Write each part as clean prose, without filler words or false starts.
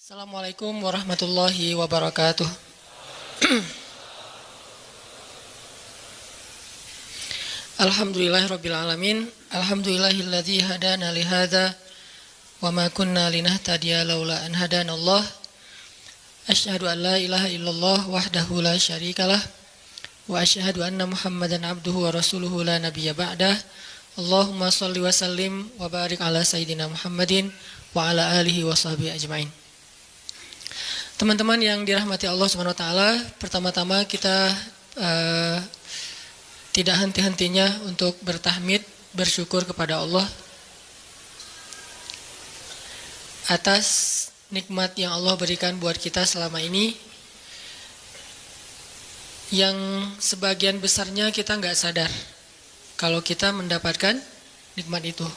Assalamualaikum warahmatullahi wabarakatuh. Alhamdulillahirabbil alamin. Alhamdulillahilladzi hadana li hadza wa ma kunna linahtadiya laula an hadanallah. Asyhadu an la ilaha illallah wahdahu la syarikalah wa asyhadu anna Muhammadan abduhu wa rasuluhu la nabiyya ba'dah. Allahumma shalli wa sallim wa barik ala sayyidina Muhammadin wa ala alihi wa sahbihi ajmain. Teman-teman yang dirahmati Allah Subhanahu wa taala, pertama-tama kita tidak henti-hentinya untuk bertahmid, bersyukur kepada Allah atas nikmat yang Allah berikan buat kita selama ini, yang sebagian besarnya kita nggak sadar kalau kita mendapatkan nikmat itu.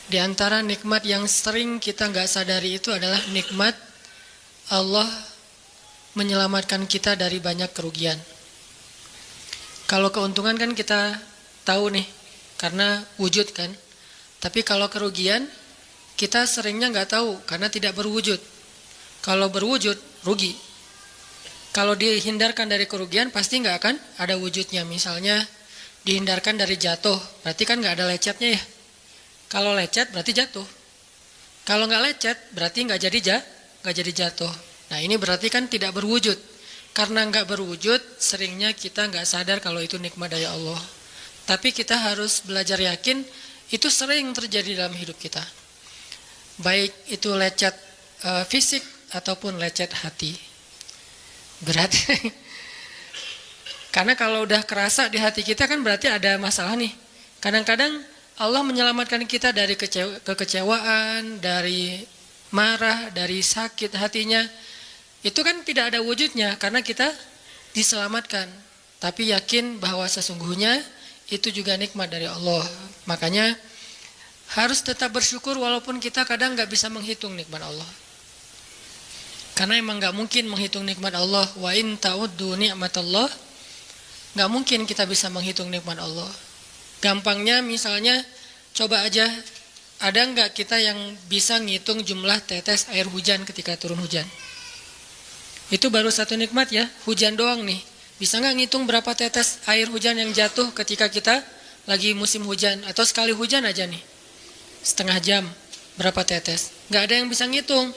Di antara nikmat yang sering kita nggak sadari itu adalah nikmat Allah menyelamatkan kita dari banyak kerugian. Kalau keuntungan kan kita tahu nih, karena wujud kan. Tapi kalau kerugian, kita seringnya nggak tahu karena tidak berwujud. Kalau berwujud, rugi. Kalau dihindarkan dari kerugian, pasti nggak akan ada wujudnya. Misalnya dihindarkan dari jatuh, berarti kan nggak ada lecetnya ya. Kalau lecet berarti jatuh. Kalau nggak lecet berarti nggak jadi jatuh. Nah ini berarti kan tidak berwujud. Karena nggak berwujud, seringnya kita nggak sadar kalau itu nikmat dari Allah. Tapi kita harus belajar yakin itu sering terjadi dalam hidup kita. Baik itu lecet fisik ataupun lecet hati. Berat. Karena kalau udah kerasa di hati kita kan berarti ada masalah nih. Kadang-kadang Allah menyelamatkan kita dari kekecewaan, dari marah, dari sakit hatinya. Itu kan tidak ada wujudnya karena kita diselamatkan. Tapi yakin bahwa sesungguhnya itu juga nikmat dari Allah. Makanya harus tetap bersyukur walaupun kita kadang nggak bisa menghitung nikmat Allah. Karena emang nggak mungkin menghitung nikmat Allah. Wa in ta'uddu ni'matallah. Nggak mungkin kita bisa menghitung nikmat Allah. Gampangnya misalnya coba aja, ada nggak kita yang bisa ngitung jumlah tetes air hujan ketika turun hujan? Itu baru satu nikmat ya, hujan doang nih. Bisa nggak ngitung berapa tetes air hujan yang jatuh ketika kita lagi musim hujan? Atau sekali hujan aja nih, setengah jam, berapa tetes? Nggak ada yang bisa ngitung.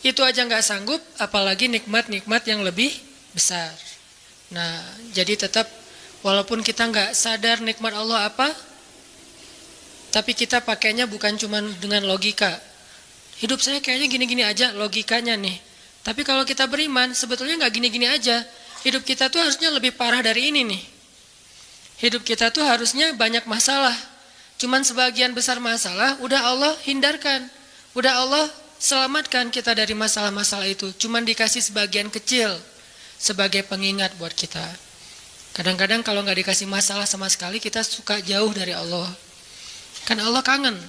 Itu aja nggak sanggup, apalagi nikmat-nikmat yang lebih besar. Nah, jadi tetap walaupun kita nggak sadar nikmat Allah apa, tapi kita pakainya bukan cuma dengan logika. Hidup saya kayaknya gini-gini aja, logikanya nih. Tapi kalau kita beriman, sebetulnya nggak gini-gini aja. Hidup kita tuh harusnya lebih parah dari ini nih. Hidup kita tuh harusnya banyak masalah. Cuman sebagian besar masalah udah Allah hindarkan. Udah Allah selamatkan kita dari masalah-masalah itu. Cuman dikasih sebagian kecil sebagai pengingat buat kita. Kadang-kadang kalau nggak dikasih masalah sama sekali, kita suka jauh dari Allah. Kan Allah kangen.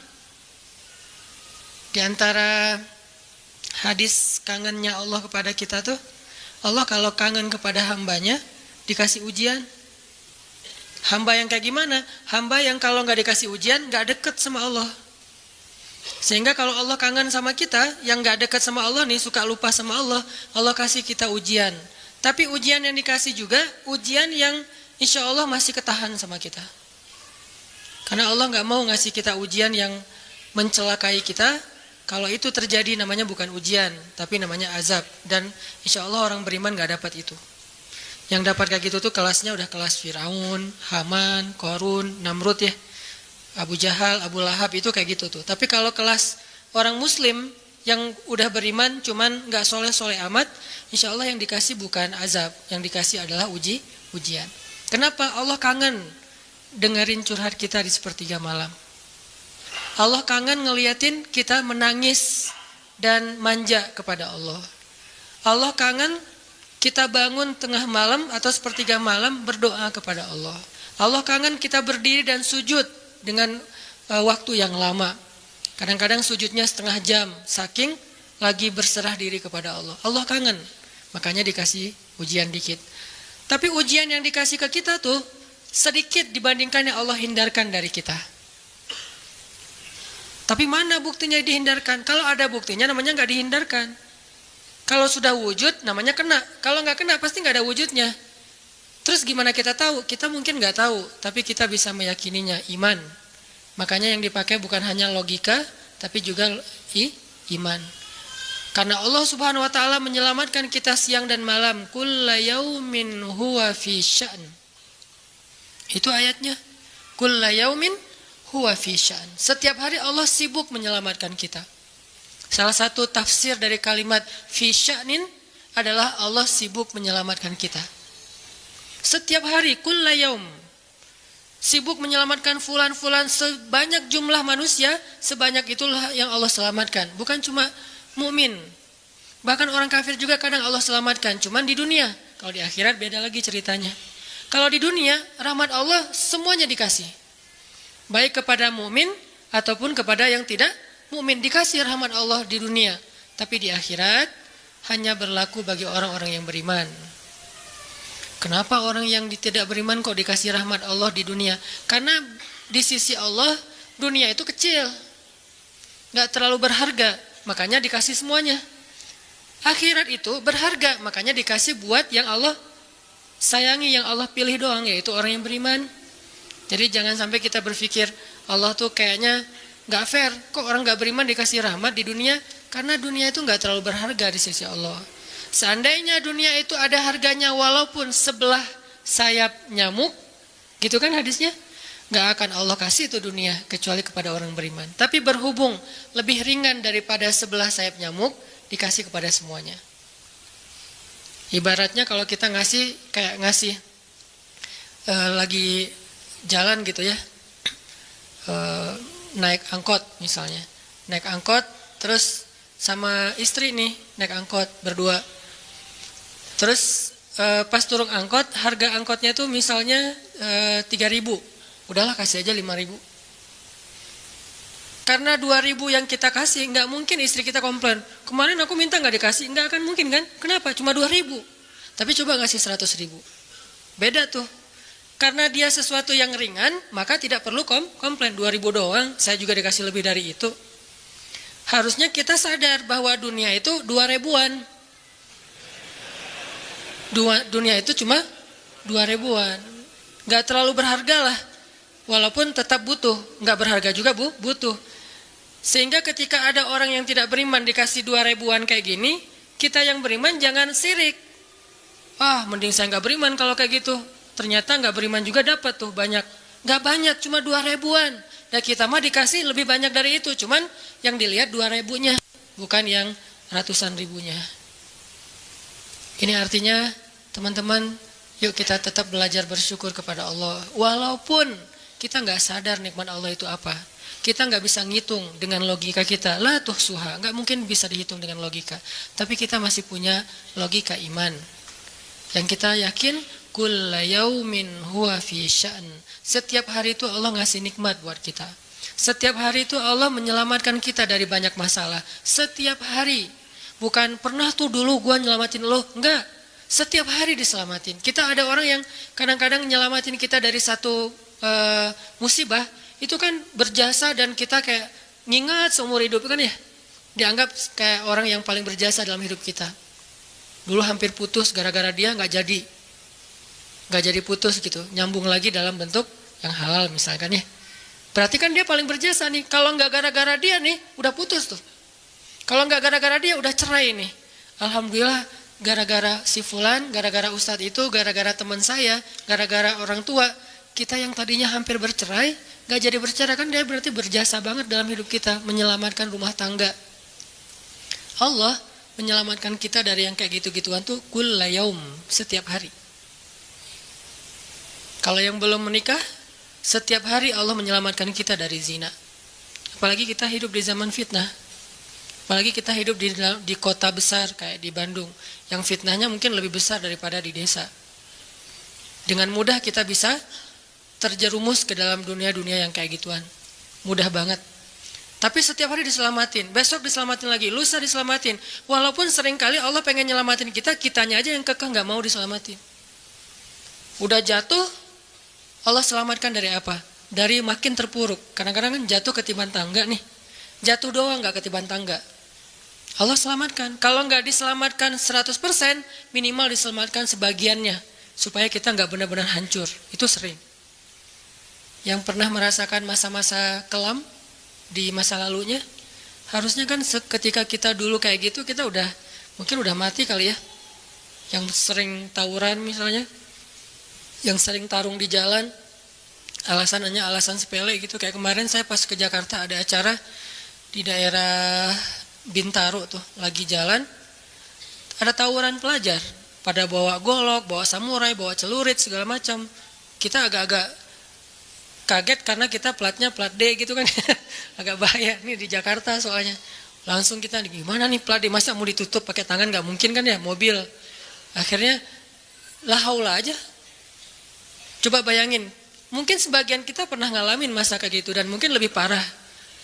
Di antara hadis kangennya Allah kepada kita tuh, Allah kalau kangen kepada hambanya, dikasih ujian. Hamba yang kayak gimana? Hamba yang kalau nggak dikasih ujian, nggak deket sama Allah. Sehingga kalau Allah kangen sama kita, yang nggak deket sama Allah nih, suka lupa sama Allah, Allah kasih kita ujian. Tapi ujian yang dikasih juga, ujian yang insya Allah masih ketahan sama kita. Karena Allah nggak mau ngasih kita ujian yang mencelakai kita. Kalau itu terjadi namanya bukan ujian, tapi namanya azab. Dan insya Allah orang beriman nggak dapat itu. Yang dapat kayak gitu tuh kelasnya udah kelas Firaun, Haman, Korun, Namrud ya. Abu Jahal, Abu Lahab itu kayak gitu tuh. Tapi kalau kelas orang muslim yang udah beriman cuman nggak soleh-soleh amat, insya Allah yang dikasih bukan azab, yang dikasih adalah ujian. Kenapa? Allah kangen dengerin curhat kita di sepertiga malam. Allah kangen ngeliatin kita menangis dan manja kepada Allah. Allah kangen kita bangun tengah malam atau sepertiga malam berdoa kepada Allah. Allah kangen kita berdiri dan sujud dengan waktu yang lama. Kadang-kadang sujudnya setengah jam, saking lagi berserah diri kepada Allah. Allah kangen, makanya dikasih ujian dikit. Tapi ujian yang dikasih ke kita tuh sedikit dibandingkan yang Allah hindarkan dari kita. Tapi mana buktinya dihindarkan? Kalau ada buktinya namanya nggak dihindarkan. Kalau sudah wujud namanya kena. Kalau nggak kena pasti nggak ada wujudnya. Terus gimana kita tahu? Kita mungkin nggak tahu, tapi kita bisa meyakininya, iman. Makanya yang dipakai bukan hanya logika, tapi juga iman. Karena Allah Subhanahu wa taala menyelamatkan kita siang dan malam. Kulla yaumin huwa fi sya'n. Itu ayatnya. Kulla yaumin huwa fi sya'n. Setiap hari Allah sibuk menyelamatkan kita. Salah satu tafsir dari kalimat fi sya'nin adalah Allah sibuk menyelamatkan kita. Setiap hari kulla yaum sibuk menyelamatkan fulan-fulan, sebanyak jumlah manusia, sebanyak itulah yang Allah selamatkan. Bukan cuma mukmin. Bahkan orang kafir juga kadang Allah selamatkan, cuman di dunia. Kalau di akhirat beda lagi ceritanya. Kalau di dunia, rahmat Allah semuanya dikasih. Baik kepada mukmin ataupun kepada yang tidak mukmin, dikasih rahmat Allah di dunia. Tapi di akhirat hanya berlaku bagi orang-orang yang beriman. Kenapa orang yang tidak beriman kok dikasih rahmat Allah di dunia? Karena di sisi Allah dunia itu kecil, gak terlalu berharga, makanya dikasih semuanya. Akhirat itu berharga, makanya dikasih buat yang Allah sayangi, yang Allah pilih doang, yaitu orang yang beriman. Jadi jangan sampai kita berpikir Allah tuh kayaknya gak fair, kok orang gak beriman dikasih rahmat di dunia? Karena dunia itu gak terlalu berharga di sisi Allah. Seandainya dunia itu ada harganya walaupun sebelah sayap nyamuk, gitu kan hadisnya, gak akan Allah kasih itu dunia kecuali kepada orang beriman. Tapi berhubung lebih ringan daripada sebelah sayap nyamuk, dikasih kepada semuanya. Ibaratnya kalau kita ngasih kayak ngasih lagi jalan gitu ya, naik angkot misalnya, naik angkot terus sama istri nih naik angkot berdua. Terus pas turun angkot, harga angkotnya tuh misalnya 3.000, udahlah kasih aja 5.000. Karena 2.000 yang kita kasih, nggak mungkin istri kita komplain. Kemarin aku minta nggak dikasih, nggak akan mungkin kan? Kenapa? Cuma 2.000. Tapi coba ngasih 100.000, beda tuh. Karena dia sesuatu yang ringan, maka tidak perlu komplain. 2.000 doang, saya juga dikasih lebih dari itu. Harusnya kita sadar bahwa dunia itu 2.000-an. Dunia itu cuma 2.000-an, nggak terlalu berharga lah, walaupun tetap butuh, nggak berharga juga butuh. Sehingga ketika ada orang yang tidak beriman dikasih 2.000-an kayak gini, kita yang beriman jangan sirik. Mending saya nggak beriman kalau kayak gitu. Ternyata nggak beriman juga dapat tuh banyak, nggak banyak, cuma 2.000-an. Dan kita mah dikasih lebih banyak dari itu, cuman yang dilihat 2.000-nya, bukan yang ratusan ribunya. Ini artinya teman-teman, yuk kita tetap belajar bersyukur kepada Allah. Walaupun kita nggak sadar nikmat Allah itu apa. Kita nggak bisa ngitung dengan logika kita. La tuhsuha, nggak mungkin bisa dihitung dengan logika. Tapi kita masih punya logika iman. Yang kita yakin, kulla yaumin huwa fi sya'n. Setiap hari itu Allah ngasih nikmat buat kita. Setiap hari itu Allah menyelamatkan kita dari banyak masalah. Setiap hari. Bukan pernah tuh dulu gua nyelamatin lo, enggak. Setiap hari diselamatin. Kita ada orang yang kadang-kadang nyelamatin kita dari satu musibah, itu kan berjasa dan kita kayak ngingat seumur hidup kan ya. Dianggap kayak orang yang paling berjasa dalam hidup kita. Dulu hampir putus gara-gara dia nggak jadi putus gitu. Nyambung lagi dalam bentuk yang halal misalkan ya. Berarti kan dia paling berjasa nih. Kalau nggak gara-gara dia nih, udah putus tuh. Kalau nggak gara-gara dia udah cerai nih. Alhamdulillah gara-gara si fulan, gara-gara ustadz itu, gara-gara teman saya, gara-gara orang tua, kita yang tadinya hampir bercerai, nggak jadi bercerai kan dia berarti berjasa banget dalam hidup kita, menyelamatkan rumah tangga. Allah menyelamatkan kita dari yang kayak gitu-gituan tuh kulla yaum, setiap hari. Kalau yang belum menikah, setiap hari Allah menyelamatkan kita dari zina. Apalagi kita hidup di zaman fitnah. Apalagi kita hidup di kota besar kayak di Bandung, yang fitnahnya mungkin lebih besar daripada di desa. Dengan mudah kita bisa terjerumus ke dalam dunia-dunia yang kayak gituan. Mudah banget. Tapi setiap hari diselamatin, besok diselamatin lagi, lusa diselamatin. Walaupun seringkali Allah pengen nyelamatin kita, kitanya aja yang kekeh gak mau diselamatin. Udah jatuh, Allah selamatkan dari apa? Dari makin terpuruk. Kadang-kadang kan jatuh ketiban tangga nih. Jatuh doang nggak ketiban tangga. Allah selamatkan. Kalau nggak diselamatkan 100%, minimal diselamatkan sebagiannya. Supaya kita nggak benar-benar hancur. Itu sering. Yang pernah merasakan masa-masa kelam di masa lalunya, harusnya kan ketika kita dulu kayak gitu, kita mungkin udah mati kali ya. Yang sering tawuran misalnya, yang sering tarung di jalan, alasannya alasan sepele gitu. Kayak kemarin saya pas ke Jakarta ada acara di daerah Bintaro tuh, lagi jalan, ada tawuran pelajar, pada bawa golok, bawa samurai, bawa celurit segala macam. Kita agak-agak kaget karena kita platnya plat D gitu kan. Agak bahaya nih di Jakarta soalnya. Langsung kita gimana nih plat D, masa mau ditutup pakai tangan, nggak mungkin kan ya, mobil. Akhirnya la haula aja. Coba bayangin, mungkin sebagian kita pernah ngalamin masa kayak gitu dan mungkin lebih parah.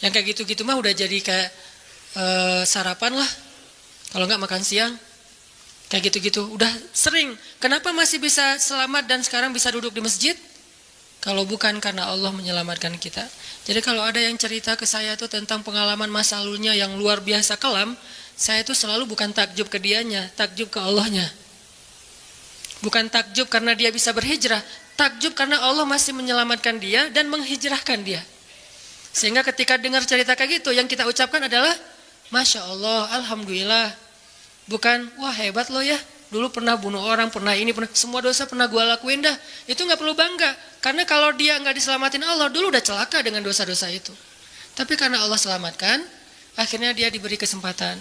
Yang kayak gitu-gitu mah udah jadi kayak sarapan lah. Kalau nggak makan siang, kayak gitu-gitu udah sering. Kenapa masih bisa selamat dan sekarang bisa duduk di masjid? Kalau bukan karena Allah menyelamatkan kita. Jadi kalau ada yang cerita ke saya tuh tentang pengalaman masa lalunya yang luar biasa kelam, saya tuh selalu bukan takjub ke dianya, takjub ke Allahnya. Bukan takjub karena dia bisa berhijrah, takjub karena Allah masih menyelamatkan dia dan menghijrahkan dia. Sehingga ketika dengar cerita kayak gitu, yang kita ucapkan adalah Masya Allah, Alhamdulillah. Bukan, wah hebat lo ya, dulu pernah bunuh orang, pernah ini, pernah semua dosa pernah gue lakuin dah. Itu gak perlu bangga, karena kalau dia gak diselamatin Allah, dulu udah celaka dengan dosa-dosa itu. Tapi karena Allah selamatkan, akhirnya dia diberi kesempatan.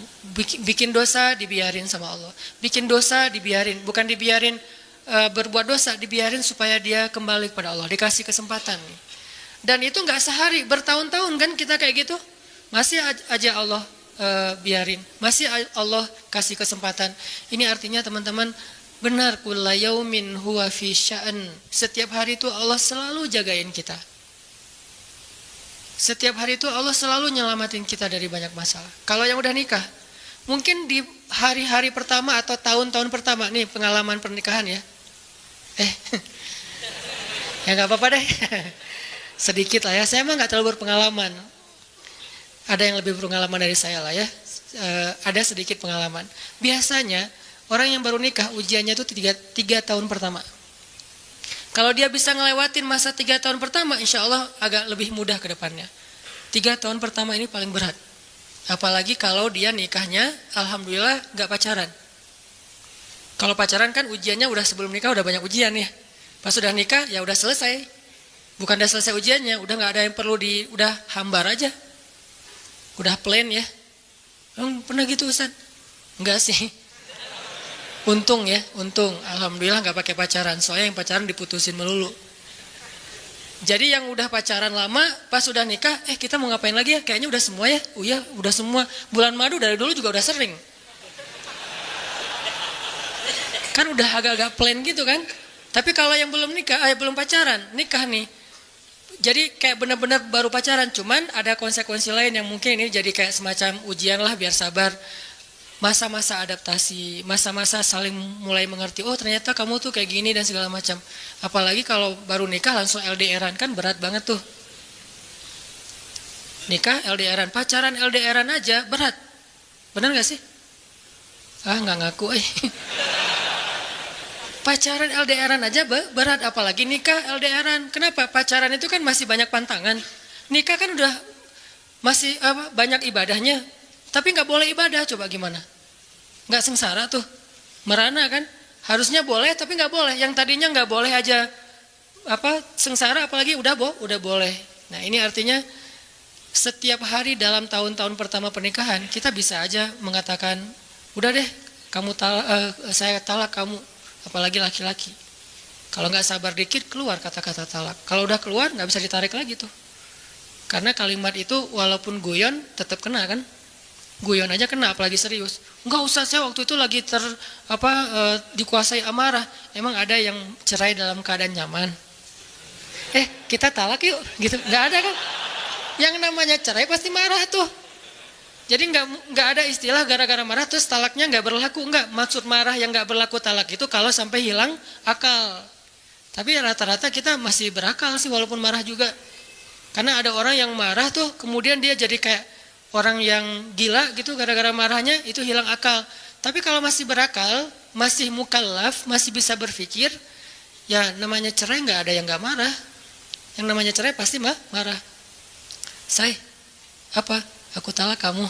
Bikin dosa, dibiarin sama Allah. Bikin dosa, dibiarin, bukan dibiarin berbuat dosa, dibiarin supaya dia kembali kepada Allah, dikasih kesempatan. Dan itu gak sehari, bertahun-tahun kan kita kayak gitu. Masih aja Allah biarin, masih Allah kasih kesempatan. Ini artinya teman-teman, benar, kulla yaumin huwa fi sya'an. Setiap hari itu Allah selalu jagain kita. Setiap hari itu Allah selalu nyelamatin kita dari banyak masalah. Kalau yang udah nikah, mungkin di hari-hari pertama atau tahun-tahun pertama, nih pengalaman pernikahan ya. Ya gak apa-apa deh. Sedikit lah ya, saya mah gak terlalu berpengalaman. Ada yang lebih berpengalaman dari saya lah ya. Ada sedikit pengalaman. Biasanya orang yang baru nikah ujiannya itu 3 tahun pertama. Kalau dia bisa ngelewatin masa 3 tahun pertama, insya Allah agak lebih mudah ke depannya. 3 tahun pertama ini paling berat. Apalagi kalau dia nikahnya, alhamdulillah gak pacaran. Kalau pacaran kan ujiannya udah sebelum nikah udah banyak ujian ya. Pas sudah nikah ya udah selesai. Bukan udah selesai ujiannya, udah gak ada yang perlu udah hambar aja. Udah plain ya. Pernah gitu Ustaz? Enggak sih. Untung ya, untung. Alhamdulillah gak pakai pacaran. Soalnya yang pacaran diputusin melulu. Jadi yang udah pacaran lama, pas udah nikah, kita mau ngapain lagi ya? Kayaknya udah semua ya. Oh iya, udah semua. Bulan madu dari dulu juga udah sering. Kan udah agak-agak plain gitu kan. Tapi kalau yang belum nikah, belum pacaran, nikah nih. Jadi kayak benar-benar baru pacaran, cuman ada konsekuensi lain yang mungkin ini jadi kayak semacam ujian lah biar sabar. Masa-masa adaptasi, masa-masa saling mulai mengerti, oh ternyata kamu tuh kayak gini dan segala macam. Apalagi kalau baru nikah langsung LDRan, kan berat banget tuh. Nikah LDRan, pacaran LDRan aja berat. Benar gak sih? Nggak ngaku Pacaran LDRan aja berat, apalagi nikah LDRan. Kenapa? Pacaran itu kan masih banyak pantangan. Nikah kan udah masih banyak ibadahnya. Tapi nggak boleh ibadah, coba gimana? Nggak sengsara tuh, merana kan? Harusnya boleh, tapi nggak boleh. Yang tadinya nggak boleh aja sengsara, apalagi udah boleh. Nah ini artinya setiap hari dalam tahun-tahun pertama pernikahan kita bisa aja mengatakan, udah deh, saya talak kamu. Apalagi laki-laki. Kalau nggak sabar dikit keluar kata-kata talak. Kalau udah keluar nggak bisa ditarik lagi tuh. Karena kalimat itu walaupun guyon tetap kena kan. Guyon aja kena, apalagi serius. Enggak usah, saya waktu itu lagi dikuasai amarah. Emang ada yang cerai dalam keadaan nyaman? Kita talak yuk, gitu. Nggak ada kan? Yang namanya cerai pasti marah tuh. Jadi nggak ada istilah gara-gara marah terus talaknya nggak berlaku, nggak. Maksud marah yang nggak berlaku talak itu kalau sampai hilang akal. Tapi rata-rata kita masih berakal sih walaupun marah juga. Karena ada orang yang marah tuh kemudian dia jadi kayak orang yang gila gitu gara-gara marahnya itu hilang akal. Tapi kalau masih berakal, masih mukallaf, masih bisa berpikir, ya namanya cerai nggak ada yang nggak marah. Yang namanya cerai pasti marah. Say, apa? Aku talak kamu.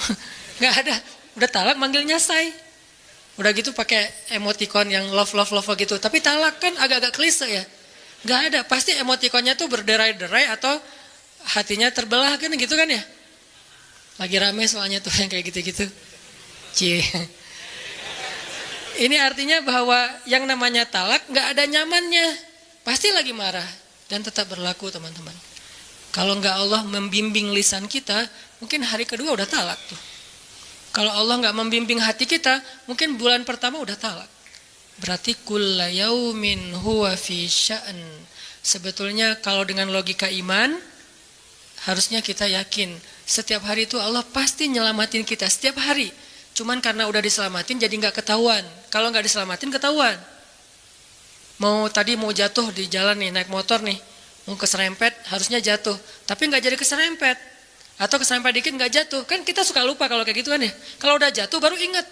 Nggak ada. Udah talak manggilnya say. Udah gitu pakai emoticon yang love gitu. Tapi talak kan agak-agak klise ya. Nggak ada. Pasti emoticonnya tuh berderai-derai atau hatinya terbelah kan gitu kan ya. Lagi rame soalnya tuh yang kayak gitu-gitu. Cie. Ini artinya bahwa yang namanya talak nggak ada nyamannya. Pasti lagi marah. Dan tetap berlaku teman-teman. Kalau nggak Allah membimbing lisan kita, mungkin hari kedua udah talak tuh. Kalau Allah nggak membimbing hati kita, mungkin bulan pertama udah talak. Berarti kulla yaumin huwa fi sya'an. Sebetulnya kalau dengan logika iman, harusnya kita yakin setiap hari itu Allah pasti nyelamatin kita setiap hari. Cuman karena udah diselamatin jadi nggak ketahuan. Kalau nggak diselamatin ketahuan. Tadi mau jatuh di jalan nih, naik motor nih, mau keserempet harusnya jatuh, tapi nggak jadi keserempet, atau keserempet dikit nggak jatuh, kan kita suka lupa kalau kayak gitu kan ya. Kalau udah jatuh baru ingat,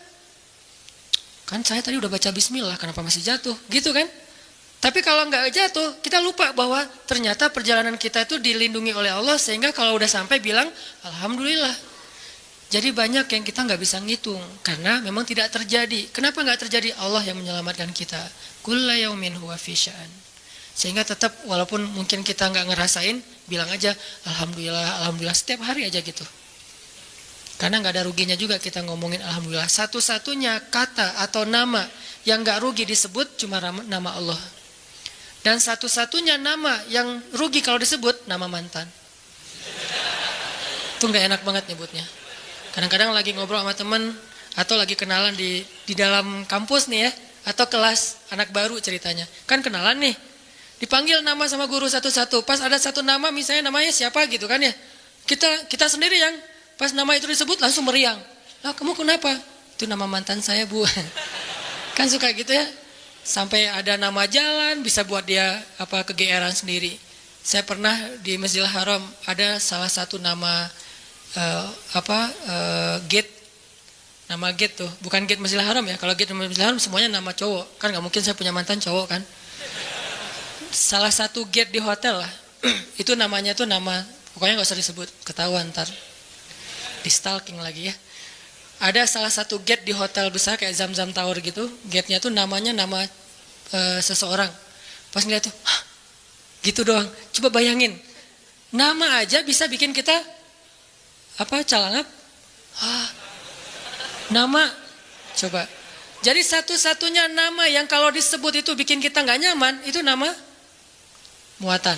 kan saya tadi udah baca Bismillah, kenapa masih jatuh, gitu kan? Tapi kalau nggak jatuh, kita lupa bahwa ternyata perjalanan kita itu dilindungi oleh Allah sehingga kalau udah sampai bilang Alhamdulillah. Jadi banyak yang kita nggak bisa ngitung karena memang tidak terjadi. Kenapa nggak terjadi? Allah yang menyelamatkan kita. Kulla yaumin huwa fi sya'an. Sehingga tetap walaupun mungkin kita nggak ngerasain, bilang aja Alhamdulillah, Alhamdulillah setiap hari aja gitu. Karena nggak ada ruginya juga kita ngomongin Alhamdulillah. Satu-satunya kata atau nama yang nggak rugi disebut cuma nama Allah. Dan satu-satunya nama yang rugi kalau disebut nama mantan. Itu nggak enak banget nyebutnya. Kadang-kadang lagi ngobrol sama temen atau lagi kenalan di dalam kampus nih ya, atau kelas anak baru ceritanya. Kan kenalan nih, dipanggil nama sama guru satu-satu. Pas ada satu nama misalnya namanya siapa gitu kan ya. Kita sendiri yang pas nama itu disebut langsung meriang. Lah kamu kenapa? Itu nama mantan saya bu. Kan suka gitu ya. Sampai ada nama jalan bisa buat dia kegeeran sendiri. Saya pernah di Masjidil Haram ada salah satu nama gate, nama gate tuh bukan gate Masjidil Haram ya. Kalau gate Masjidil Haram semuanya nama cowok kan, nggak mungkin saya punya mantan cowok kan. Salah satu gate di hotel lah itu namanya tuh nama, pokoknya nggak usah disebut, ketahuan ntar di stalking lagi ya. Ada salah satu gate di hotel besar kayak Zam-Zam Tower gitu, gate-nya tuh namanya nama seseorang. Pas ngeliat tuh gitu doang. Coba bayangin, nama aja bisa bikin kita calangap. Nama, coba. Jadi satu-satunya nama yang kalau disebut itu bikin kita nggak nyaman, itu nama muatan.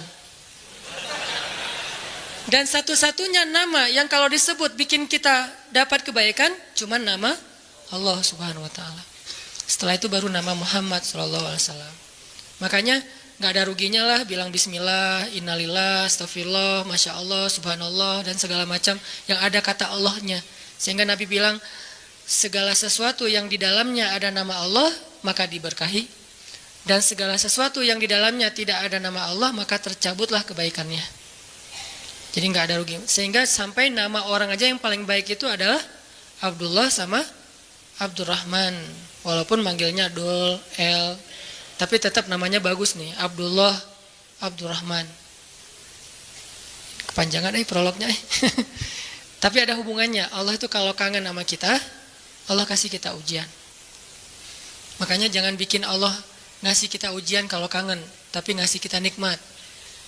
Dan satu-satunya nama yang kalau disebut bikin kita dapat kebaikan, cuma nama Allah Subhanahu Wa Taala. Setelah itu baru nama Muhammad SAW. Makanya nggak ada ruginya lah bilang Bismillah, Innalillah, Astagfirullah, Masya Allah, Subhanallah dan segala macam yang ada kata Allahnya. Sehingga Nabi bilang segala sesuatu yang di dalamnya ada nama Allah maka diberkahi, dan segala sesuatu yang di dalamnya tidak ada nama Allah maka tercabutlah kebaikannya. Jadi nggak ada rugi. Sehingga sampai nama orang aja yang paling baik itu adalah Abdullah sama Abdurrahman, walaupun manggilnya Dul, El, tapi tetap namanya bagus nih, Abdullah, Abdurrahman. Kepanjangan prolognya. Tapi ada hubungannya. Allah itu kalau kangen sama kita, Allah kasih kita ujian. Makanya jangan bikin Allah ngasih kita ujian kalau kangen, tapi ngasih kita nikmat.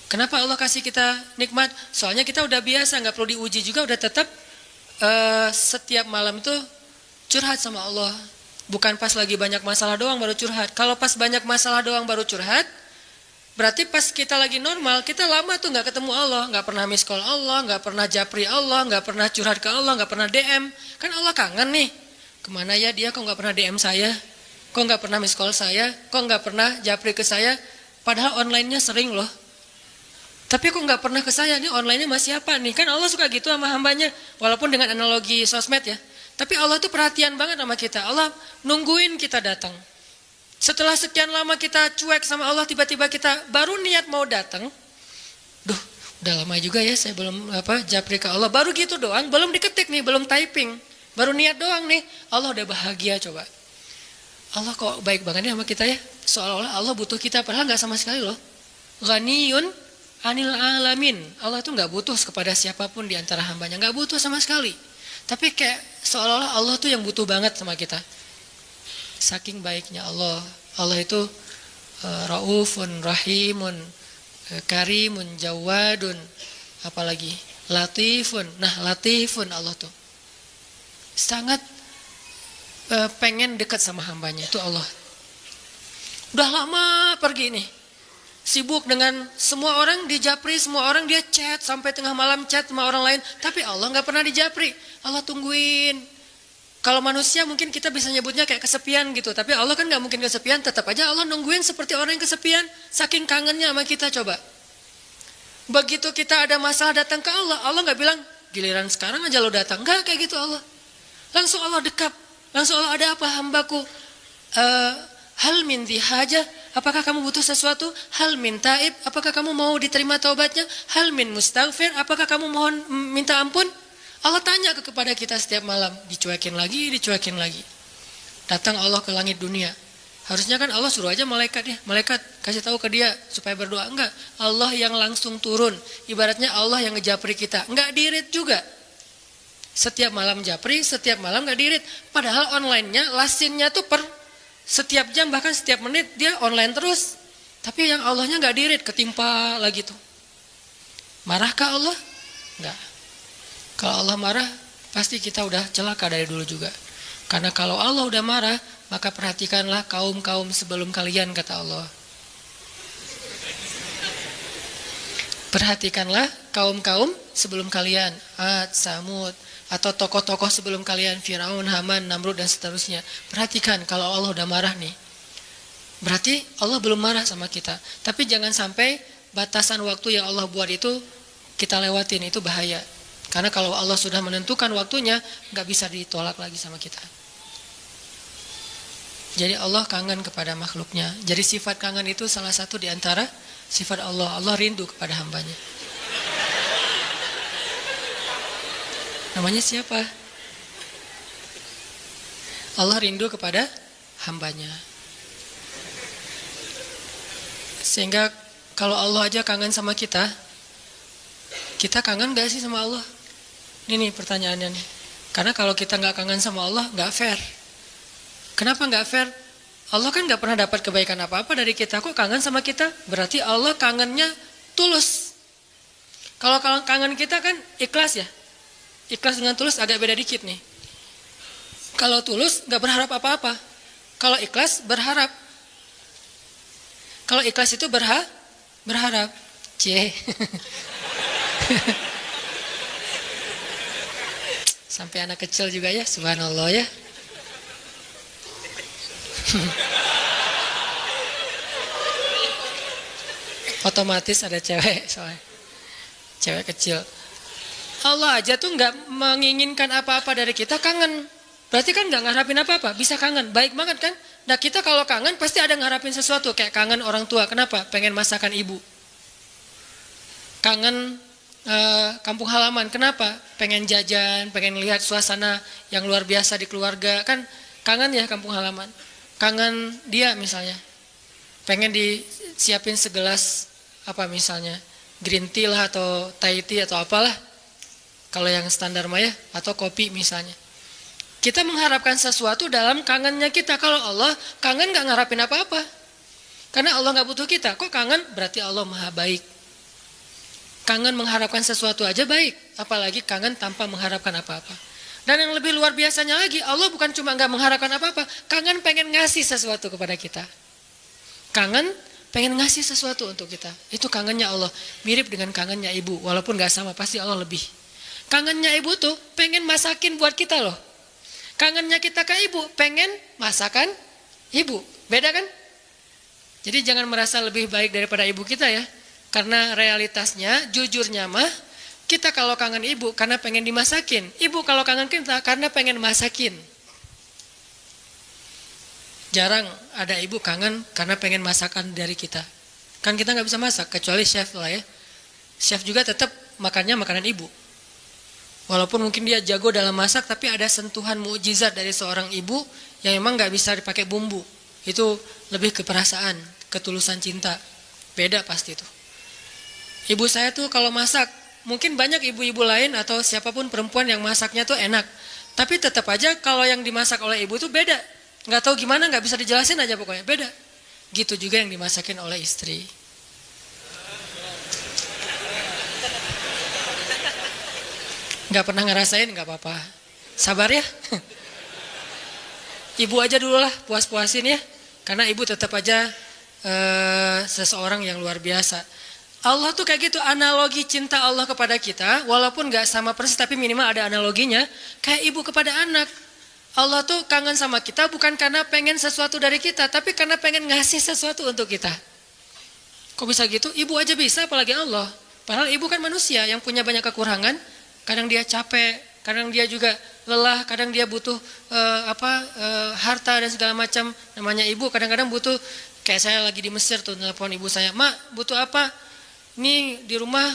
Kenapa Allah kasih kita nikmat? Soalnya kita udah biasa, nggak perlu diuji juga, udah tetap setiap malam itu curhat sama Allah. Bukan pas lagi banyak masalah doang baru curhat. Kalau pas banyak masalah doang baru curhat, berarti pas kita lagi normal, kita lama tuh nggak ketemu Allah, nggak pernah miss call Allah, nggak pernah japri Allah, nggak pernah curhat ke Allah, nggak pernah DM. Kan Allah kangen nih. Kemana ya dia? Kok nggak pernah DM saya? Kok nggak pernah miss call saya? Kok nggak pernah japri ke saya? Padahal online-nya sering loh. Tapi kok nggak pernah ke saya? Nih online-nya masih apa nih? Kan Allah suka gitu sama hambanya. Walaupun dengan analogi sosmed ya. Tapi Allah tuh perhatian banget sama kita. Allah nungguin kita datang. Setelah sekian lama kita cuek sama Allah, tiba-tiba kita baru niat mau datang. Duh, Udah lama juga ya saya belum japri ke Allah. Baru gitu doang, belum diketik nih, belum typing. Baru niat doang nih, Allah udah bahagia coba. Allah kok baik banget nih sama kita ya. Seolah-olah Allah butuh kita, padahal nggak sama sekali loh. Ghaniyun anil alamin. Allah tuh nggak butuh kepada siapapun di antara hambanya, nggak butuh sama sekali. Tapi kayak seolah-olah Allah tuh yang butuh banget sama kita. Saking baiknya Allah. Allah itu raufun, rahimun, karimun, jawadun, apalagi latifun. Nah, latifun Allah tuh sangat pengen dekat sama hambanya, itu Allah. Udah lama pergi nih, sibuk dengan semua orang di japri, semua orang dia chat sampai tengah malam chat sama orang lain, tapi Allah nggak pernah di japri. Allah tungguin. Kalau manusia mungkin kita bisa nyebutnya kayak kesepian gitu, tapi Allah kan nggak mungkin kesepian, tetap aja Allah nungguin seperti orang yang kesepian, saking kangennya sama kita coba. Begitu kita ada masalah datang ke Allah, Allah nggak bilang giliran sekarang aja lo datang, nggak kayak gitu Allah. Langsung Allah dekat, langsung Allah, ada apa hambaku? Hal min hajah, apakah kamu butuh sesuatu? Hal min taib, apakah kamu mau diterima taubatnya? Hal min mustaghfir, apakah kamu mohon minta ampun? Allah tanya kepada kita setiap malam, dicuekin lagi, dicuekin lagi. Datang Allah ke langit dunia. Harusnya kan Allah suruh aja malaikat ya, malaikat kasih tahu ke dia supaya berdoa. Enggak, Allah yang langsung turun. Ibaratnya Allah yang ngejapri kita, enggak dirit juga. Setiap malam japri, setiap malam gak dirit. Padahal online-nya, lasinnya tuh per setiap jam, bahkan setiap menit dia online terus. Tapi yang Allahnya gak dirit, ketimpa lagi tuh. Marahkah Allah? Enggak. Kalau Allah marah, pasti kita udah celaka dari dulu juga. Karena kalau Allah udah marah, maka perhatikanlah kaum-kaum sebelum kalian, kata Allah. Perhatikanlah kaum-kaum sebelum kalian. Ad, Samud, atau tokoh-tokoh sebelum kalian, Firaun, Haman, Namrud, dan seterusnya. Perhatikan kalau Allah udah marah nih, berarti Allah belum marah sama kita. Tapi jangan sampai batasan waktu yang Allah buat itu kita lewatin, itu bahaya. Karena kalau Allah sudah menentukan waktunya, gak bisa ditolak lagi sama kita. Jadi Allah kangen kepada makhluknya. Jadi sifat kangen itu salah satu di antara sifat Allah. Allah rindu kepada hambanya. Namanya siapa? Allah rindu kepada hambanya. Sehingga kalau Allah aja kangen sama kita kangen gak sih sama Allah? Ini nih pertanyaannya nih. Karena kalau kita gak kangen sama Allah, gak fair. Kenapa gak fair? Allah kan gak pernah dapat kebaikan apa-apa dari kita. Kok kangen sama kita? Berarti Allah kangennya tulus. Kalau kangen kita kan ikhlas ya. Ikhlas dengan tulus agak beda dikit nih. Kalau tulus gak berharap apa-apa. Kalau ikhlas berharap. Kalau ikhlas itu berharap. C. Sampai anak kecil juga ya, subhanallah ya. Otomatis ada cewek soalnya. Cewek kecil. Allah aja tuh gak menginginkan apa-apa dari kita, kangen. Berarti kan gak ngarapin apa-apa, bisa kangen. Baik banget kan? Nah kita kalau kangen pasti ada ngarapin sesuatu. Kayak kangen orang tua, kenapa? Pengen masakan ibu. Kangen kampung halaman, kenapa? Pengen jajan, pengen lihat suasana yang luar biasa di keluarga. Kan kangen ya kampung halaman. Kangen dia misalnya, pengen disiapin segelas apa misalnya, green tea lah atau Thai tea atau apalah. Kalau yang standar mah ya, atau kopi misalnya. Kita mengharapkan sesuatu dalam kangennya kita. Kalau Allah kangen gak ngarapin apa-apa. Karena Allah gak butuh kita. Kok kangen? Berarti Allah maha baik. Kangen mengharapkan sesuatu aja baik. Apalagi kangen tanpa mengharapkan apa-apa. Dan yang lebih luar biasanya lagi, Allah bukan cuma gak mengharapkan apa-apa. Kangen pengen ngasih sesuatu kepada kita. Kangen pengen ngasih sesuatu untuk kita. Itu kangennya Allah. Mirip dengan kangennya ibu. Walaupun gak sama, pasti Allah lebih. Kangennya ibu tuh pengen masakin buat kita loh. Kangennya kita ke ibu, pengen masakan ibu. Beda kan? Jadi jangan merasa lebih baik daripada ibu kita ya. Karena realitasnya, jujurnya mah, kita kalau kangen ibu karena pengen dimasakin. Ibu kalau kangen kita karena pengen masakin. Jarang ada ibu kangen karena pengen masakan dari kita. Kan kita gak bisa masak, kecuali chef lah ya. Chef juga tetap makannya makanan ibu. Walaupun mungkin dia jago dalam masak, tapi ada sentuhan mukjizat dari seorang ibu yang memang nggak bisa dipakai bumbu. Itu lebih ke perasaan, ketulusan cinta. Beda pasti itu. Ibu saya tuh kalau masak, mungkin banyak ibu-ibu lain atau siapapun perempuan yang masaknya tuh enak. Tapi tetap aja kalau yang dimasak oleh ibu tuh beda. Nggak tahu gimana, nggak bisa dijelasin aja pokoknya, beda. Gitu juga yang dimasakin oleh istri. Nggak pernah ngerasain, nggak apa-apa. Sabar ya. Ibu aja dulu lah, puas-puasin ya. Karena ibu tetap aja seseorang yang luar biasa. Allah tuh kayak gitu, analogi cinta Allah kepada kita, walaupun nggak sama persis, tapi minimal ada analoginya. Kayak ibu kepada anak. Allah tuh kangen sama kita bukan karena pengen sesuatu dari kita, tapi karena pengen ngasih sesuatu untuk kita. Kok bisa gitu? Ibu aja bisa, apalagi Allah. Padahal ibu kan manusia yang punya banyak kekurangan. Kadang dia capek, kadang dia juga lelah, kadang dia butuh harta dan segala macam. Namanya ibu kadang-kadang butuh, kayak saya lagi di Mesir tuh, nelpon ibu saya, "Mak, butuh apa? Ini di rumah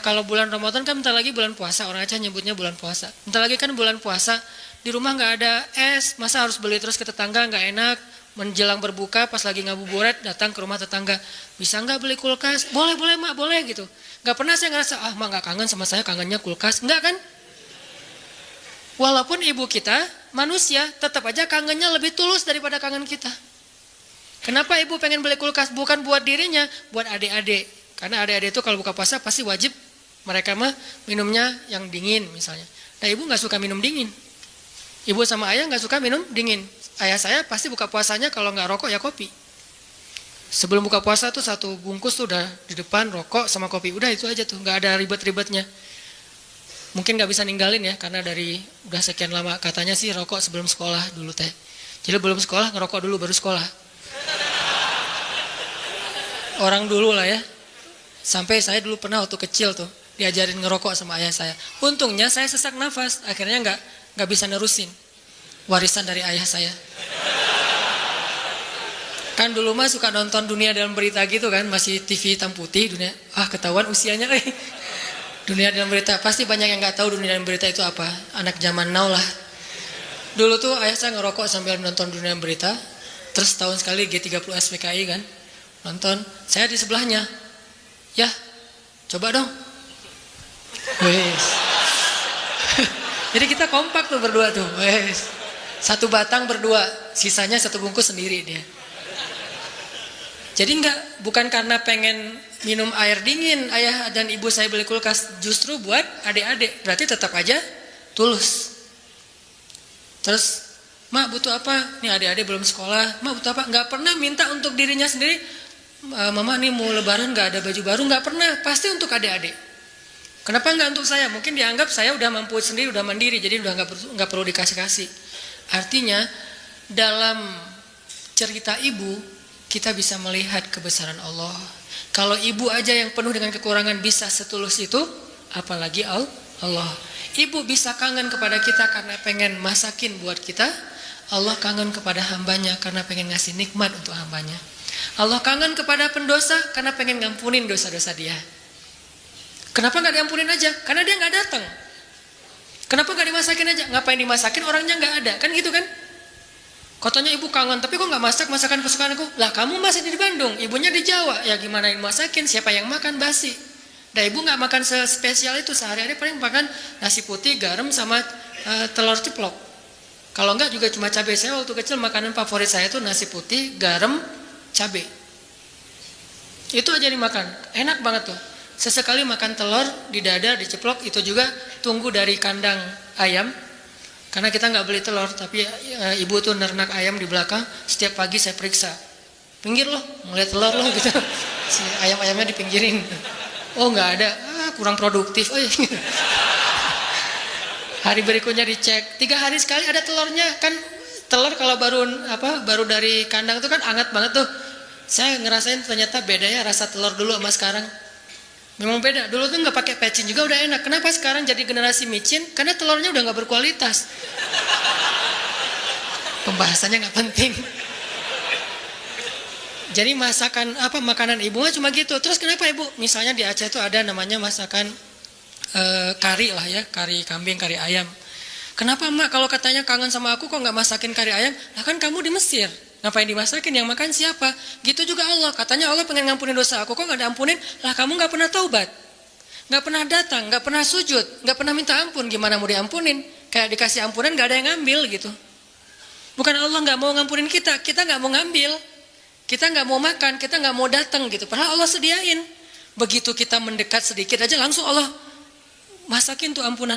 kalau bulan Ramadan kan bentar lagi bulan puasa, orang Aceh nyebutnya bulan puasa. Bentar lagi kan bulan puasa, di rumah nggak ada es, masa harus beli terus ke tetangga, nggak enak. Menjelang berbuka pas lagi ngabuburit datang ke rumah tetangga, bisa nggak beli kulkas? Boleh mak, boleh gitu. Nggak pernah saya ngerasa mak nggak kangen sama saya, kangennya kulkas, nggak kan? Walaupun ibu kita manusia, tetap aja kangennya lebih tulus daripada kangen kita. Kenapa ibu pengen beli kulkas? Bukan buat dirinya, buat adik-adik. Karena adik-adik itu kalau buka puasa pasti wajib mereka mah minumnya yang dingin misalnya. Nah ibu nggak suka minum dingin. Ibu sama ayah nggak suka minum dingin. Ayah saya pasti buka puasanya kalau nggak rokok ya kopi. Sebelum buka puasa tuh satu bungkus tuh udah di depan, rokok sama kopi. Udah itu aja tuh, nggak ada ribet-ribetnya. Mungkin nggak bisa ninggalin ya, karena dari udah sekian lama. Katanya sih rokok sebelum sekolah dulu teh. Jadi belum sekolah ngerokok dulu baru sekolah. Orang dulu lah ya. Sampai saya dulu pernah waktu kecil tuh diajarin ngerokok sama ayah saya. Untungnya saya sesak nafas, akhirnya nggak bisa nerusin. Warisan dari ayah saya. Kan dulu mah suka nonton Dunia Dalam Berita gitu kan, masih TV hitam putih, dunia. Ketahuan usianya Dunia Dalam Berita, pasti banyak yang nggak tahu Dunia Dalam Berita itu apa. Anak zaman now lah. Dulu tuh ayah saya ngerokok sambil nonton Dunia Dalam Berita. Terus tahun sekali G30 SPKI kan, nonton. Saya di sebelahnya. Ya, coba dong. Wes. Jadi kita kompak tuh berdua tuh. Wes. Satu batang berdua, sisanya satu bungkus sendiri dia. Jadi bukan karena pengen minum air dingin ayah dan ibu saya beli kulkas, justru buat adik-adik. Berarti tetap aja tulus. Terus, mak butuh apa? Nih adik-adik belum sekolah, mak butuh apa? Nggak pernah minta untuk dirinya sendiri. Mama nih mau lebaran nggak ada baju baru, nggak pernah. Pasti untuk adik-adik. Kenapa nggak untuk saya? Mungkin dianggap saya udah mampu sendiri, udah mandiri, jadi udah nggak perlu dikasih-kasih. Artinya dalam cerita ibu kita bisa melihat kebesaran Allah. Kalau ibu aja yang penuh dengan kekurangan bisa setulus itu, apalagi Allah. Ibu bisa kangen kepada kita karena pengen masakin buat kita. Allah kangen kepada hambanya karena pengen ngasih nikmat untuk hambanya. Allah kangen kepada pendosa karena pengen ngampunin dosa-dosa dia. Kenapa nggak diampunin aja? Karena dia nggak datang. Kenapa nggak dimasakin aja? Ngapain dimasakin, orangnya nggak ada, kan gitu kan? Katanya ibu kangen, tapi kok nggak masak masakan kesukaanku? Lah kamu masih di Bandung, ibunya di Jawa, ya gimana yang masakin? Siapa yang makan basi? Nah ibu nggak makan spesial itu, sehari-hari paling makan nasi putih, garam sama telur ceplok. Kalau nggak juga cuma cabai. Saya waktu kecil makanan favorit saya itu nasi putih, garam, cabai. Itu aja dimakan, enak banget tuh. Sesekali makan telur di dada, diceplok, itu juga tunggu dari kandang ayam. Karena kita nggak beli telur, tapi ibu tuh nernak ayam di belakang. Setiap pagi saya periksa, pinggir loh, ngeliat telur loh gitu. Si ayam-ayamnya dipinggirin. Oh nggak ada, kurang produktif. Oh, iya. Hari berikutnya dicek, 3 hari sekali ada telurnya. Kan telur kalau baru dari kandang itu kan hangat banget tuh. Saya ngerasain ternyata bedanya rasa telur dulu sama sekarang. Memang beda, dulu tuh nggak pakai pecin juga udah enak. Kenapa sekarang jadi generasi micin? Karena telurnya udah nggak berkualitas. Pembahasannya nggak penting. Jadi masakan makanan ibu mah cuma gitu. Terus kenapa ibu? Misalnya di Aceh itu ada namanya masakan kari lah ya, kari kambing, kari ayam. Kenapa mak kalau katanya kangen sama aku kok nggak masakin kari ayam? Lah kan kamu di Mesir, ngapain dimasakin? Yang makan siapa? Gitu juga Allah. Katanya Allah pengen ngampunin dosa aku, kok nggak diampunin? Lah kamu nggak pernah taubat, nggak pernah datang, nggak pernah sujud, nggak pernah minta ampun. Gimana mau diampunin? Kayak dikasih ampunan nggak ada yang ngambil gitu. Bukan Allah nggak mau ngampunin kita, kita nggak mau ngambil. Kita nggak mau makan, kita nggak mau datang gitu. Padahal Allah sediain. Begitu kita mendekat sedikit aja langsung Allah masakin tuh ampunan.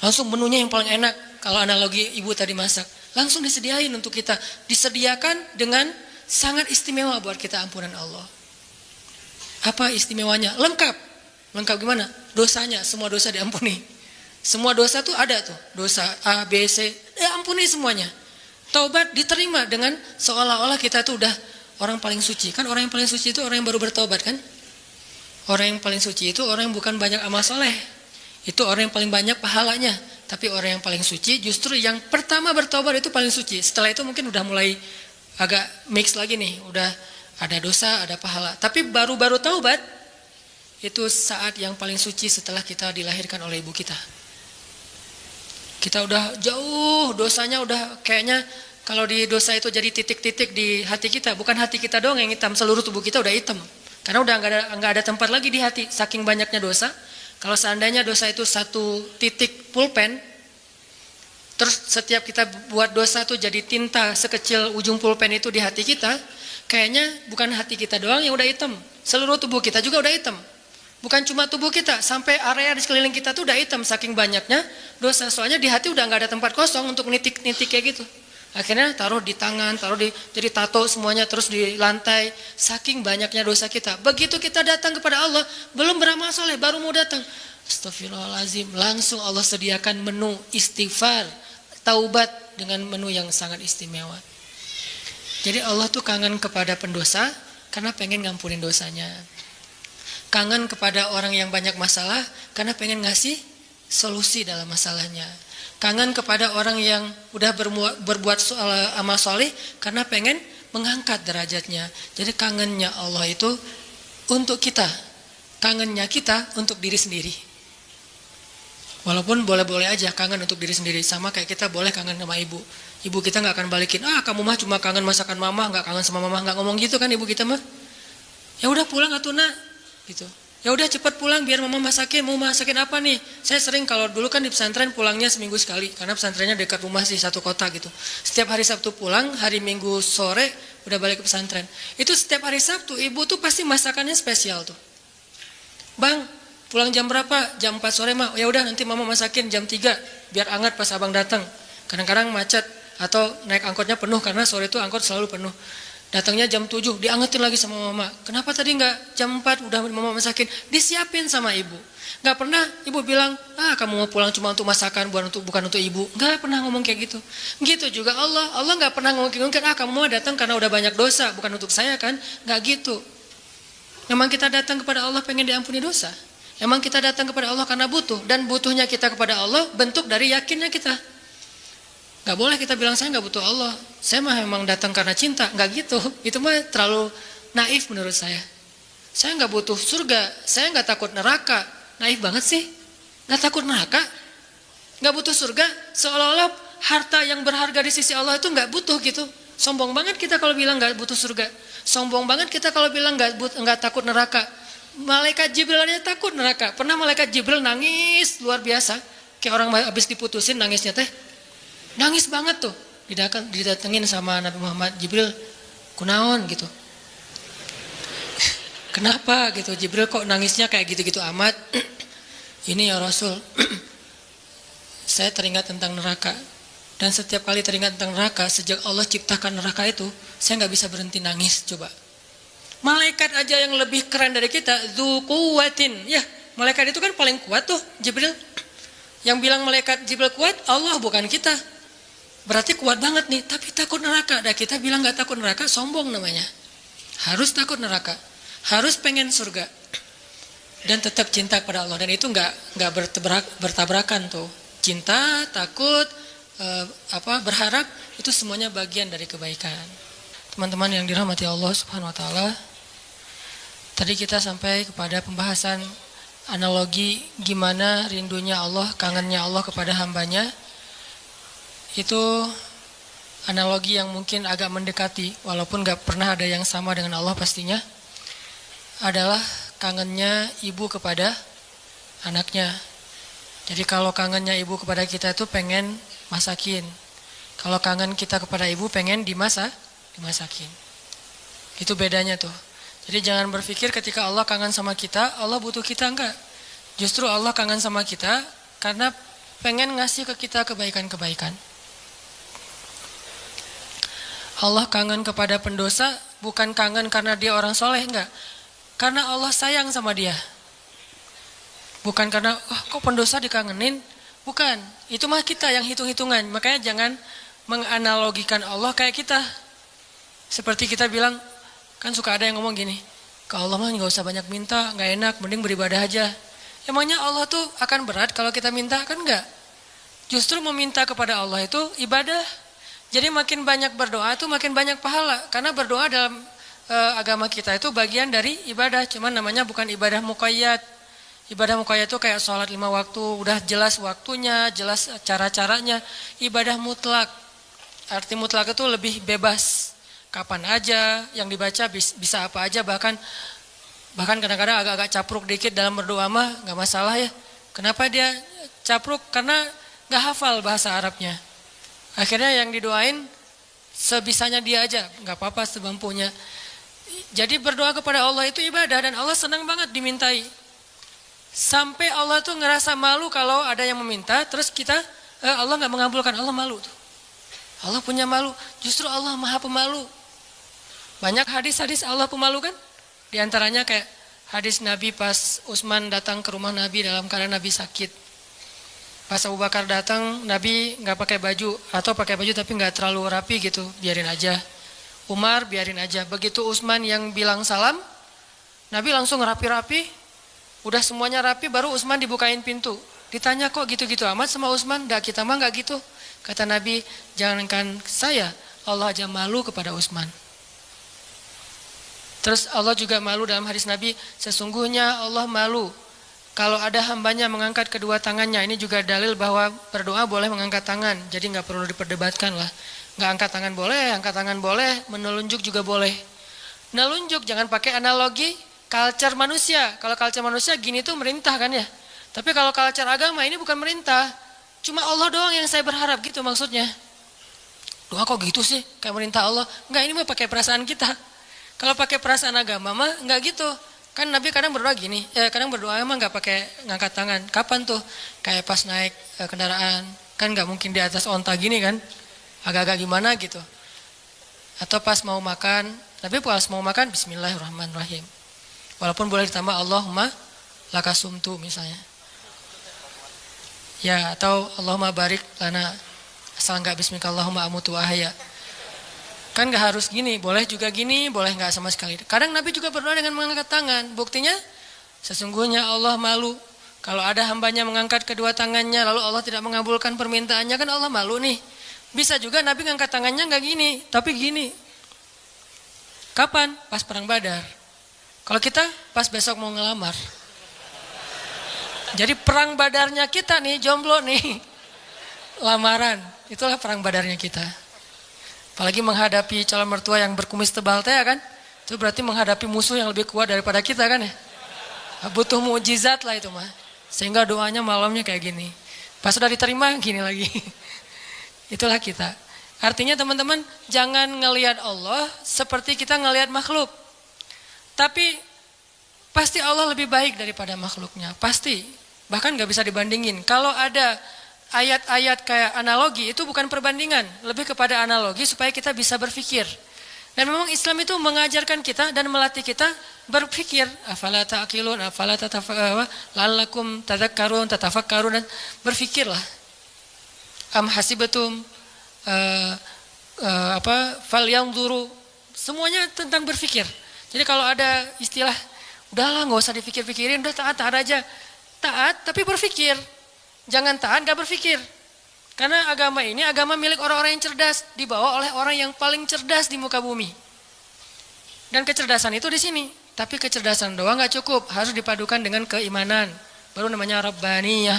Langsung menunya yang paling enak. Kalau analogi ibu tadi masak, langsung disediain untuk kita. Disediakan dengan sangat istimewa buat kita ampunan Allah. Apa istimewanya? Lengkap. Lengkap gimana? Dosanya, semua dosa diampuni. Semua dosa tuh ada tuh. Dosa A, B, C, ampuni semuanya. Taubat diterima dengan seolah-olah kita tuh udah orang paling suci. Kan orang yang paling suci itu orang yang baru bertobat kan? Orang yang paling suci itu orang yang bukan banyak amal soleh. Itu orang yang paling banyak pahalanya. Tapi orang yang paling suci justru yang pertama bertobat itu paling suci. Setelah itu mungkin udah mulai agak mix lagi nih. Udah ada dosa, ada pahala. Tapi baru-baru taubat itu saat yang paling suci setelah kita dilahirkan oleh ibu kita. Kita udah jauh dosanya, udah kayaknya kalau di dosa itu jadi titik-titik di hati kita, bukan hati kita doang yang hitam, seluruh tubuh kita udah hitam. Karena udah nggak ada tempat lagi di hati, saking banyaknya dosa. Kalau seandainya dosa itu satu titik pulpen, terus setiap kita buat dosa tuh jadi tinta sekecil ujung pulpen itu di hati kita, kayaknya bukan hati kita doang yang udah hitam, seluruh tubuh kita juga udah hitam. Bukan cuma tubuh kita, sampai area di sekeliling kita tuh udah hitam saking banyaknya dosa. Soalnya di hati udah nggak ada tempat kosong untuk nitik-nitik kayak gitu. Akhirnya taruh di tangan, jadi tato semuanya, terus di lantai. Saking banyaknya dosa kita. Begitu kita datang kepada Allah, belum beramal soleh, baru mau datang. Astagfirullahaladzim, langsung Allah sediakan menu istighfar, taubat dengan menu yang sangat istimewa. Jadi Allah tuh kangen kepada pendosa karena pengen ngampunin dosanya. Kangen kepada orang yang banyak masalah karena pengen ngasih solusi dalam masalahnya. Kangen kepada orang yang udah berbuat amal soleh karena pengen mengangkat derajatnya. Jadi kangennya Allah itu untuk kita, kangennya kita untuk diri sendiri. Walaupun boleh-boleh aja kangen untuk diri sendiri, sama kayak kita boleh kangen sama ibu. Ibu kita nggak akan balikin, kamu mah cuma kangen masakan mama, nggak kangen sama mama, nggak ngomong gitu kan ibu kita mah. Ya udah pulang atuh nak. Gitu. Ya udah cepat pulang biar mama masakin. Mau masakin apa nih? Saya sering kalau dulu kan di pesantren pulangnya seminggu sekali karena pesantrennya dekat rumah sih, satu kota gitu. Setiap hari Sabtu pulang, hari Minggu sore udah balik ke pesantren. Itu setiap hari Sabtu ibu tuh pasti masakannya spesial tuh. Bang, pulang jam berapa? Jam 4 sore mah. Ya udah nanti mama masakin jam 3 biar hangat pas abang datang. Kadang-kadang macet atau naik angkotnya penuh karena sore itu angkot selalu penuh. Datangnya jam 7, diangetin lagi sama mama. Kenapa tadi nggak jam 4 udah mama masakin? Disiapin sama ibu. Nggak pernah ibu bilang, kamu mau pulang cuma untuk masakan, bukan untuk ibu. Nggak pernah ngomong kayak gitu. Gitu juga Allah nggak pernah ngomong kamu mau datang karena udah banyak dosa, bukan untuk saya kan? Nggak gitu. Memang kita datang kepada Allah pengen diampuni dosa. Memang kita datang kepada Allah karena butuh. Dan butuhnya kita kepada Allah bentuk dari yakinnya kita. Gak boleh kita bilang saya gak butuh Allah, saya mah memang datang karena cinta. Gak gitu, itu mah terlalu naif menurut saya. Saya gak butuh surga, saya gak takut neraka. Naif banget sih, gak takut neraka, gak butuh surga. Seolah-olah harta yang berharga di sisi Allah itu gak butuh gitu. Sombong banget kita kalau bilang gak butuh surga. Sombong banget kita kalau bilang gak takut neraka. Malaikat Jibril aja takut neraka. Pernah malaikat Jibril nangis luar biasa, kayak orang habis diputusin nangisnya teh. Nangis banget tuh, didatengin sama Nabi Muhammad, Jibril, kunaon gitu. Kenapa gitu, Jibril kok nangisnya kayak gitu-gitu amat? Ini ya Rasul, saya teringat tentang neraka. Dan setiap kali teringat tentang neraka, sejak Allah ciptakan neraka itu, saya nggak bisa berhenti nangis, coba. Malaikat aja yang lebih keren dari kita, dzu quwwatin. Ya, malaikat itu kan paling kuat tuh, Jibril. Yang bilang malaikat Jibril kuat, Allah bukan kita. Berarti kuat banget nih, tapi takut neraka. Dan kita bilang gak takut neraka, sombong namanya. Harus takut neraka, harus pengen surga, dan tetap cinta kepada Allah. Dan itu nggak bertabrakan tuh. Cinta, takut, berharap, itu semuanya bagian dari kebaikan. teman-teman yang dirahmati Allah Subhanahu wa taala. Tadi kita sampai kepada pembahasan analogi gimana rindunya Allah, kangennya Allah kepada hambanya. Itu analogi yang mungkin agak mendekati, walaupun gak pernah ada yang sama dengan Allah pastinya. Adalah kangennya ibu kepada anaknya. Jadi kalau kangennya ibu kepada kita itu pengen masakin. Kalau kangen kita kepada ibu pengen dimasakin. Itu bedanya tuh. Jadi jangan berpikir ketika Allah kangen sama kita, Allah butuh kita, enggak. Justru Allah kangen sama kita karena pengen ngasih ke kita kebaikan-kebaikan. Allah kangen kepada pendosa bukan kangen karena dia orang soleh, enggak. Karena Allah sayang sama dia. Bukan karena, kok pendosa dikangenin? Bukan, itu mah kita yang hitung-hitungan. Makanya jangan menganalogikan Allah kayak kita. Seperti kita bilang, kan suka ada yang ngomong gini, ke Allah mah gak usah banyak minta, gak enak, mending beribadah aja. Emangnya Allah tuh akan berat kalau kita minta? Kan enggak. Justru meminta kepada Allah itu ibadah. Jadi makin banyak berdoa itu makin banyak pahala. Karena berdoa dalam agama kita itu bagian dari ibadah. Cuman namanya bukan ibadah muqayyad. Ibadah muqayyad itu kayak sholat 5 waktu, udah jelas waktunya, jelas cara-caranya. Ibadah mutlak, arti mutlak itu lebih bebas. Kapan aja, yang dibaca bisa apa aja, bahkan kadang-kadang agak-agak capruk dikit dalam berdoa mah gak masalah ya. Kenapa dia capruk? Karena gak hafal bahasa Arabnya. Akhirnya yang didoain sebisanya dia aja, gak apa-apa semampunya. Jadi berdoa kepada Allah itu ibadah dan Allah senang banget dimintai. Sampai Allah tuh ngerasa malu kalau ada yang meminta, terus kita Allah nggak mengabulkan, Allah malu tuh. Allah punya malu, justru Allah maha pemalu. Banyak hadis-hadis Allah pemalu kan? Di antaranya kayak hadis Nabi pas Utsman datang ke rumah Nabi dalam keadaan Nabi sakit. Pas Abu Bakar datang, Nabi nggak pakai baju atau pakai baju tapi nggak terlalu rapi gitu, biarin aja. Umar biarin aja. Begitu Utsman yang bilang salam, Nabi langsung rapi-rapi. Udah semuanya rapi, baru Utsman dibukain pintu. Ditanya kok gitu-gitu amat sama Utsman? Dah kita mah gak gitu. Kata Nabi, jangankan saya, Allah aja malu kepada Utsman. Terus Allah juga malu dalam hadis Nabi, sesungguhnya Allah malu kalau ada hambanya mengangkat kedua tangannya. Ini juga dalil bahwa berdoa boleh mengangkat tangan. Jadi gak perlu diperdebatkan lah. Gak angkat tangan boleh, menelunjuk juga boleh. Nelunjuk jangan pakai analogi culture manusia. Kalau culture manusia gini tuh merintah kan ya. Tapi kalau culture agama ini bukan merintah. Cuma Allah doang yang saya berharap gitu maksudnya. Doa kok gitu sih kayak merintah Allah. Enggak, ini mah pakai perasaan kita. Kalau pakai perasaan agama mah enggak gitu. Kan Nabi kadang berdoa gini. Kadang berdoa emang enggak pakai ngangkat tangan. Kapan tuh? Kayak pas naik kendaraan. Kan enggak mungkin di atas onta gini kan. Agak-agak gimana gitu. Atau pas mau makan. Tapi pas mau makan bismillahirrahmanirrahim. Walaupun boleh ditambah Allahumma lakasumtu misalnya. Ya, atau Allahumma barik lana. Asal enggak bismika Allahumma amutu ahya. Kan enggak harus gini, boleh juga gini, boleh enggak sama sekali. Kadang Nabi juga berdoa dengan mengangkat tangan. Buktinya sesungguhnya Allah malu kalau ada hambanya mengangkat kedua tangannya lalu Allah tidak mengabulkan permintaannya, kan Allah malu nih. Bisa juga Nabi ngangkat tangannya enggak gini, tapi gini. Kapan? Pas perang Badar. Kalau kita pas besok mau ngelamar. Jadi perang badarnya kita nih, jomblo nih. Lamaran, itulah perang badarnya kita. Apalagi menghadapi calon mertua yang berkumis tebal teh kan. Itu berarti menghadapi musuh yang lebih kuat daripada kita kan ya. Butuh mukjizat lah itu mah. Sehingga doanya malamnya kayak gini. Pas sudah diterima gini lagi. Itulah kita. Artinya teman-teman jangan ngelihat Allah seperti kita ngelihat makhluk. Tapi pasti Allah lebih baik daripada makhluknya, pasti. Bahkan gak bisa dibandingin. Kalau ada ayat-ayat kayak analogi, itu bukan perbandingan. Lebih kepada analogi supaya kita bisa berpikir. Dan memang Islam itu mengajarkan kita dan melatih kita berpikir. Afala ta'qilun, afala la'allakum tadhakkarun, tatafakkarun, dan berpikirlah. Am hasibatum, falyanzuru. Semuanya tentang berpikir. Jadi kalau ada istilah, udahlah gak usah dipikir-pikirin, udah taat aja. Taat tapi berpikir. Jangan taat gak berpikir. Karena agama ini agama milik orang-orang yang cerdas. Dibawa oleh orang yang paling cerdas di muka bumi. Dan kecerdasan itu di sini. Tapi kecerdasan doang nggak cukup, harus dipadukan dengan keimanan. Baru namanya Rabbaniyah.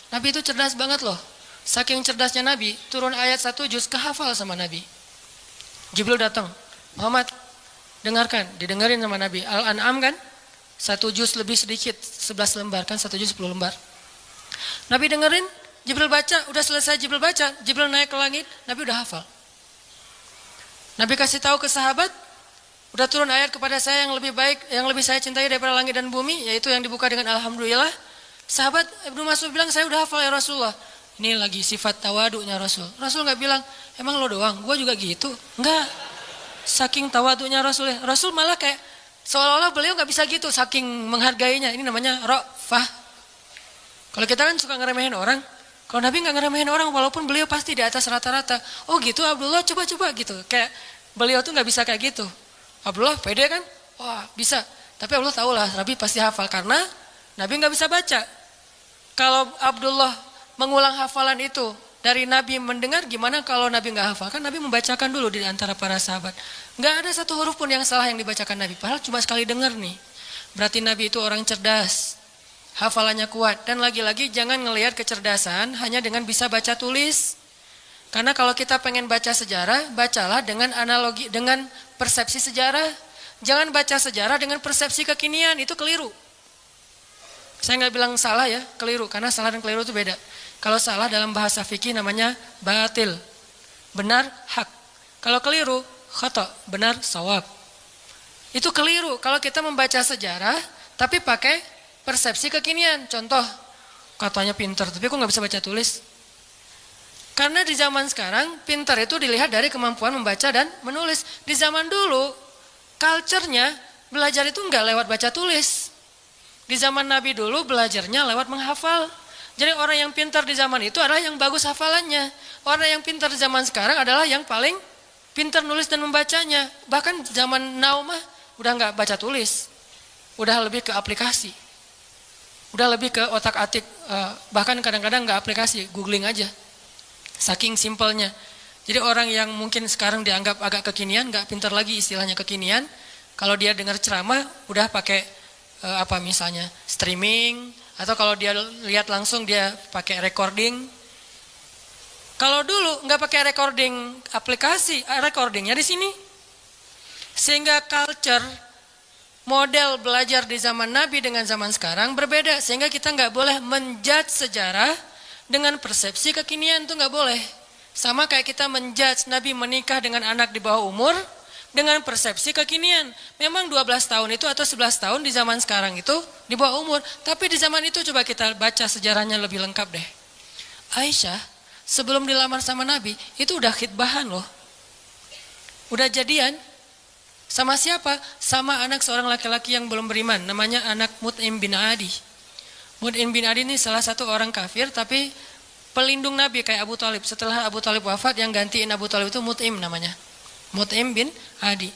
Nabi itu cerdas banget loh. Saking cerdasnya Nabi, turun ayat 1 juz kehafal sama Nabi. Jibril datang, Muhammad dengarkan, didengarin sama Nabi. Al-An'am kan, 1 juz lebih sedikit, 11 lembar kan, 1 juz 10 lembar. Nabi dengerin, Jibril baca, udah selesai Jibril baca, Jibril naik ke langit, Nabi udah hafal. Nabi kasih tahu ke sahabat, udah turun ayat kepada saya yang lebih baik, yang lebih saya cintai daripada langit dan bumi, yaitu yang dibuka dengan Alhamdulillah. Sahabat Ibnu Mas'ud bilang, saya udah hafal ya Rasulullah. Ini lagi sifat tawadunya Rasul. Rasul nggak bilang, emang lo doang, gue juga gitu. Enggak, saking tawadunya Rasul ya. Rasul malah kayak seolah-olah beliau nggak bisa gitu, saking menghargainya. Ini namanya ra'fah. Kalau kita kan suka ngeremehin orang, kalau Nabi nggak ngeremehin orang, walaupun beliau pasti di atas rata-rata. Oh gitu Abdullah, coba-coba gitu. Kayak beliau tuh nggak bisa kayak gitu. Abdullah pede kan? Wah bisa. Tapi Allah tahu lah, Nabi pasti hafal karena Nabi nggak bisa baca. Kalau Abdullah mengulang hafalan itu dari Nabi mendengar, gimana kalau Nabi nggak hafal? Kan Nabi membacakan dulu di antara para sahabat. Nggak ada satu huruf pun yang salah yang dibacakan Nabi. Padahal cuma sekali dengar nih. Berarti Nabi itu orang cerdas. Hafalannya kuat. Dan lagi-lagi jangan ngelihat kecerdasan hanya dengan bisa baca tulis. Karena kalau kita pengen baca sejarah, bacalah dengan analogi, dengan persepsi sejarah. Jangan baca sejarah dengan persepsi kekinian, itu keliru. Saya nggak bilang salah ya, keliru. Karena salah dan keliru itu beda. Kalau salah dalam bahasa fikih namanya batil. Benar, hak. Kalau keliru, khata, benar, sawab. Itu keliru kalau kita membaca sejarah, tapi pakai persepsi kekinian. Contoh, katanya pinter, tapi kok nggak bisa baca tulis? Karena di zaman sekarang, pinter itu dilihat dari kemampuan membaca dan menulis. Di zaman dulu, culture-nya belajar itu nggak lewat baca tulis. Di zaman Nabi dulu belajarnya lewat menghafal. Jadi orang yang pintar di zaman itu adalah yang bagus hafalannya. Orang yang pintar di zaman sekarang adalah yang paling pintar nulis dan membacanya. Bahkan zaman now mah udah nggak baca tulis. Udah lebih ke aplikasi. Udah lebih ke otak-atik. Bahkan kadang-kadang nggak aplikasi, googling aja. Saking simpelnya. Jadi orang yang mungkin sekarang dianggap agak kekinian, nggak pintar lagi istilahnya kekinian. Kalau dia dengar ceramah, udah pakai apa misalnya streaming, atau kalau dia lihat langsung dia pakai recording. Kalau dulu nggak pakai recording aplikasi, recordingnya di sini. Sehingga culture model belajar di zaman Nabi dengan zaman sekarang berbeda. Sehingga kita nggak boleh menjudge sejarah dengan persepsi kekinian, itu nggak boleh. Sama kayak kita menjudge Nabi menikah dengan anak di bawah umur dengan persepsi kekinian. Memang 12 tahun itu atau 11 tahun di zaman sekarang itu di bawah umur. Tapi di zaman itu coba kita baca sejarahnya lebih lengkap deh. Aisyah sebelum dilamar sama Nabi itu udah khitbahan loh. Udah jadian. Sama siapa? Sama anak seorang laki-laki yang belum beriman. Namanya anak Mut'im bin Adi. Mut'im bin Adi ini salah satu orang kafir tapi pelindung Nabi kayak Abu Thalib. Setelah Abu Thalib wafat yang gantiin Abu Thalib itu Mut'im namanya. Mut'im bin Adi.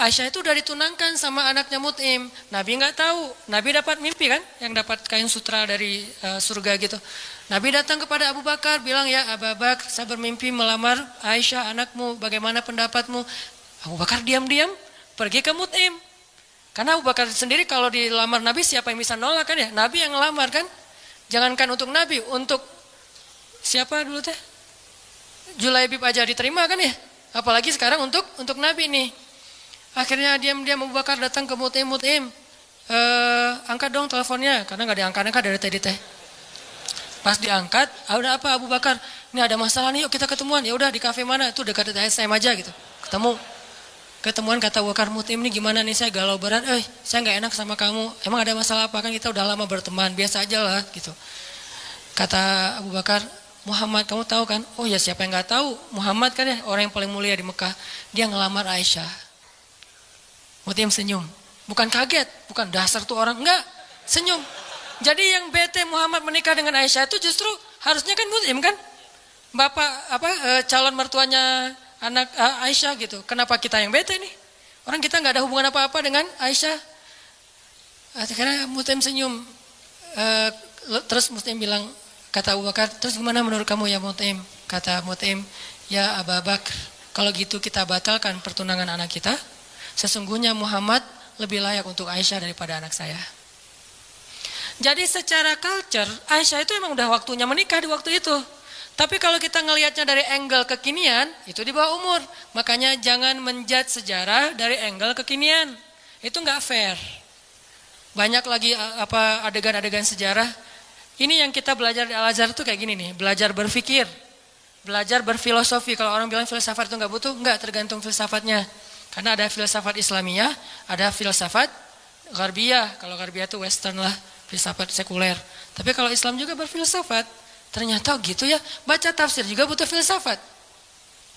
Aisyah itu udah ditunangkan sama anaknya Mut'im. Nabi nggak tahu. Nabi dapat mimpi kan, yang dapat kain sutra dari surga gitu. Nabi datang kepada Abu Bakar, bilang ya Abu Bakar, saya bermimpi melamar Aisyah anakmu. Bagaimana pendapatmu? Abu Bakar diam-diam pergi ke Mut'im. Karena Abu Bakar sendiri kalau dilamar Nabi siapa yang bisa nolak kan ya? Nabi yang ngelamar kan. Jangankan untuk Nabi, untuk siapa dulu teh? Julaibib aja diterima kan ya? Apalagi sekarang untuk Nabi nih. Akhirnya diam-diam Abu Bakar datang ke Mut'im. Angkat dong teleponnya. Karena gak diangkat-angkat dari tadi teh. Pas diangkat, udah apa Abu Bakar? Ini ada masalah nih, yuk kita ketemuan. Ya udah di kafe mana? Itu dekat SM aja gitu. Ketemuan kata Abu Bakar, Mut'im nih gimana nih, saya galau berat. Saya gak enak sama kamu. Emang ada masalah apa? Kan kita udah lama berteman, biasa aja lah gitu. Kata Abu Bakar, Muhammad kamu tahu kan? Oh ya siapa yang nggak tahu? Muhammad kan ya orang yang paling mulia di Mekah. Dia ngelamar Aisyah. Mut'im senyum. Bukan kaget, bukan dasar tuh orang. Enggak, senyum. Jadi yang bete Muhammad menikah dengan Aisyah itu justru harusnya kan Mut'im kan? Bapak calon mertuanya anak Aisyah gitu. Kenapa kita yang bete nih? Orang kita nggak ada hubungan apa-apa dengan Aisyah. Akhirnya Mut'im senyum. Terus Mut'im bilang, kata Abu Bakar, terus gimana menurut kamu ya Mut'im? Kata Mut'im, ya Abu Bakar, kalau gitu kita batalkan pertunangan anak kita. Sesungguhnya Muhammad lebih layak untuk Aisyah daripada anak saya. Jadi secara culture, Aisyah itu emang udah waktunya menikah di waktu itu. Tapi kalau kita ngelihatnya dari angle kekinian, itu di bawah umur. Makanya jangan menjudge sejarah dari angle kekinian. Itu nggak fair. Banyak lagi adegan-adegan sejarah. Ini yang kita belajar di Al-Azhar tuh kayak gini nih, belajar berpikir, belajar berfilosofi. Kalau orang bilang filsafat itu nggak butuh, nggak, tergantung filsafatnya. Karena ada filsafat Islamiyah, ada filsafat Gharbiyah. Kalau Gharbiyah itu Western lah, filsafat sekuler. Tapi kalau Islam juga berfilsafat. Ternyata gitu ya, baca tafsir juga butuh filsafat.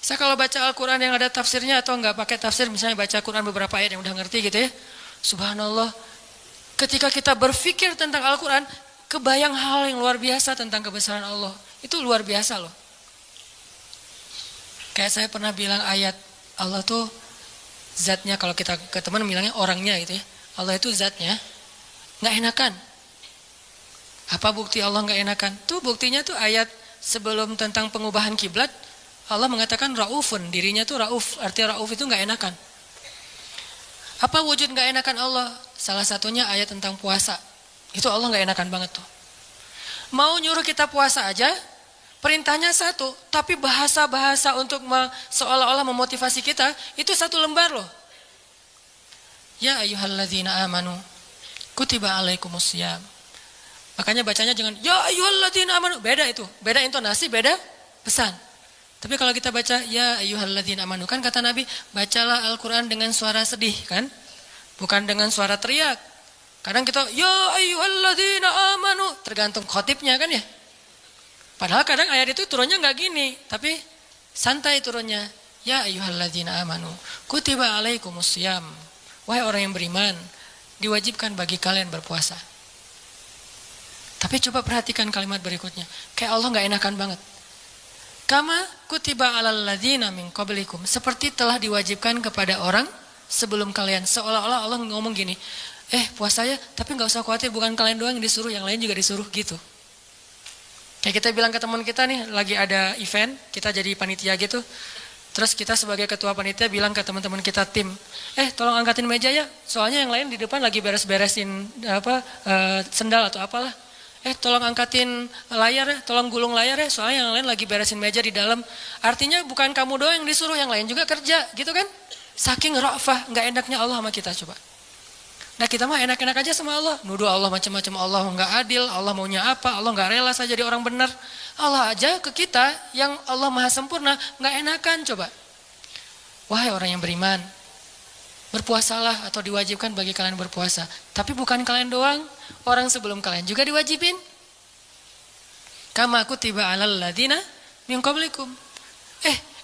Saya kalau baca Al-Quran yang ada tafsirnya atau nggak pakai tafsir, misalnya baca Quran beberapa ayat yang udah ngerti gitu ya. Subhanallah, ketika kita berpikir tentang Al-Quran, kebayang hal yang luar biasa tentang kebesaran Allah. Itu luar biasa loh. Kayak saya pernah bilang ayat Allah tuh zatnya, kalau kita ke teman bilangnya orangnya gitu ya. Allah itu zatnya, nggak enakan. Apa bukti Allah nggak enakan? Tuh buktinya tuh ayat sebelum tentang pengubahan kiblat, Allah mengatakan Raufun, dirinya tuh Rauf, artinya Rauf itu nggak enakan. Apa wujud nggak enakan Allah? Salah satunya ayat tentang puasa. Itu Allah nggak enakan banget tuh. Mau nyuruh kita puasa aja, perintahnya satu, tapi bahasa-bahasa untuk seolah-olah memotivasi kita, itu satu lembar loh. Ya ayyuhalladzina amanu, kutiba alaikumusiyam. Makanya bacanya jangan ya ayyuhalladzina amanu, beda itu, beda intonasi, beda pesan. Tapi kalau kita baca ya ayyuhalladzina amanu, kan kata Nabi, bacalah Al-Qur'an dengan suara sedih kan? Bukan dengan suara teriak. Kadang kita ya ayyuhalladzina amanu, tergantung khotibnya kan ya. Padahal kadang ayat itu turunnya nggak gini, tapi santai turunnya. Ya ayyuhalladzina amanu, kutiba alaikumusiyam. Wahai orang yang beriman, diwajibkan bagi kalian berpuasa. Tapi coba perhatikan kalimat berikutnya. Kayak Allah nggak enakan banget. Kama kutiba alal ladzina min qablikum. Seperti telah diwajibkan kepada orang sebelum kalian. Seolah-olah Allah ngomong gini, puasa ya, tapi nggak usah khawatir, bukan kalian doang yang disuruh, yang lain juga disuruh gitu. Kayak kita bilang ke teman kita nih, lagi ada event, kita jadi panitia gitu. Terus kita sebagai ketua panitia bilang ke teman-teman kita tim, tolong angkatin meja ya, soalnya yang lain di depan lagi beres-beresin sendal atau apalah. Tolong angkatin layar ya, tolong gulung layar ya, soalnya yang lain lagi beresin meja di dalam. Artinya bukan kamu doang yang disuruh, yang lain juga kerja, gitu kan? Saking ra'fah, nggak enaknya Allah sama kita coba. Nah kita mah enak-enak aja sama Allah, nuduh Allah macam-macam, Allah nggak adil, Allah maunya apa, Allah nggak rela saya jadi orang benar. Allah aja ke kita yang Allah maha sempurna, nggak enakan coba. Wahai orang yang beriman, berpuasalah atau diwajibkan bagi kalian berpuasa. Tapi bukan kalian doang, orang sebelum kalian juga diwajibin. Kama kutiba alal ladzina min qablikum.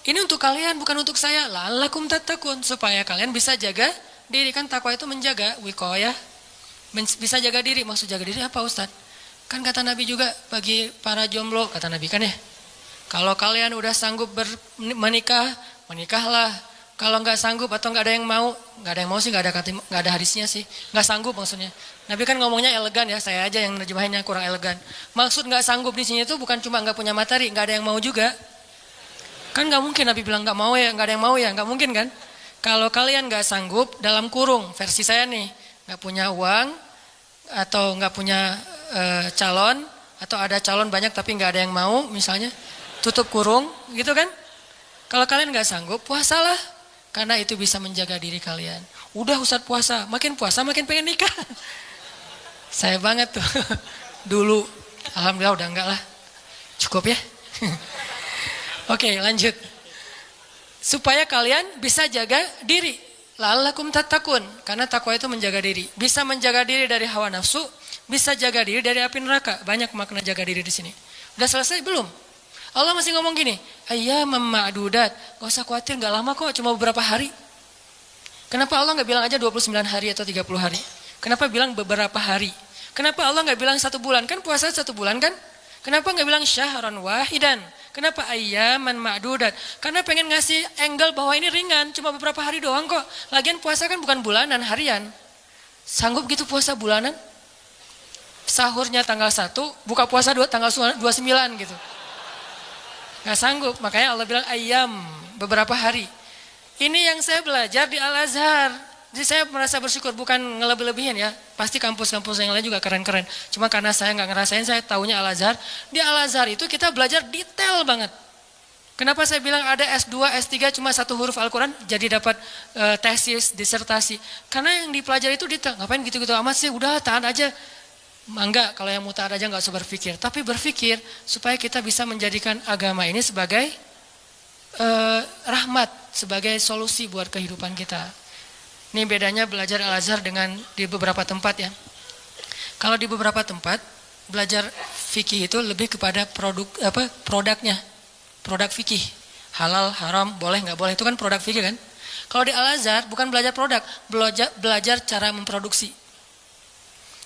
Ini untuk kalian bukan untuk saya. La'allakum tattaqun, supaya kalian bisa jaga diri. Kan takwa itu menjaga, wiqayah. Bisa jaga diri, maksud jaga diri apa Ustaz? Kan kata Nabi juga bagi para jomblo, kata Nabi kan ya. Kalau kalian udah sanggup menikah, menikahlah. Kalau nggak sanggup atau nggak ada yang mau sih, nggak ada hadisnya sih, nggak sanggup maksudnya. Nabi kan ngomongnya elegan ya, saya aja yang nerjemahinnya kurang elegan. Maksud nggak sanggup di sini itu bukan cuma nggak punya materi, nggak ada yang mau juga. Kan nggak mungkin Nabi bilang nggak mau ya, nggak ada yang mau ya, nggak mungkin kan? Kalau kalian nggak sanggup, dalam kurung versi saya nih, nggak punya uang atau nggak punya calon, atau ada calon banyak tapi nggak ada yang mau, misalnya tutup kurung, gitu kan? Kalau kalian nggak sanggup, puasalah. Karena itu bisa menjaga diri kalian. Udah Ustadz puasa makin pengen nikah. Saya banget tuh. Dulu, alhamdulillah udah enggak lah. Cukup ya. Oke, lanjut. Supaya kalian bisa jaga diri. La'allakum tattaqun. Karena takwa itu menjaga diri. Bisa menjaga diri dari hawa nafsu, bisa jaga diri dari api neraka. Banyak makna jaga diri di sini. Udah selesai belum? Allah masih ngomong gini, ayyamam ma'dudat, gak usah khawatir, gak lama kok, cuma beberapa hari. Kenapa Allah gak bilang aja 29 hari atau 30 hari? Kenapa bilang beberapa hari? Kenapa Allah gak bilang 1 bulan? Kan puasa 1 bulan kan? Kenapa gak bilang syahran wahidan? Kenapa ayyaman ma'dudat? Karena pengen ngasih angle bahwa ini ringan, cuma beberapa hari doang kok. Lagian puasa kan bukan bulanan, harian. Sanggup gitu puasa bulanan? Sahurnya tanggal 1, buka puasa tanggal 29 gitu. Gak sanggup, makanya Allah bilang ayam, beberapa hari. Ini yang saya belajar di Al-Azhar. Jadi saya merasa bersyukur, bukan ngelebih-lebihin ya. Pasti kampus-kampus yang lain juga keren-keren. Cuma karena saya nggak ngerasain, saya taunya Al-Azhar. Di Al-Azhar itu kita belajar detail banget. Kenapa saya bilang ada S2, S3 cuma satu huruf Al-Quran jadi dapat tesis, disertasi. Karena yang dipelajari itu detail. Ngapain gitu-gitu amat sih, udah tahan aja. Enggak, kalau yang mau tahan aja nggak usah berpikir. Tapi berpikir supaya kita bisa menjadikan agama ini sebagai rahmat, sebagai solusi buat kehidupan kita. Ini bedanya belajar Al-Azhar dengan di beberapa tempat ya. Kalau di beberapa tempat belajar fikih itu lebih kepada produknya, produk fikih, halal, haram, boleh nggak boleh, itu kan produk fikih kan. Kalau di Al-Azhar bukan belajar produk, belajar cara memproduksi.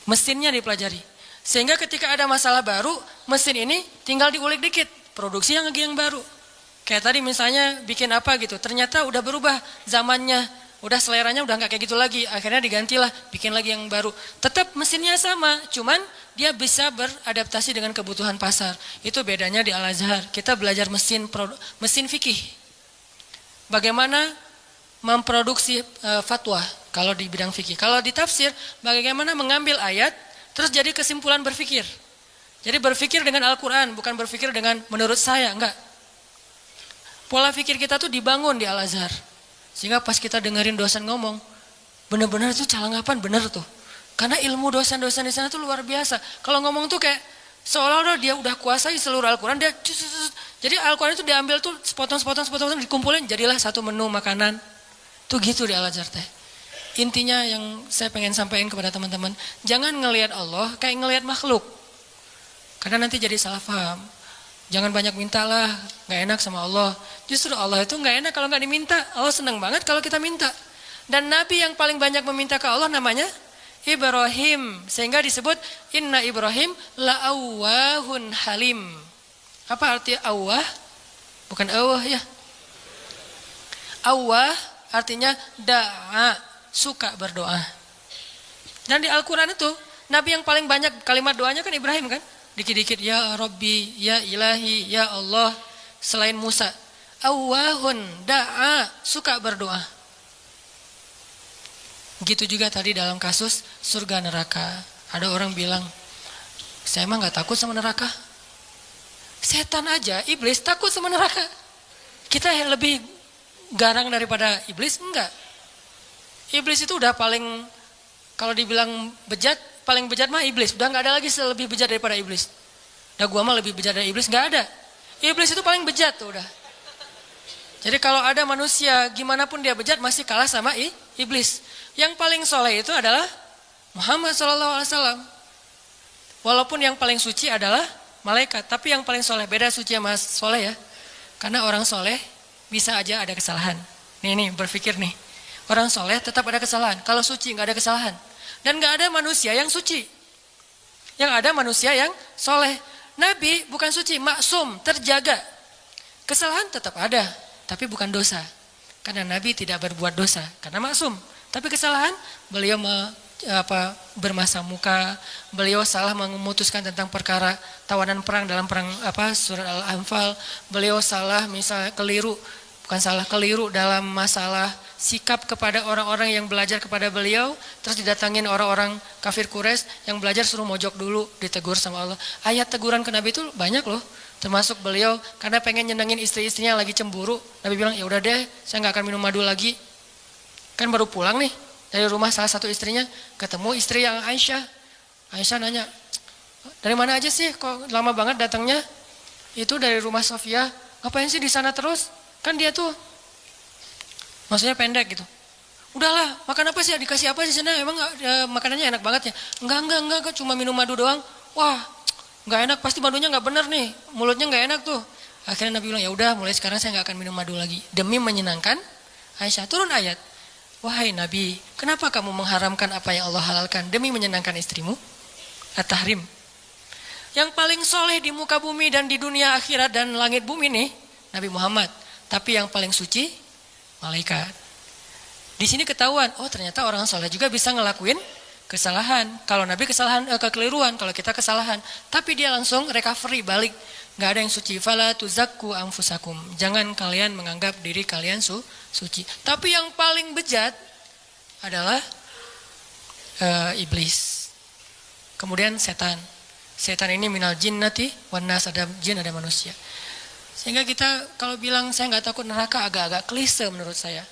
Mesinnya dipelajari. Sehingga ketika ada masalah baru, mesin ini tinggal diulik dikit, produksi yang lagi yang baru. Kayak tadi misalnya bikin apa gitu, ternyata udah berubah zamannya, udah seleranya udah nggak kayak gitu lagi, akhirnya digantilah, bikin lagi yang baru. Tetap mesinnya sama, cuman dia bisa beradaptasi dengan kebutuhan pasar. Itu bedanya di Al-Azhar. Kita belajar mesin fikih. Bagaimana memproduksi fatwa kalau di bidang fikih. Kalau di tafsir, bagaimana mengambil ayat terus jadi kesimpulan berfikir. Jadi berfikir dengan Al-Quran, bukan berfikir dengan menurut saya, enggak. Pola fikir kita tuh dibangun di Al-Azhar. Sehingga pas kita dengerin dosen ngomong, benar-benar tuh calangapan benar tuh. Karena ilmu dosen-dosen di sana tuh luar biasa. Kalau ngomong tuh kayak seolah-olah dia udah kuasai seluruh Al-Quran. Jadi Al-Quran itu diambil tuh sepotong-sepotong dikumpulin jadilah satu menu makanan. Tuh gitu di Al-Azhar teh. Intinya yang saya pengen sampaikan kepada teman-teman, jangan ngelihat Allah kayak ngelihat makhluk. Karena nanti jadi salah paham. Jangan banyak mintalah, nggak enak sama Allah. Justru Allah itu nggak enak kalau nggak diminta. Allah senang banget kalau kita minta. Dan Nabi yang paling banyak meminta ke Allah namanya Ibrahim. Sehingga disebut Inna Ibrahim la'awwahun halim. Apa arti awwah? Bukan awwah ya. Awwah artinya da'a, suka berdoa. Dan di Al-Quran itu Nabi yang paling banyak kalimat doanya kan Ibrahim kan. Dikit-dikit ya Rabbi, ya Ilahi, ya Allah. Selain Musa, awwahun da'a, suka berdoa. Gitu juga tadi dalam kasus surga neraka. Ada orang bilang, saya emang gak takut sama neraka. Setan aja, iblis takut sama neraka. Kita lebih garang daripada iblis? Enggak. Iblis itu udah paling, kalau dibilang bejat, paling bejat mah iblis. Udah gak ada lagi lebih bejat daripada iblis. Udah gua mah lebih bejat dari iblis, gak ada. Iblis itu paling bejat tuh udah. Jadi kalau ada manusia, gimana pun dia bejat masih kalah sama iblis. Yang paling soleh itu adalah Muhammad SAW. Walaupun yang paling suci adalah malaikat. Tapi yang paling soleh, beda suci sama soleh ya. Karena orang soleh bisa aja ada kesalahan. Nih berpikir nih. Orang soleh tetap ada kesalahan. Kalau suci gak ada kesalahan. Dan gak ada manusia yang suci. Yang ada manusia yang soleh. Nabi bukan suci, maksum, terjaga. Kesalahan tetap ada, tapi bukan dosa. Karena Nabi tidak berbuat dosa, karena maksum. Tapi kesalahan, beliau bermasa muka, beliau salah memutuskan tentang perkara tawanan perang dalam perang surat Al-Anfal. Beliau salah misalnya keliru dalam masalah sikap kepada orang-orang yang belajar kepada beliau, terus didatangin orang-orang kafir Quraisy yang belajar suruh mojok dulu, ditegur sama Allah. Ayat teguran ke Nabi itu banyak loh, termasuk beliau karena pengen nyenengin istri-istrinya yang lagi cemburu. Nabi bilang, ya udah deh, saya nggak akan minum madu lagi. Kan baru pulang nih dari rumah salah satu istrinya, ketemu istri yang Aisyah. Aisyah nanya, dari mana aja sih, kok lama banget datangnya? Itu dari rumah Sofia. Ngapain sih di sana terus? Kan dia tuh maksudnya pendek gitu. Udahlah, makan apa sih? Dikasih apa di sana? Emang makanannya enak banget ya? Enggak, cuma minum madu doang. Wah, enggak enak, pasti madunya enggak bener nih. Mulutnya enggak enak tuh. Akhirnya Nabi bilang, ya udah, mulai sekarang saya enggak akan minum madu lagi. Demi menyenangkan Aisyah. Turun ayat. Wahai Nabi, kenapa kamu mengharamkan apa yang Allah halalkan demi menyenangkan istrimu? At-Tahrim. Yang paling soleh di muka bumi dan di dunia akhirat dan langit bumi nih, Nabi Muhammad. Tapi yang paling suci, malaikat. Di sini ketahuan, oh ternyata orang soleh juga bisa ngelakuin kesalahan. Kalau Nabi kekeliruan, kalau kita kesalahan. Tapi dia langsung recovery, balik. Gak ada yang suci. Fala tuzakku anfusakum. Jangan kalian menganggap diri kalian suci. Tapi yang paling bejat adalah iblis. Kemudian setan. Setan ini minal jinnati wan nas, ada jin ada manusia. Sehingga kita kalau bilang saya nggak takut neraka agak-agak klise menurut saya.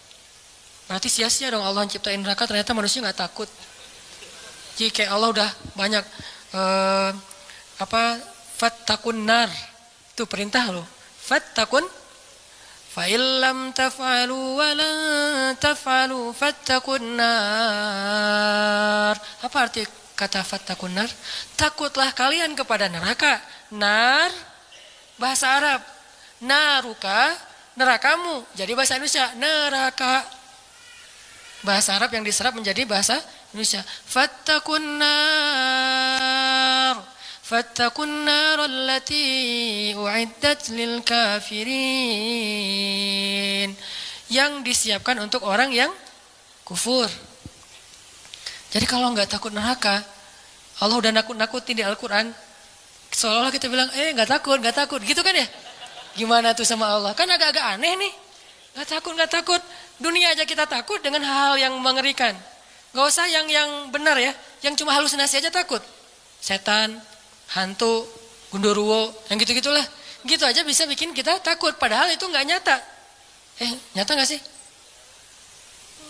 Berarti sia-sia dong Allah ciptain neraka, ternyata manusia nggak takut. Jika Allah udah banyak fattakun nar, itu perintah loh. Fattakun fa illam taf'alu wa la taf'alu fattakun nar. Apa arti kata fattakun nar? Takutlah kalian kepada neraka. Nar bahasa Arab. Naruka, nerakamu. Jadi bahasa Indonesia neraka. Bahasa Arab yang diserap menjadi bahasa Indonesia. Fattakun nar. Fattakun nar allati u'iddat lil kafirin. Yang disiapkan untuk orang yang kufur. Jadi kalau nggak takut neraka, Allah udah nakut-nakutin di Al-Quran. Seolah-olah kita bilang, nggak takut, gitu kan ya? Gimana tuh sama Allah? Kan agak-agak aneh nih. Nggak takut. Dunia aja kita takut dengan hal-hal yang mengerikan. Gak usah yang benar ya. Yang cuma halusinasi aja takut. Setan, hantu, gundurwo, yang gitu-gitulah. Gitu aja bisa bikin kita takut. Padahal itu nggak nyata. Nyata nggak sih?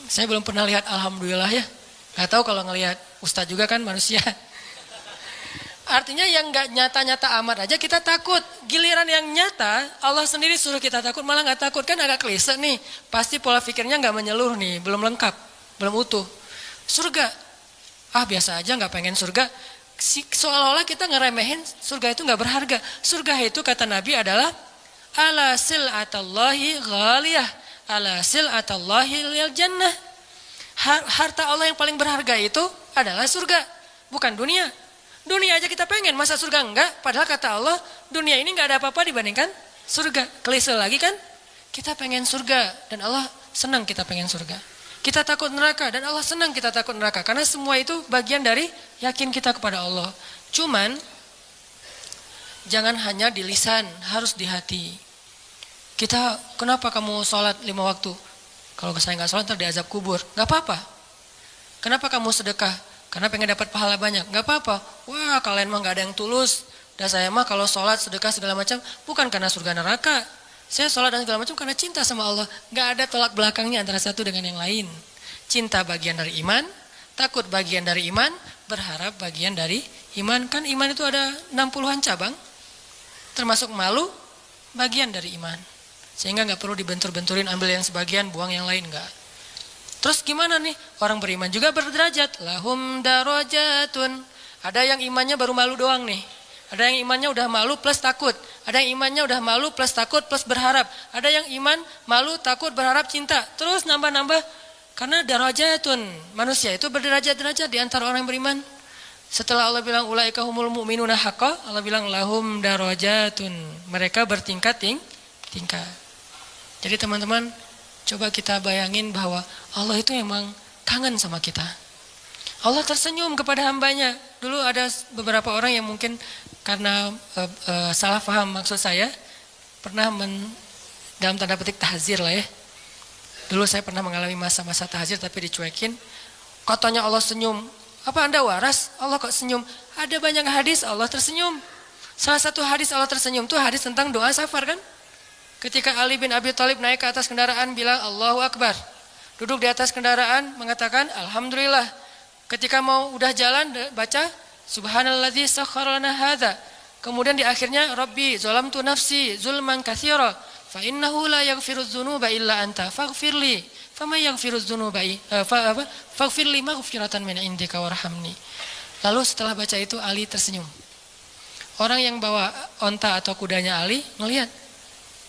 Saya belum pernah lihat, alhamdulillah ya. Nggak tahu kalau ngelihat ustadz juga kan manusia. Artinya yang nggak nyata-nyata amat aja kita takut. Giliran yang nyata, Allah sendiri suruh kita takut malah nggak takut, kan agak klise nih. Pasti pola pikirnya nggak menyeluruh nih, belum lengkap, belum utuh. Surga, biasa aja nggak pengen surga. Seolah-olah kita ngeremehin surga itu nggak berharga. Surga itu kata Nabi adalah ala sil'atallahi ghaliyah, ala sil'atallahi lil jannah. Harta Allah yang paling berharga itu adalah surga, bukan dunia. Dunia aja kita pengen, masa surga enggak? Padahal kata Allah, dunia ini enggak ada apa-apa dibandingkan surga. Klise lagi kan? Kita pengen surga dan Allah senang kita pengen surga. Kita takut neraka dan Allah senang kita takut neraka. Karena semua itu bagian dari yakin kita kepada Allah. Cuman, jangan hanya di lisan, harus di hati. Kita, kenapa kamu sholat 5 waktu? Kalau saya enggak sholat, ntar diazab kubur. Enggak apa-apa. Kenapa kamu sedekah? Karena pengen dapat pahala banyak, nggak apa-apa. Wah, kalian mah nggak ada yang tulus. Dan saya mah kalau sholat, sedekah segala macam bukan karena surga neraka. Saya sholat dan segala macam karena cinta sama Allah. Nggak ada tolak belakangnya antara satu dengan yang lain. Cinta bagian dari iman, takut bagian dari iman, berharap bagian dari iman. Kan iman itu ada 60-an cabang, termasuk malu bagian dari iman. Sehingga nggak perlu dibentur-benturin, ambil yang sebagian, buang yang lain, nggak. Terus gimana nih? Orang beriman juga berderajat. Lahum darajatun. Ada yang imannya baru malu doang nih. Ada yang imannya udah malu plus takut. Ada yang imannya udah malu plus takut plus berharap. Ada yang iman malu, takut, berharap, cinta. Terus nambah-nambah. Karena darajatun. Manusia itu berderajat-derajat di antara orang yang beriman. Setelah Allah bilang ulaika humul mu'minuna haqqa, Allah bilang lahum darajatun. Mereka bertingkat-tingkat. Jadi teman-teman, coba kita bayangin bahwa Allah itu memang kangen sama kita. Allah tersenyum kepada hambanya. Dulu ada beberapa orang yang mungkin karena salah paham maksud saya, pernah dalam tanda petik tahzir lah ya. Dulu saya pernah mengalami masa-masa tahzir tapi dicuekin. Katanya Allah senyum. Apa Anda waras? Allah kok senyum? Ada banyak hadis Allah tersenyum. Salah satu hadis Allah tersenyum itu hadis tentang doa safar kan? Ketika Ali bin Abi Thalib naik ke atas kendaraan bilang Allahu Akbar. Duduk di atas kendaraan mengatakan Alhamdulillah. Ketika mau udah jalan baca Subhanalladzi sakhkhara lana hadza. Kemudian di akhirnya Rabbi zalamtu nafsi zulman katsira fa innahu la yaghfirudz dzunuba illa anta faghfirli faman yaghfirudz dzunuba faghfirli maghfiratan min indika warhamni. Lalu setelah baca itu Ali tersenyum. Orang yang bawa onta atau kudanya Ali ngelihat,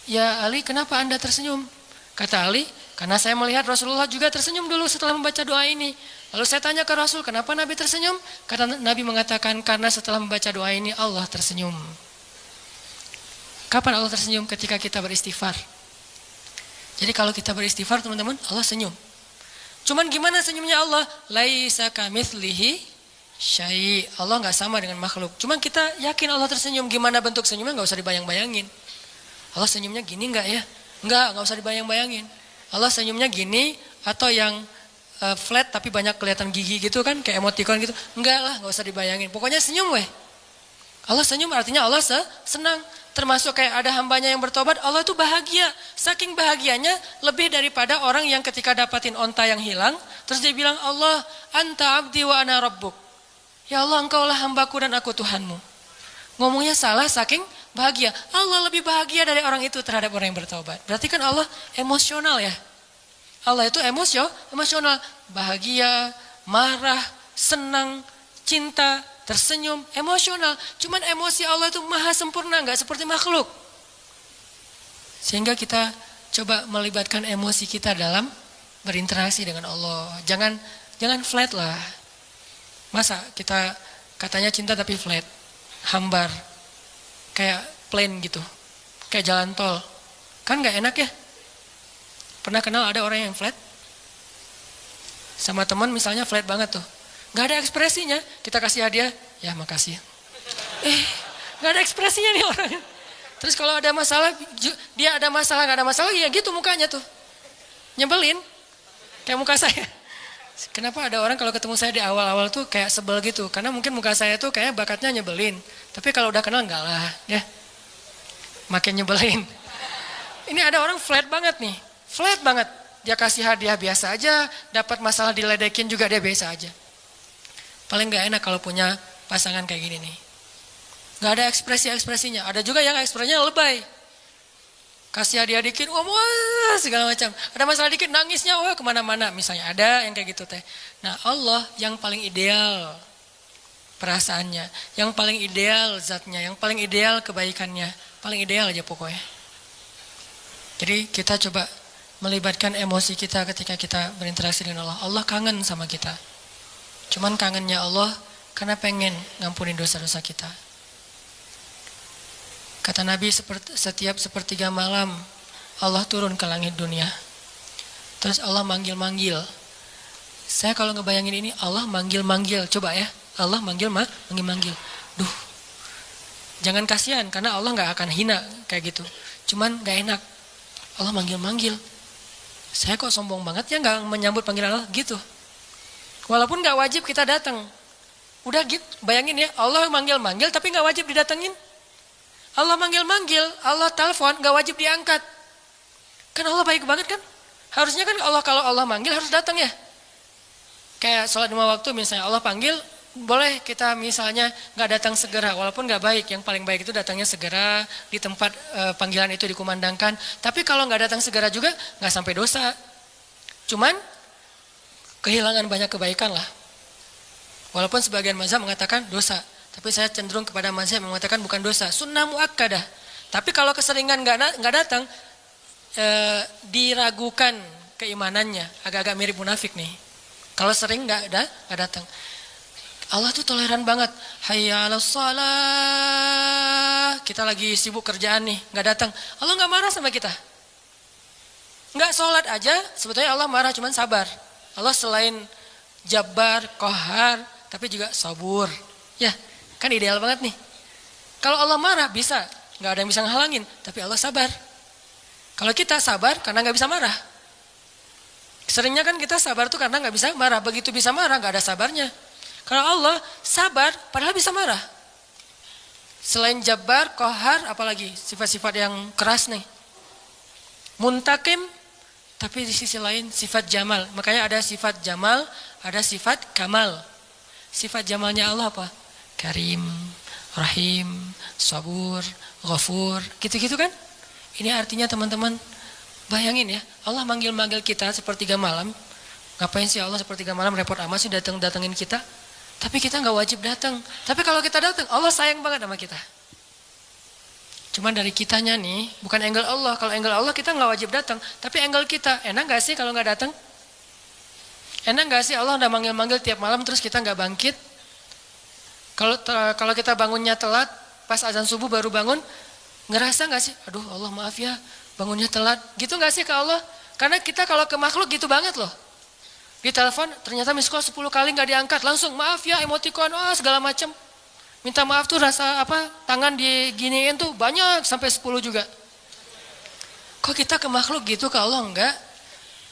"Ya Ali, kenapa Anda tersenyum?" Kata Ali, "Karena saya melihat Rasulullah juga tersenyum dulu setelah membaca doa ini." Lalu saya tanya ke Rasul, "Kenapa Nabi tersenyum?" Kata Nabi mengatakan, "Karena setelah membaca doa ini Allah tersenyum." Kapan Allah tersenyum? Ketika kita beristighfar. Jadi kalau kita beristighfar teman-teman, Allah senyum. Cuman gimana senyumnya Allah? Laisa kamitslihi syai'. Allah nggak sama dengan makhluk. Cuman kita yakin Allah tersenyum. Gimana bentuk senyumnya nggak usah dibayang-bayangin. Allah senyumnya gini nggak ya? Nggak usah dibayang-bayangin. Allah senyumnya gini atau yang flat tapi banyak kelihatan gigi gitu kan, kayak emoticon gitu. Enggak lah, nggak usah dibayangin. Pokoknya senyum weh. Allah senyum artinya Allah senang. Termasuk kayak ada hambanya yang bertobat, Allah itu bahagia. Saking bahagianya lebih daripada orang yang ketika dapatin onta yang hilang, terus dia bilang, Allah anta abdi wa ana rabbuk. Ya Allah, engkaulah hambaku dan aku Tuhanmu. Ngomongnya salah saking bahagia. Allah lebih bahagia dari orang itu terhadap orang yang bertobat. Berarti kan Allah emosional ya. Allah itu emosional, bahagia, marah, senang, cinta, tersenyum, emosional. Cuman emosi Allah itu maha sempurna, nggak seperti makhluk. Sehingga kita coba melibatkan emosi kita dalam berinteraksi dengan Allah. Jangan flat lah. Masa kita katanya cinta tapi flat, hambar, kayak plain gitu, kayak jalan tol. Kan nggak enak ya? Pernah kenal ada orang yang flat? Sama teman misalnya flat banget tuh. Gak ada ekspresinya, kita kasih hadiah, ya makasih. Gak ada ekspresinya nih orang. Terus kalau ada masalah, dia ada masalah, gak ada masalah, ya gitu mukanya tuh. Nyebelin, kayak muka saya. Kenapa ada orang kalau ketemu saya di awal-awal tuh kayak sebel gitu? Karena mungkin muka saya tuh kayak bakatnya nyebelin. Tapi kalau udah kenal enggak lah, ya. Makin nyebelin. Ini ada orang flat banget nih, flat banget. Dia kasih hadiah biasa aja, dapat masalah diledekin juga dia biasa aja. Paling gak enak kalau punya pasangan kayak gini nih. Gak ada ekspresi-ekspresinya. Ada juga yang ekspresinya lebay. Kasih hadiah dikit, wah segala macam. Ada masalah dikit, nangisnya, wah kemana-mana. Misalnya ada yang kayak gitu teh. Nah Allah yang paling ideal perasaannya. Yang paling ideal zatnya. Yang paling ideal kebaikannya. Paling ideal aja pokoknya. Jadi kita coba melibatkan emosi kita ketika kita berinteraksi dengan Allah. Allah kangen sama kita. Cuman kangennya Allah karena pengen ngampunin dosa-dosa kita. Kata Nabi, setiap sepertiga malam Allah turun ke langit dunia. Terus Allah manggil-manggil. Saya kalau ngebayangin ini, Allah manggil-manggil. Coba ya, Allah manggil-manggil. Duh, jangan kasihan karena Allah gak akan hina kayak gitu. Cuman gak enak. Allah manggil-manggil. Saya kok sombong banget ya gak menyambut panggilan Allah gitu. Walaupun gak wajib kita datang. Udah gitu, bayangin ya, Allah manggil-manggil tapi gak wajib didatengin. Allah manggil-manggil, Allah telepon, gak wajib diangkat. Kan Allah baik banget kan? Harusnya kan Allah kalau Allah manggil harus datang ya. Kayak sholat 5 waktu misalnya Allah panggil, boleh kita misalnya gak datang segera. Walaupun gak baik, yang paling baik itu datangnya segera, di tempat panggilan itu dikumandangkan. Tapi kalau gak datang segera juga gak sampai dosa. Cuman kehilangan banyak kebaikan lah. Walaupun sebagian mazhab mengatakan dosa. Tapi saya cenderung kepada mazhab yang mengatakan bukan dosa. Sunnah muakkadah. Tapi kalau keseringan gak datang, diragukan keimanannya. Agak-agak mirip munafik nih. Kalau sering gak datang. Allah tuh toleran banget. Hayya 'alas shalah. Kita lagi sibuk kerjaan nih, gak datang. Allah gak marah sama kita. Gak sholat aja, sebetulnya Allah marah, cuman sabar. Allah selain Jabbar, Qahar, tapi juga Sabur. Ya, kan ideal banget nih. Kalau Allah marah bisa, nggak ada yang bisa ngehalangin, tapi Allah sabar. Kalau kita sabar karena nggak bisa marah. Seringnya kan kita sabar tuh karena nggak bisa marah. Begitu bisa marah nggak ada sabarnya. Kalau Allah sabar padahal bisa marah. Selain Jabbar, Qahar, apalagi sifat-sifat yang keras nih. Muntakim, tapi di sisi lain sifat jamal. Makanya ada sifat jamal, ada sifat kamal. Sifat jamalnya Allah apa? Karim, Rahim, Sabur, Ghafur, gitu-gitu kan? Ini artinya teman-teman, bayangin ya, Allah manggil-manggil kita sepertiga malam. Ngapain sih Allah sepertiga malam repot amat sih datengin kita? Tapi kita nggak wajib datang. Tapi kalau kita datang, Allah sayang banget sama kita. Cuman dari kitanya nih, bukan angle Allah. Kalau angle Allah kita nggak wajib datang. Tapi angle kita, enak nggak sih kalau nggak datang? Enak nggak sih Allah udah manggil-manggil tiap malam terus kita nggak bangkit? Kalau kita bangunnya telat, pas azan subuh baru bangun, ngerasa nggak sih? Aduh Allah maaf ya, bangunnya telat. Gitu nggak sih ke Allah? Karena kita kalau ke makhluk gitu banget loh. Di telepon ternyata miss call 10 kali nggak diangkat, langsung maaf ya, emoticon, segala macam. Minta maaf tuh rasa tangan diginiin tuh banyak sampai 10 juga. Kok kita ke makhluk gitu, ke Allah enggak?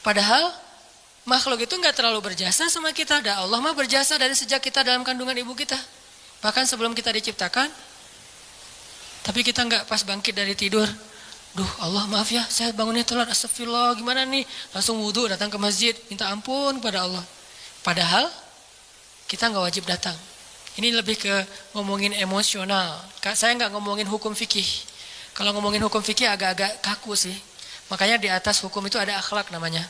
Padahal makhluk itu enggak terlalu berjasa sama kita. Allah mah berjasa dari sejak kita dalam kandungan ibu kita. Bahkan sebelum kita diciptakan. Tapi kita enggak pas bangkit dari tidur. Duh Allah maaf ya, saya bangunnya telat, astagfirullah, gimana nih? Langsung wudhu, datang ke masjid, minta ampun kepada Allah. Padahal kita enggak wajib datang. Ini lebih ke ngomongin emosional. Saya enggak ngomongin hukum fikih. Kalau ngomongin hukum fikih agak-agak kaku sih. Makanya di atas hukum itu ada akhlak namanya.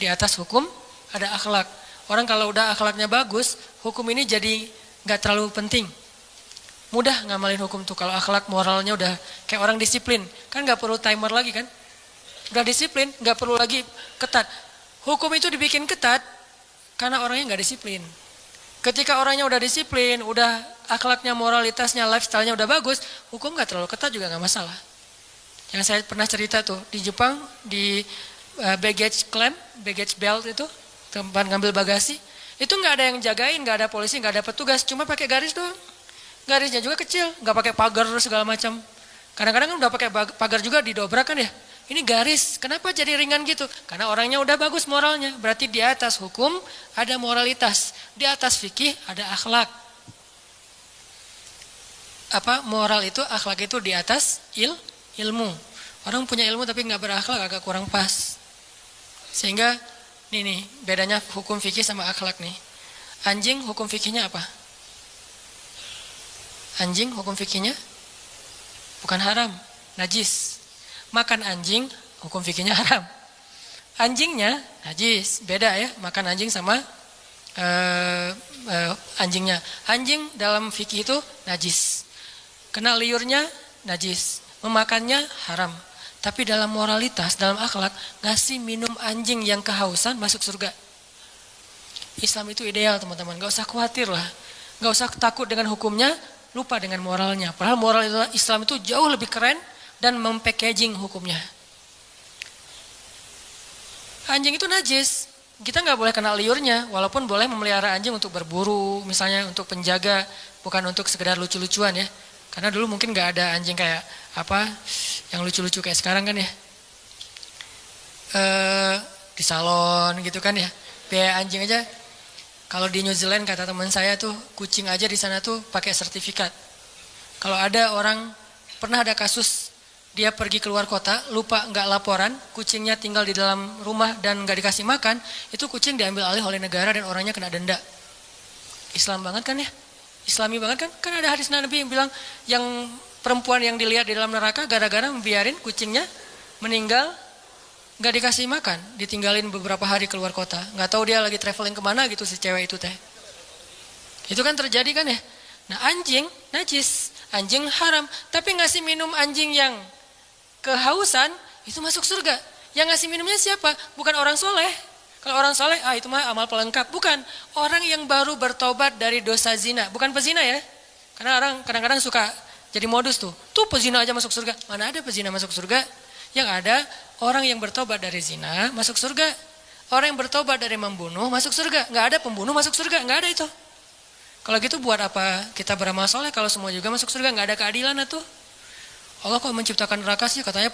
Di atas hukum ada akhlak. Orang kalau udah akhlaknya bagus, hukum ini jadi enggak terlalu penting. Mudah ngamalin hukum tuh kalau akhlak moralnya udah kayak orang disiplin. Kan enggak perlu timer lagi kan? Udah disiplin, enggak perlu lagi ketat. Hukum itu dibikin ketat karena orangnya enggak disiplin. Ketika orangnya udah disiplin, udah akhlaknya, moralitasnya, lifestyle-nya udah bagus, hukum gak terlalu ketat juga gak masalah. Yang saya pernah cerita tuh, di Jepang, di baggage claim, baggage belt itu, tempat ngambil bagasi, itu gak ada yang jagain, gak ada polisi, gak ada petugas, cuma pakai garis doang. Garisnya juga kecil, gak pakai pagar segala macam. Kadang-kadang kan udah pakai pagar juga didobrak kan ya. Ini garis, kenapa jadi ringan gitu? Karena orangnya udah bagus moralnya. Berarti di atas hukum ada moralitas. Di atas fikih ada akhlak. Moral itu, akhlak itu di atas ilmu. Orang punya ilmu tapi nggak berakhlak agak kurang pas. Sehingga nih bedanya hukum fikih sama akhlak nih. Anjing hukum fikihnya apa? Anjing hukum fikihnya bukan haram, najis. Makan anjing, hukum fikihnya haram. Anjingnya najis, beda ya, makan anjing sama anjingnya. Anjing dalam fikih itu najis. Kena liurnya najis, memakannya haram. Tapi dalam moralitas, dalam akhlak, ngasih minum anjing yang kehausan masuk surga. Islam itu ideal teman-teman, gak usah khawatir lah. Gak usah takut dengan hukumnya, lupa dengan moralnya. Padahal moral Islam itu jauh lebih keren dan mempackaging hukumnya. Anjing itu najis, kita nggak boleh kena liurnya, walaupun boleh memelihara anjing untuk berburu, misalnya untuk penjaga, bukan untuk sekedar lucu-lucuan ya. Karena dulu mungkin nggak ada anjing kayak yang lucu-lucu kayak sekarang kan ya. Di salon gitu kan ya. Biaya anjing aja. Kalau di New Zealand kata teman saya tuh, kucing aja di sana tuh pakai sertifikat. Kalau ada orang, pernah ada kasus dia pergi keluar kota, lupa nggak laporan, kucingnya tinggal di dalam rumah dan nggak dikasih makan, itu kucing diambil alih oleh negara dan orangnya kena denda. Islam banget kan ya? Islami banget kan? Kan ada hadis Nabi yang bilang, yang perempuan yang dilihat di dalam neraka gara-gara membiarin kucingnya meninggal, nggak dikasih makan, ditinggalin beberapa hari keluar kota, nggak tahu dia lagi traveling kemana gitu si cewek itu teh. Itu kan terjadi kan ya? Nah anjing najis, anjing haram, tapi ngasih minum anjing yang kehausan itu masuk surga. Yang ngasih minumnya siapa? Bukan orang soleh. Kalau orang soleh, itu mah amal pelengkap. Bukan, orang yang baru bertobat dari dosa zina. Bukan pezina ya. Karena orang kadang-kadang suka jadi modus tuh. Tuh pezina aja masuk surga. Mana ada pezina masuk surga? Yang ada orang yang bertobat dari zina masuk surga. Orang yang bertobat dari membunuh masuk surga. Nggak ada pembunuh masuk surga. Nggak ada itu. Kalau gitu buat apa kita beramal soleh kalau semua juga masuk surga? Nggak ada keadilan tuh. Allah kok menciptakan neraka sih, katanya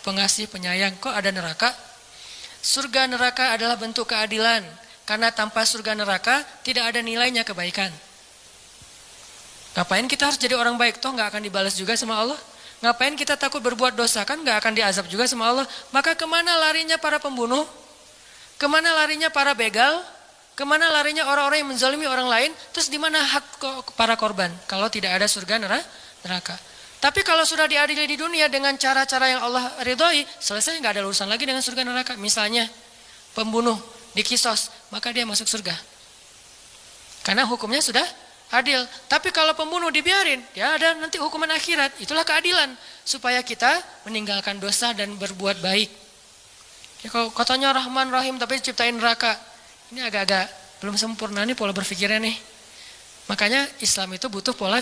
pengasih penyayang, kok ada neraka? Surga neraka adalah bentuk keadilan, karena tanpa surga neraka tidak ada nilainya kebaikan. Ngapain kita harus jadi orang baik, toh nggak akan dibalas juga sama Allah? Ngapain kita takut berbuat dosa, kan nggak akan diazab juga sama Allah? Maka kemana larinya para pembunuh? Kemana larinya para begal? Kemana larinya orang-orang yang menzalimi orang lain? Terus di mana hak para korban kalau tidak ada surga neraka? Tapi kalau sudah diadili di dunia dengan cara-cara yang Allah ridhoi, selesai, nggak ada urusan lagi dengan surga neraka. Misalnya pembunuh dikisos, maka dia masuk surga. Karena hukumnya sudah adil. Tapi kalau pembunuh dibiarin, ya ada nanti hukuman akhirat. Itulah keadilan supaya kita meninggalkan dosa dan berbuat baik. Ya, kalau katanya Rahman Rahim tapi ciptain neraka, ini agak-agak belum sempurna nih pola berpikirnya nih. Makanya Islam itu butuh pola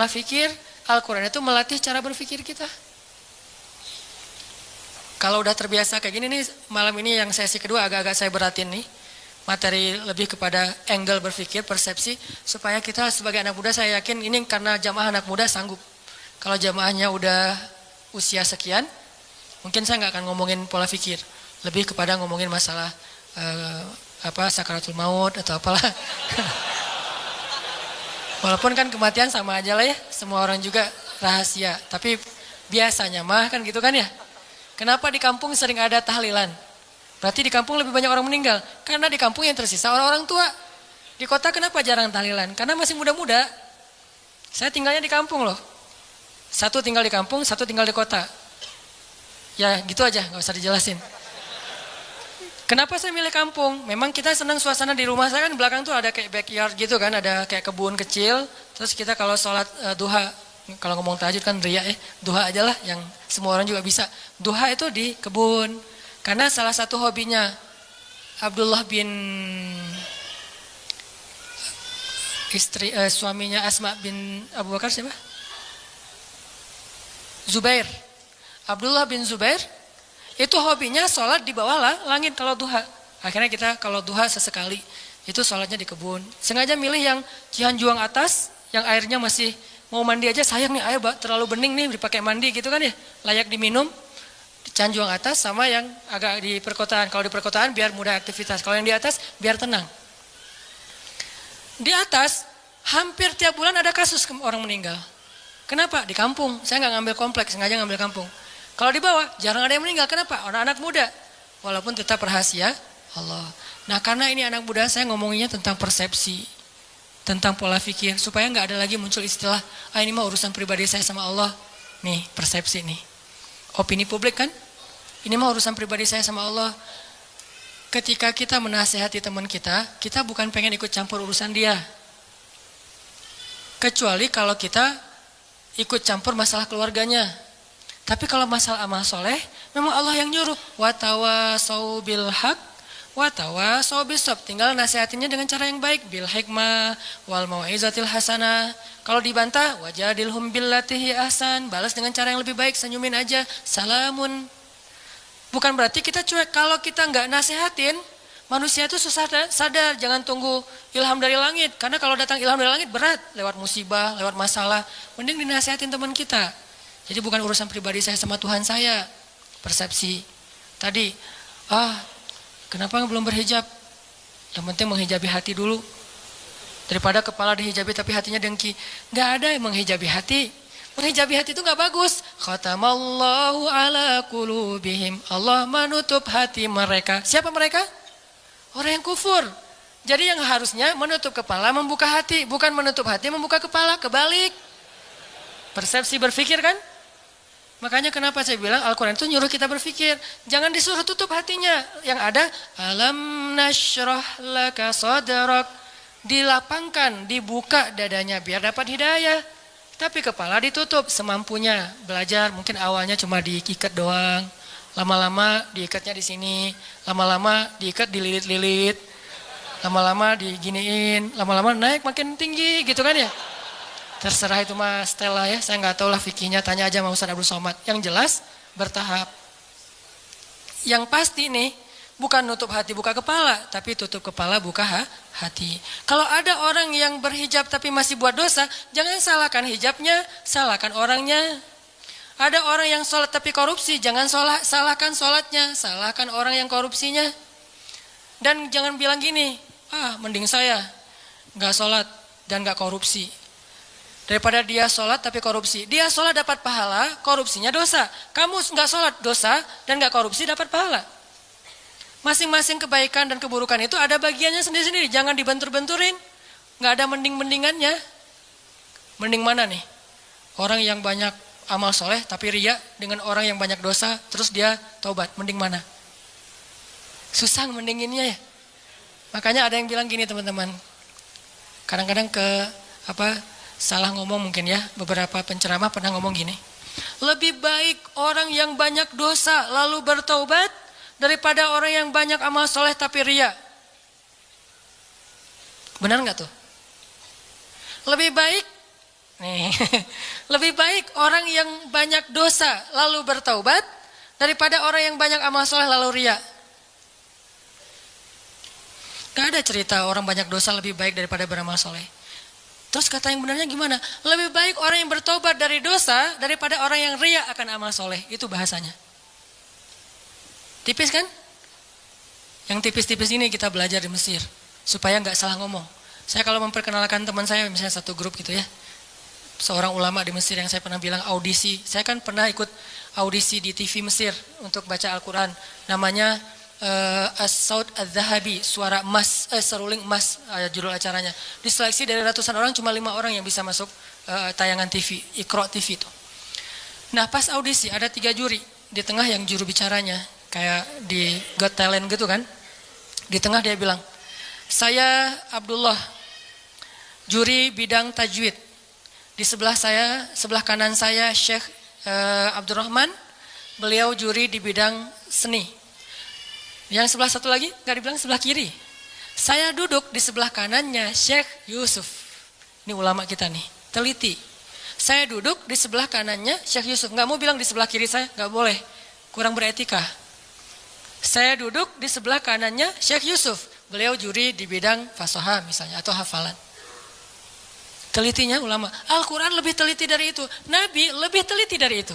pikir. Al-Quran itu melatih cara berpikir kita. Kalau udah terbiasa kayak gini nih, malam ini yang sesi kedua agak-agak saya beratin nih. materi lebih kepada angle berpikir, persepsi, supaya kita sebagai anak muda, saya yakin ini karena jamaah anak muda sanggup. Kalau jamaahnya udah usia sekian, mungkin saya nggak akan ngomongin pola pikir, lebih kepada ngomongin masalah sakaratul maut atau apalah. Walaupun kan kematian sama aja lah ya, semua orang juga rahasia. Tapi biasanya mah kan gitu kan ya. Kenapa di kampung sering ada tahlilan? Berarti di kampung lebih banyak orang meninggal. Karena di kampung yang tersisa orang-orang tua. Di kota kenapa jarang tahlilan? Karena masih muda-muda. Saya tinggalnya di kampung loh. Satu tinggal di kampung, satu tinggal di kota. Ya gitu aja, gak usah dijelasin. Kenapa saya milih kampung? Memang kita senang suasana di rumah saya kan belakang tuh ada kayak backyard gitu kan. Ada kayak kebun kecil. Terus kita kalau sholat duha, kalau ngomong tahajud kan riya duha aja lah yang semua orang juga bisa. Duha itu di kebun. Karena salah satu hobinya Abdullah bin suaminya Asma bin Abu Bakar siapa? Zubair. Abdullah bin Zubair itu hobinya sholat di bawah langit kalau duha. Akhirnya kita kalau duha sesekali itu sholatnya di kebun. Sengaja milih yang Cihanjuang atas, yang airnya masih mau mandi aja sayang nih air terlalu bening nih dipakai mandi gitu kan ya, layak diminum. Cihanjuang atas sama yang agak di perkotaan. Kalau di perkotaan biar mudah aktivitas. Kalau yang di atas biar tenang. Di atas hampir tiap bulan ada kasus orang meninggal. Kenapa? Di kampung. Saya nggak ngambil kompleks, sengaja ngambil kampung. Kalau di bawah jarang ada yang meninggal. Kenapa? Anak-anak muda. Walaupun tetap rahasia Allah. Nah karena ini anak muda saya ngomonginnya tentang persepsi. Tentang pola pikir. Supaya nggak ada lagi muncul istilah, ini mah urusan pribadi saya sama Allah. Nih persepsi nih. Opini publik kan? Ini mah urusan pribadi saya sama Allah. Ketika kita menasehati teman kita, kita bukan pengen ikut campur urusan dia. Kecuali kalau kita ikut campur masalah keluarganya. Tapi kalau masalah amal soleh, memang Allah yang nyuruh. Wa tawasau bil haq, wa tawasau bis sabr. Tinggal nasihatinnya dengan cara yang baik. Bil hikmah, wal mau'izatil hasanah. Kalau dibantah, wajadilhum billati hi ahsan. Balas dengan cara yang lebih baik, senyumin aja. Salamun. Bukan berarti kita cuek. Kalau kita nggak nasihatin, manusia itu susah sadar. Jangan tunggu ilham dari langit. Karena kalau datang ilham dari langit berat. Lewat musibah, lewat masalah. Mending dinasihatin teman kita. Jadi bukan urusan pribadi saya sama Tuhan saya. Persepsi. Tadi, kenapa belum berhijab? Yang penting menghijabi hati dulu. Daripada kepala dihijabi tapi hatinya dengki. Nggak ada yang menghijabi hati. Menghijabi hati itu nggak bagus. Khatamallahu ala qulubihim. Allah menutup hati mereka. Siapa mereka? Orang yang kufur. Jadi yang harusnya menutup kepala membuka hati. Bukan menutup hati membuka kepala. Kebalik. Persepsi berpikir kan? Makanya kenapa saya bilang Al-Quran itu nyuruh kita berpikir. Jangan disuruh tutup hatinya. Yang ada alam nashrah laka sadrak. Dilapangkan, dibuka dadanya biar dapat hidayah. Tapi kepala ditutup semampunya. Belajar mungkin awalnya cuma diikat doang. Lama-lama diikatnya di sini. Lama-lama diikat dililit-lilit. Lama-lama diginiin. Lama-lama naik makin tinggi gitu kan ya. Terserah itu mah Stella ya. Saya nggak tahu lah fikihnya. Tanya aja sama Ustaz Abdul Somad. Yang jelas bertahap. Yang pasti nih. Bukan nutup hati buka kepala, tapi tutup kepala buka hati. Kalau ada orang yang berhijab tapi masih buat dosa, jangan salahkan hijabnya, salahkan orangnya. Ada orang yang sholat tapi korupsi, jangan salahkan sholatnya, salahkan orang yang korupsinya. Dan jangan bilang gini, mending saya nggak sholat dan nggak korupsi. Daripada dia sholat tapi korupsi. Dia sholat dapat pahala, korupsinya dosa. Kamu nggak sholat dosa dan nggak korupsi dapat pahala. Masing-masing kebaikan dan keburukan itu ada bagiannya sendiri-sendiri. Jangan dibentur-benturin. Nggak ada mending-mendingannya. Mending mana nih? Orang yang banyak amal soleh tapi riya dengan orang yang banyak dosa terus dia taubat. Mending mana? Susah mendinginnya ya. Makanya ada yang bilang gini teman-teman. Kadang-kadang salah ngomong mungkin ya. Beberapa penceramah pernah ngomong gini. Lebih baik orang yang banyak dosa lalu bertaubat daripada orang yang banyak amal soleh tapi riya. Benar nggak tuh? Lebih baik lebih baik orang yang banyak dosa lalu bertaubat daripada orang yang banyak amal soleh lalu riya. Gak ada cerita orang banyak dosa lebih baik daripada beramal soleh. Terus kata yang benarnya gimana? Lebih baik orang yang bertobat dari dosa daripada orang yang riya akan amal soleh. Itu bahasanya. Tipis kan? Yang tipis-tipis ini kita belajar di Mesir. Supaya gak salah ngomong. Saya kalau memperkenalkan teman saya, misalnya satu grup gitu ya. Seorang ulama di Mesir yang saya pernah bilang audisi. Saya kan pernah ikut audisi di TV Mesir untuk baca Al-Quran. Namanya As-Saud Al-Zahabi, suara emas, seruling emas, judul acaranya. Diseleksi dari ratusan orang, cuma 5 orang yang bisa masuk tayangan TV, Iqra TV itu. Nah pas audisi ada 3 juri, di tengah yang juru bicaranya, kayak di Got Talent gitu kan. Di tengah dia bilang, saya Abdullah, juri bidang tajwid. Di sebelah saya, sebelah kanan saya Syekh Abdurrahman, beliau juri di bidang seni. Yang sebelah satu lagi, gak dibilang sebelah kiri. Saya duduk di sebelah kanannya Syekh Yusuf. Ini ulama kita nih, teliti. Saya duduk di sebelah kanannya Syekh Yusuf. Gak mau bilang di sebelah kiri saya, gak boleh. Kurang beretika. Saya duduk di sebelah kanannya Syekh Yusuf. Beliau juri di bidang fasoha misalnya, atau hafalan. Telitinya ulama. Al-Quran lebih teliti dari itu. Nabi lebih teliti dari itu.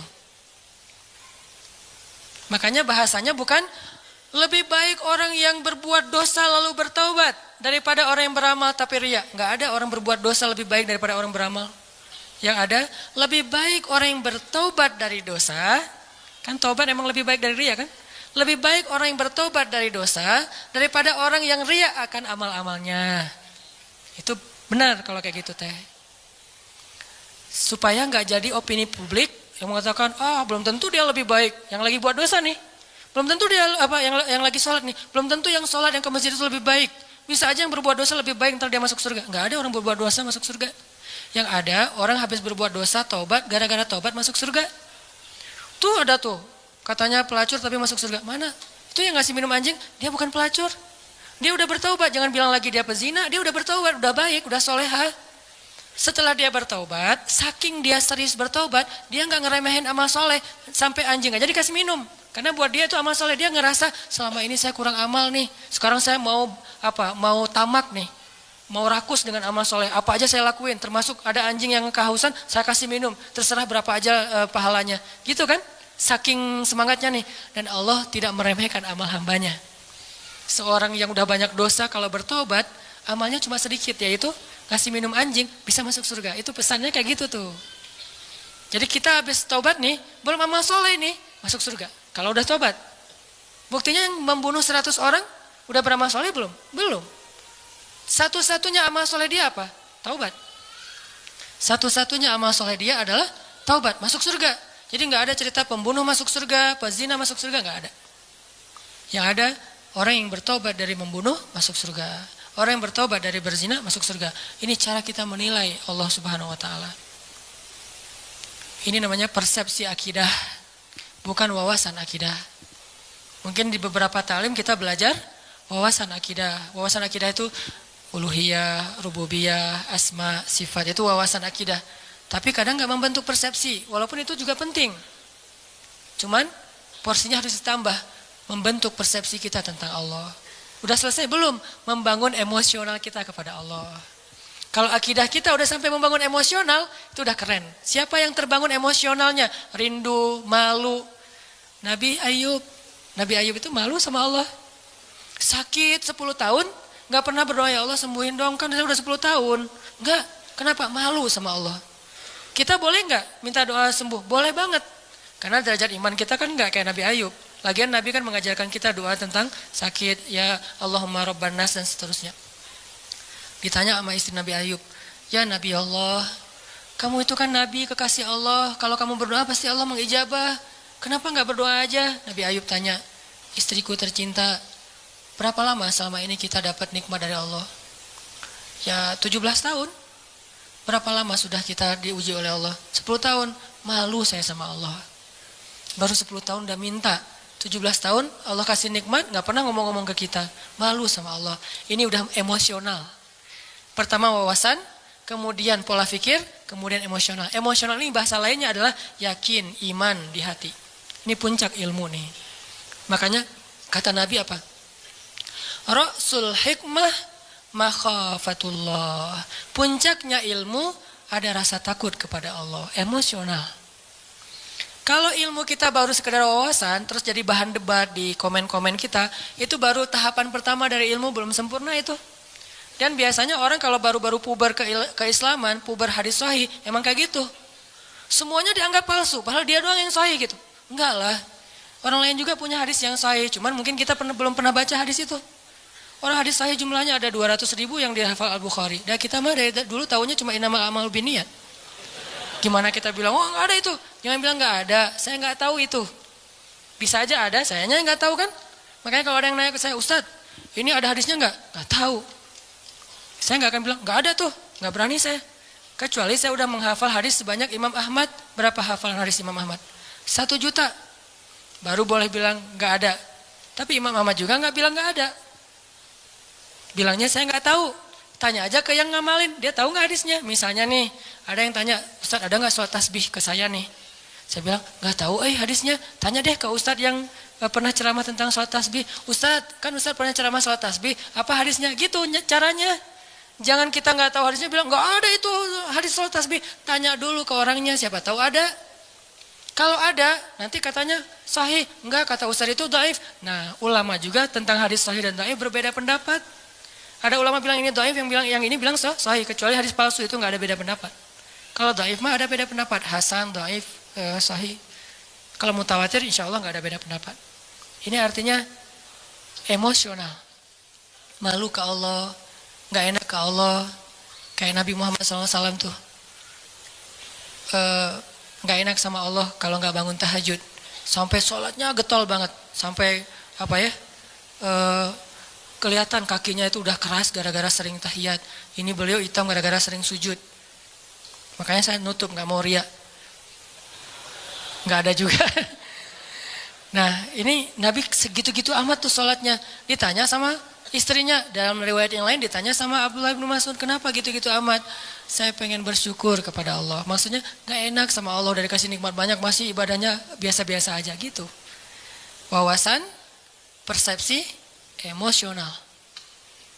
Makanya bahasanya bukan lebih baik orang yang berbuat dosa lalu bertaubat daripada orang yang beramal tapi riya. Enggak ada orang berbuat dosa lebih baik daripada orang beramal. Yang ada lebih baik orang yang bertaubat dari dosa. Kan taubat emang lebih baik dari riya kan? Lebih baik orang yang bertaubat dari dosa daripada orang yang riya akan amal-amalnya. Itu benar kalau kayak gitu teh. Supaya enggak jadi opini publik yang mengatakan, belum tentu dia lebih baik yang lagi buat dosa nih. Belum tentu dia yang lagi sholat nih. Belum tentu yang sholat yang ke masjid itu lebih baik. Bisa aja yang berbuat dosa lebih baik ntar dia masuk surga. Enggak ada orang berbuat dosa masuk surga. Yang ada orang habis berbuat dosa taubat, gara-gara taubat masuk surga. Tuh ada tuh. Katanya pelacur tapi masuk surga. Mana? Itu yang ngasih minum anjing, dia bukan pelacur. Dia udah bertaubat, jangan bilang lagi dia pezina. Dia udah bertaubat, udah baik, udah soleha. Setelah dia bertaubat, saking dia serius bertaubat, dia nggak ngeremehin amal soleh. Sampai anjing aja dikasih minum. Karena buat dia itu amal soleh, dia ngerasa selama ini saya kurang amal nih. Sekarang saya mau tamak nih. Mau rakus dengan amal soleh. Apa aja saya lakuin, termasuk ada anjing yang kehausan, saya kasih minum. Terserah berapa aja pahalanya. Gitu kan? Saking semangatnya nih. Dan Allah tidak meremehkan amal hambanya. Seorang yang udah banyak dosa kalau bertobat, amalnya cuma sedikit, yaitu ngasih minum anjing, bisa masuk surga. Itu pesannya kayak gitu tuh. Jadi kita habis tobat nih, belum amal soleh nih, masuk surga. Kalau udah tobat. Buktinya yang membunuh 100 orang, udah beramal soleh belum? Belum. Satu-satunya amal soleh dia apa? Taubat. Satu-satunya amal soleh dia adalah taubat, masuk surga. Jadi nggak ada cerita pembunuh masuk surga, pezina masuk surga, nggak ada. Yang ada, orang yang bertobat dari membunuh, masuk surga. Orang yang bertobat dari berzina masuk surga. Ini cara kita menilai Allah Subhanahu wa taala. Ini namanya persepsi akidah, bukan wawasan akidah. Mungkin di beberapa ta'lim kita belajar wawasan akidah. Wawasan akidah itu uluhiyah, rububiyah, asma, sifat, itu wawasan akidah. Tapi kadang enggak membentuk persepsi, walaupun itu juga penting. Cuman porsinya harus ditambah, membentuk persepsi kita tentang Allah. Udah selesai belum membangun emosional kita kepada Allah? Kalau akidah kita udah sampai membangun emosional, itu udah keren. Siapa yang terbangun emosionalnya? Rindu, malu. Nabi Ayub itu malu sama Allah. Sakit 10 tahun, gak pernah berdoa, ya Allah sembuhin dong, kan saya udah 10 tahun. Enggak, kenapa? Malu sama Allah. Kita boleh gak minta doa sembuh? Boleh banget. Karena derajat iman kita kan gak kayak Nabi Ayub. Lagian Nabi kan mengajarkan kita doa tentang sakit, ya Allahumma Rabban nas dan seterusnya. Ditanya sama istri Nabi Ayub, ya Nabi Allah, kamu itu kan Nabi kekasih Allah, kalau kamu berdoa pasti Allah mengijabah. Kenapa gak berdoa aja? Nabi Ayub tanya, istriku tercinta, berapa lama selama ini kita dapat nikmat dari Allah? Ya 17 tahun. Berapa lama sudah kita diuji oleh Allah? 10 tahun. Malu saya sama Allah. Baru 10 tahun udah minta. 17 tahun Allah kasih nikmat, gak pernah ngomong-ngomong ke kita. Malu sama Allah. Ini udah emosional. Pertama wawasan, kemudian pola pikir, kemudian emosional. Emosional ini bahasa lainnya adalah yakin, iman di hati. Ini puncak ilmu nih. Makanya kata Nabi apa? Ra'sul hikmah makhafatullah. Puncaknya ilmu ada rasa takut kepada Allah, emosional. Kalau ilmu kita baru sekedar wawasan, terus jadi bahan debat di komen-komen kita, itu baru tahapan pertama dari ilmu, belum sempurna itu. Dan biasanya orang kalau baru-baru puber keislaman, puber hadis sahih, emang kayak gitu. Semuanya dianggap palsu, padahal dia doang yang sahih gitu. Enggak lah, orang lain juga punya hadis yang sahih, cuman mungkin kita belum pernah baca hadis itu. Orang hadis sahih jumlahnya ada 200.000 yang dihafal Al-Bukhari. Dan kita mah dari dulu tahunya cuma innamal a'malu binniyat. Gimana kita bilang, oh enggak ada itu. Jangan bilang enggak ada, saya enggak tahu itu. Bisa aja ada, sayanya enggak tahu kan. Makanya kalau ada yang nanya ke saya, Ustadz, ini ada hadisnya enggak? Enggak tahu. Saya enggak akan bilang, enggak ada tuh, enggak berani saya. Kecuali saya udah menghafal hadis sebanyak Imam Ahmad. Berapa hafalan hadis Imam Ahmad? 1 juta. Baru boleh bilang enggak ada. Tapi Imam Ahmad juga enggak bilang enggak ada. Bilangnya saya enggak tahu. Tanya aja ke yang ngamalin, dia tahu nggak hadisnya? Misalnya nih, ada yang tanya, Ustadz ada nggak sholat tasbih ke saya nih? Saya bilang, nggak tahu hadisnya. Tanya deh ke Ustadz yang pernah ceramah tentang sholat tasbih. Ustadz, kan Ustadz pernah ceramah sholat tasbih, apa hadisnya? Gitu caranya. Jangan kita nggak tahu hadisnya, bilang, nggak ada itu hadis sholat tasbih. Tanya dulu ke orangnya, siapa tahu ada. Kalau ada, nanti katanya sahih. Enggak, kata Ustadz itu dhaif. Nah, ulama juga tentang hadis sahih dan dhaif berbeda pendapat. Ada ulama bilang ini dhaif, yang ini bilang sahih, kecuali hadis palsu itu nggak ada beda pendapat. Kalau dhaif mah ada beda pendapat, hasan, dhaif, sahih. Kalau mutawatir insya Allah nggak ada beda pendapat. Ini artinya emosional, malu ke Allah, nggak enak ke Allah, kayak Nabi Muhammad SAW tuh, nggak enak sama Allah kalau nggak bangun tahajud, sampai sholatnya getol banget, sampai apa ya? Kelihatan kakinya itu udah keras gara-gara sering tahiyat. Ini beliau hitam gara-gara sering sujud. Makanya saya nutup, nggak mau riya. Nggak ada juga. Nah ini Nabi segitu-gitu amat tuh sholatnya. Ditanya sama istrinya. Dalam riwayat yang lain ditanya sama Abdullah bin Mas'ud. Kenapa gitu-gitu amat? Saya pengen bersyukur kepada Allah. Maksudnya nggak enak sama Allah, udah dikasih nikmat banyak, masih ibadahnya biasa-biasa aja gitu. Wawasan, persepsi, emosional.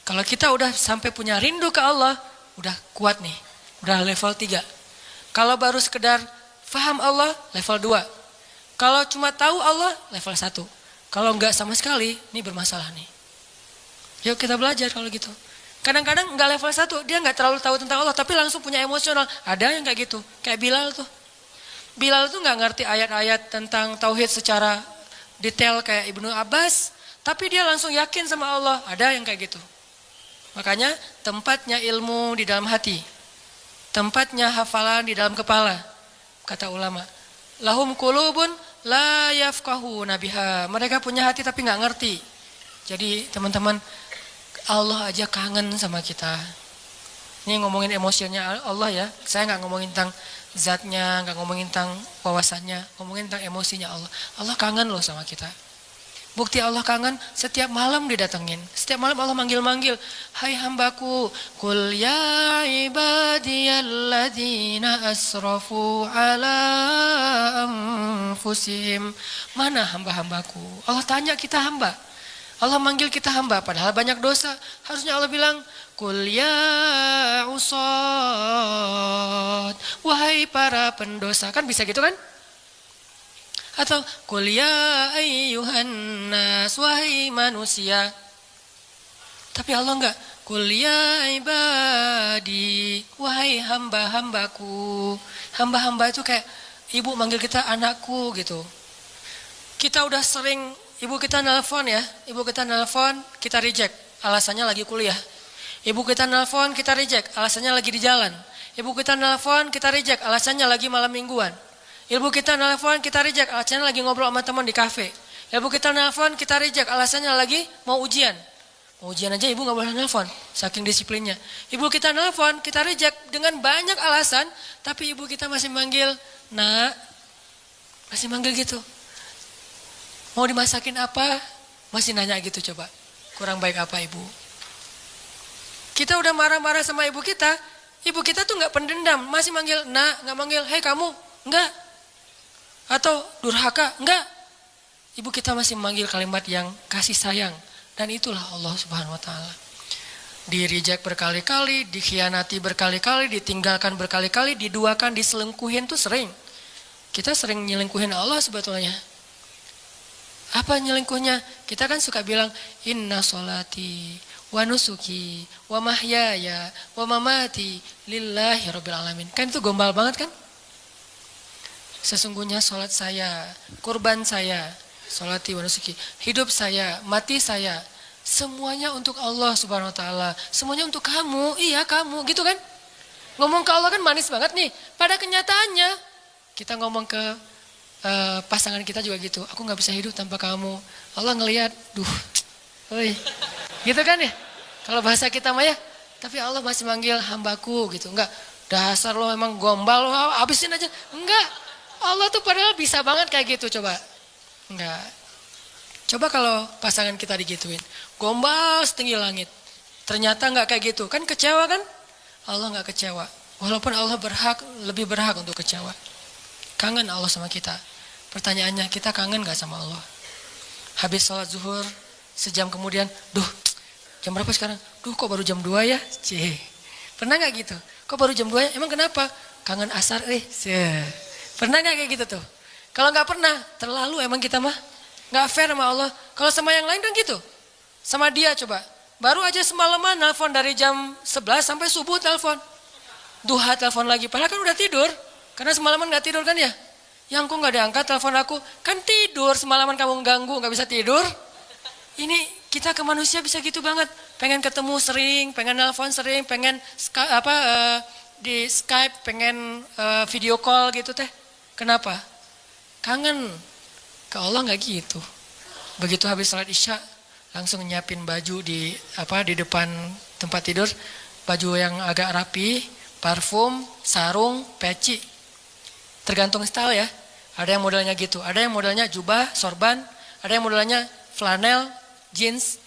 Kalau kita udah sampai punya rindu ke Allah, udah kuat nih, udah level 3. Kalau baru sekedar faham Allah, level 2. Kalau cuma tahu Allah, level 1. Kalau enggak sama sekali, ini bermasalah nih. Yuk kita belajar kalau gitu. Kadang-kadang enggak level 1, dia enggak terlalu tahu tentang Allah, tapi langsung punya emosional. Ada yang kayak gitu, kayak Bilal tuh. Bilal tuh enggak ngerti ayat-ayat tentang tauhid secara detail kayak Ibnu Abbas, tapi dia langsung yakin sama Allah. Ada yang kayak gitu. Makanya tempatnya ilmu di dalam hati. Tempatnya hafalan di dalam kepala. Kata ulama. Lahum qulubun la yafqahuna biha. Mereka punya hati tapi nggak ngerti. Jadi teman-teman, Allah aja kangen sama kita. Ini ngomongin emosinya Allah ya. Saya nggak ngomongin tentang zatnya, nggak ngomongin tentang wawasannya. Ngomongin tentang emosinya Allah. Allah kangen loh sama kita. Bukti Allah kangen, setiap malam didatengin. Setiap malam Allah manggil-manggil. Hai hambaku, Qul ya ibadiyalladzina asrafu ala anfusihim. Mana hamba-hambaku? Allah tanya kita hamba. Allah manggil kita hamba, padahal banyak dosa. Harusnya Allah bilang, Qul ya usad. Wahai para pendosa. Kan bisa gitu kan? Atau Qul ya ayyuhan nas, wahai manusia. Tapi Allah enggak, Qul ya ibadi, wahai hamba-hambaku. Hamba-hamba itu kayak ibu manggil kita anakku gitu. Kita udah sering, ibu kita nelpon ya, ibu kita nelpon, kita reject, alasannya lagi kuliah. Ibu kita nelpon, kita reject, alasannya lagi di jalan. Ibu kita nelpon, kita reject, alasannya lagi malam mingguan. Ibu kita nelpon, kita reject, alasannya lagi ngobrol sama teman di kafe. Ibu kita nelpon, kita reject, alasannya lagi mau ujian. Mau ujian aja ibu gak boleh nelpon, saking disiplinnya. Ibu kita nelpon, kita reject dengan banyak alasan, tapi ibu kita masih manggil, nak, masih manggil gitu. Mau dimasakin apa? Masih nanya gitu coba. Kurang baik apa ibu? Kita udah marah-marah sama ibu kita tuh gak pendendam, masih manggil, nak, gak manggil, hei kamu, enggak. Atau durhaka, enggak. Ibu kita masih memanggil kalimat yang kasih sayang Dan itulah Allah Subhanahu wa taala. Di-reject berkali-kali, dikhianati berkali-kali, ditinggalkan berkali-kali, diduakan, diselingkuhin tuh sering. Kita sering nyelingkuhin Allah sebetulnya. Apa nyelingkuhnya? Kita kan suka bilang inna sholati wa nusuki wa mahyaya wa mamati lillahi rabbil alamin. Kan itu gombal banget kan? Sesungguhnya sholat saya, kurban saya, sholati wa nusuki, hidup saya, mati saya, semuanya untuk Allah Subhanahu wa taala. Semuanya untuk kamu, iya kamu, gitu kan? Ngomong ke Allah kan manis banget nih. Pada kenyataannya kita ngomong ke pasangan kita juga gitu. Aku nggak bisa hidup tanpa kamu. Allah ngelihat, gitu kan ya? Kalau bahasa kita mah ya. Tapi Allah masih manggil hambaku gitu. Enggak, dasar lo emang gombal, lo habisin aja. Enggak, Allah tuh padahal bisa banget kayak gitu coba. Enggak. Coba kalau pasangan kita digituin, gombal setinggi langit. Ternyata enggak kayak gitu. Kan kecewa kan? Allah enggak kecewa. Walaupun Allah lebih berhak untuk kecewa. Kangen Allah sama kita. Pertanyaannya, kita kangen gak sama Allah? Habis sholat zuhur, sejam kemudian, jam berapa sekarang? Kok baru jam 2 ya? Pernah gak gitu? Kok baru jam 2 ya? Emang kenapa? Kangen asar, Pernah gak kayak gitu tuh? Kalau gak pernah, terlalu emang kita mah gak fair sama Allah. Kalau sama yang lain kan gitu. Sama dia coba. Baru aja semalaman nelfon dari jam 11 sampai subuh telepon. Duha telepon lagi, padahal kan udah tidur. Karena semalaman gak tidur kan ya? Yang kok gak diangkat telepon aku? Kan tidur, semalaman kamu ganggu, gak bisa tidur. Ini kita ke manusia bisa gitu banget. Pengen ketemu sering, pengen nelpon sering, pengen di Skype, pengen video call gitu teh. Kenapa? Kangen. Ke Allah gak gitu. Begitu habis salat Isya, langsung nyiapin baju di depan tempat tidur. Baju yang agak rapi, parfum, sarung, peci. Tergantung style ya. Ada yang modelnya gitu, ada yang modelnya jubah, sorban, ada yang modelnya flanel, jeans.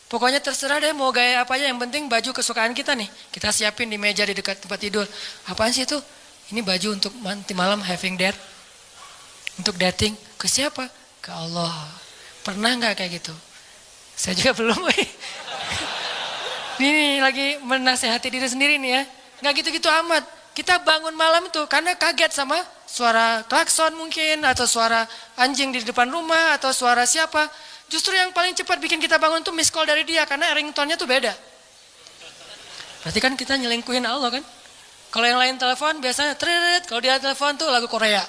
Pokoknya terserah deh mau gaya apa aja, yang penting baju kesukaan kita nih. Kita siapin di meja di dekat tempat tidur. Apaan sih itu? Ini baju untuk nanti malam having date. Untuk dating. Ke siapa? Ke Allah. Pernah gak kayak gitu? Saya juga belum. Ini lagi menasehati diri sendiri nih ya. Gak gitu-gitu amat. Kita bangun malam tuh karena kaget sama suara klakson mungkin, atau suara anjing di depan rumah, atau suara siapa. Justru yang paling cepat bikin kita bangun tuh miss call dari dia, karena ringtone-nya tuh beda. Berarti kan kita nyelingkuhin Allah kan. Kalau yang lain telepon biasanya tret, kalau dia telepon tuh lagu Korea.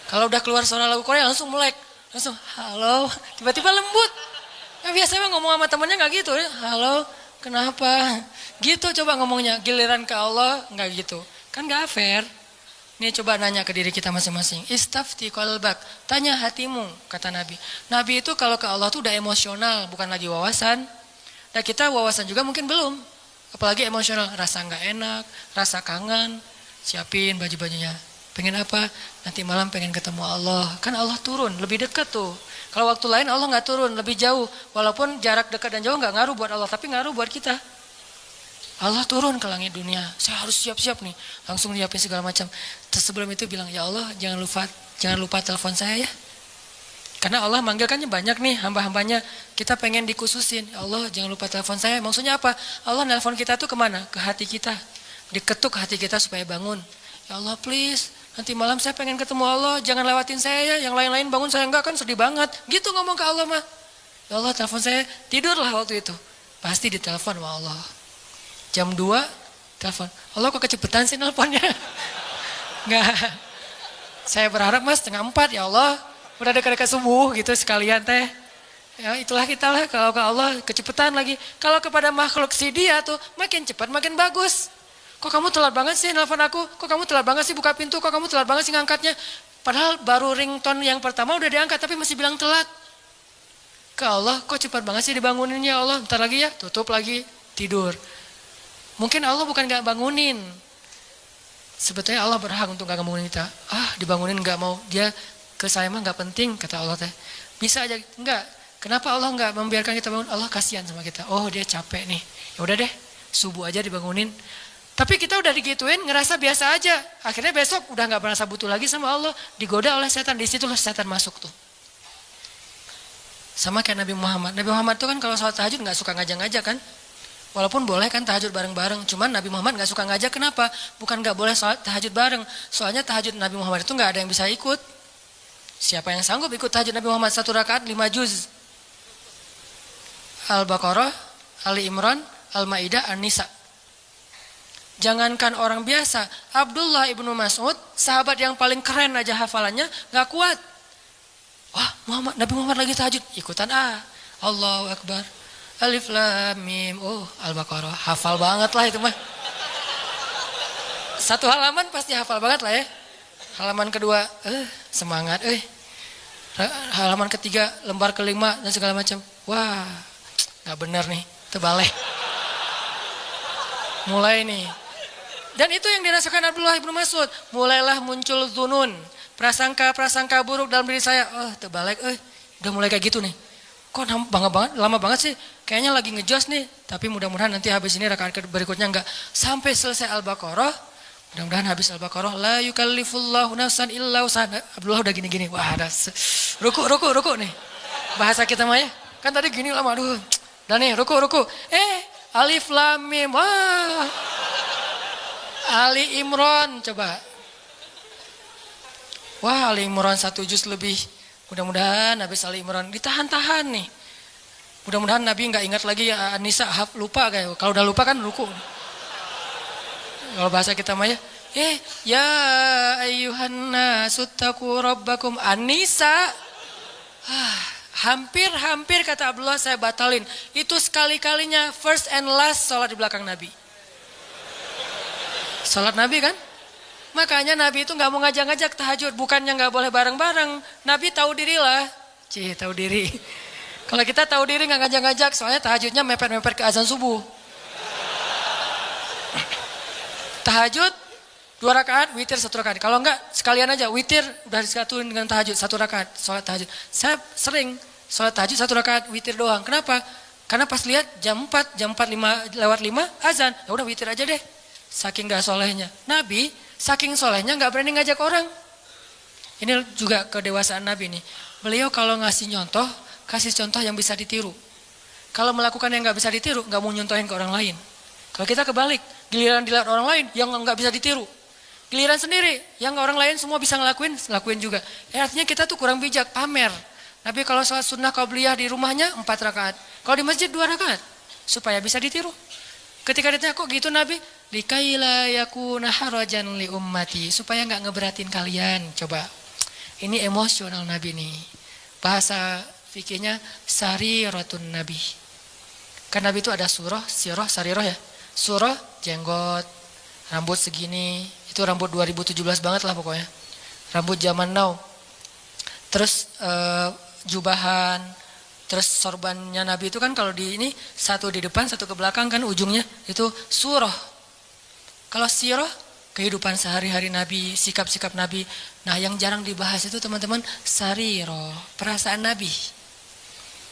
Kalau udah keluar suara lagu Korea langsung melek. Langsung halo, tiba-tiba lembut. Ya biasanya ngomong sama temennya gak gitu. Halo, kenapa? Gitu coba ngomongnya, giliran ke Allah nggak gitu. Kan nggak fair. Nih coba nanya ke diri kita masing-masing. Istafti qalbak, tanya hatimu, kata Nabi. Nabi itu kalau ke Allah tuh udah emosional, bukan lagi wawasan. Dan kita wawasan juga mungkin belum. Apalagi emosional, rasa nggak enak, rasa kangen, siapin baju-bajunya. Pengen apa? Nanti malam pengen ketemu Allah. Kan Allah turun, lebih dekat tuh. Kalau waktu lain Allah nggak turun, lebih jauh. Walaupun jarak dekat dan jauh nggak ngaruh buat Allah, tapi ngaruh buat kita. Allah turun ke langit dunia, saya harus siap-siap nih, langsung nyiapin segala macam. Terus sebelum itu bilang, ya Allah jangan lupa telepon saya ya. Karena Allah manggilkannya banyak nih hamba-hambanya, kita pengen dikhususin. Ya Allah jangan lupa telepon saya, maksudnya apa? Allah nelpon kita tuh kemana? Ke hati kita, diketuk hati kita supaya bangun. Ya Allah please, nanti malam saya pengen ketemu Allah, jangan lewatin saya ya, yang lain-lain bangun saya enggak, kan sedih banget. Gitu ngomong ke Allah mah. Ya Allah telepon saya, tidurlah waktu itu. Pasti ditelepon sama Allah. Jam 2 telepon. Allah kok kecepetan sih nelponnya? Enggak. Saya berharap mas 3:30 ya Allah. Udah dekat-dekat subuh gitu sekalian teh. Ya itulah kita lah, kalau ke Allah kecepetan lagi. Kalau kepada makhluk si dia tuh makin cepat makin bagus. Kok kamu telat banget sih nelpon aku? Kok kamu telat banget sih buka pintu? Kok kamu telat banget sih ngangkatnya? Padahal baru ringtone yang pertama udah diangkat tapi masih bilang telat. Ke Allah kok cepat banget sih dibanguninnya Allah. Bentar lagi ya, tutup lagi, tidur. Mungkin Allah bukan gak bangunin. Sebetulnya Allah berhak untuk gak bangunin kita. Dibangunin gak mau. Dia ke saya mah gak penting kata Allah teh. Bisa aja enggak. Kenapa Allah gak membiarkan kita bangun? Allah kasihan sama kita. Oh dia capek nih. Ya udah deh, subuh aja dibangunin. Tapi kita udah digituin ngerasa biasa aja. Akhirnya besok udah gak merasa butuh lagi sama Allah. Digoda oleh setan. Disitulah setan masuk tuh. Sama kayak Nabi Muhammad. Nabi Muhammad itu kan kalau sholat tahajud nggak suka ngajak-ngajak kan. Walaupun boleh kan tahajud bareng-bareng. Cuman Nabi Muhammad nggak suka ngajak, kenapa? Bukan nggak boleh sholat tahajud bareng. Soalnya tahajud Nabi Muhammad itu nggak ada yang bisa ikut. Siapa yang sanggup ikut tahajud Nabi Muhammad 1 rakaat 5 juz? Al-Baqarah, Ali Imran, Al-Maidah, An-Nisa. Jangankan orang biasa, Abdullah ibnu Mas'ud, sahabat yang paling keren aja hafalannya, nggak kuat. Wah, Nabi Muhammad lagi tahajud, ikutan Allahu Akbar. Alif Lam Mim. Al-Baqarah. Hafal banget lah itu mah. Satu halaman pasti hafal banget lah ya. Halaman kedua, semangat. Halaman ketiga, lembar kelima dan segala macam. Wah, nggak bener nih, terbalik. Mulai nih. Dan itu yang dirasakan Abdullah ibnu Mas'ud. Mulailah muncul dzunun, prasangka-prasangka buruk dalam diri saya. Terbalik, udah mulai kayak gitu nih. Kok lama banget sih? Kayaknya lagi ngejos nih. Tapi mudah-mudahan nanti habis ini rakaat berikutnya enggak. Sampai selesai Al-Baqarah. Mudah-mudahan habis Al-Baqarah. La yukallifullahu nafsan illa wus'aha. Abdullah udah gini-gini. Wah, ada ruku nih. Bahasa kita mah ya. Kan tadi gini lama. Aduh. Dan nih ruku. Alif Lam Mim. Wah. Ali Imran. Coba. Wah, Ali Imran 1 juz lebih. Mudah-mudahan habis Ali Imran ditahan-tahan nih. Mudah-mudahan Nabi nggak ingat lagi ya An-Nisa, lupa kayak. Kalau udah lupa kan ruku. Kalau bahasa kita mah ya ayyuhan nasu taqu rabbakum. An-Nisa. Hampir kata Abdullah saya batalin. Itu sekali-kalinya first and last sholat di belakang Nabi. Sholat Nabi kan? Makanya Nabi itu nggak mau ngajak-ngajak tahajud, bukannya nggak boleh bareng-bareng. Nabi tahu diri lah, tahu diri. Kalau kita tahu diri nggak ngajak-ngajak, soalnya tahajudnya mepet-mepet ke azan subuh. Tahajud 2 rakaat, witir 1 rakaat. Kalau enggak sekalian aja witir udah disatuin dengan tahajud 1 rakaat, sholat tahajud. Saya sering sholat tahajud 1 rakaat, witir doang. Kenapa? Karena pas lihat jam 4 lewat 5 azan, ya udah witir aja deh. Saking nggak solehnya. Nabi saking solehnya nggak berani ngajak orang. Ini juga kedewasaan Nabi nih. Beliau kalau ngasih contoh, kasih contoh yang bisa ditiru. Kalau melakukan yang nggak bisa ditiru, nggak mau nyontohin ke orang lain. Kalau kita kebalik, giliran dilihat orang lain yang nggak bisa ditiru. Giliran sendiri, yang orang lain semua bisa lakuin juga. Artinya kita tuh kurang bijak, pamer. Nabi kalau sholat sunnah qabliyah di rumahnya 4 rakaat. Kalau di masjid 2 rakaat. Supaya bisa ditiru. Ketika ditanya kok gitu Nabi, likaila yakuna harajan li ummati, supaya nggak ngeberatin kalian. Coba, ini emosional Nabi nih. Bahasa fikihnya sariratun Nabi. Kan Nabi itu ada surah, sirah, sariroh ya. Surah jenggot, rambut segini, itu rambut 2017 banget lah pokoknya. Rambut zaman now. Terus jubahan. Terus sorbannya Nabi itu kan kalau di ini satu di depan, satu ke belakang kan ujungnya itu surah. Kalau sirah kehidupan sehari-hari Nabi, sikap-sikap Nabi. Nah, yang jarang dibahas itu teman-teman sarirah, perasaan Nabi.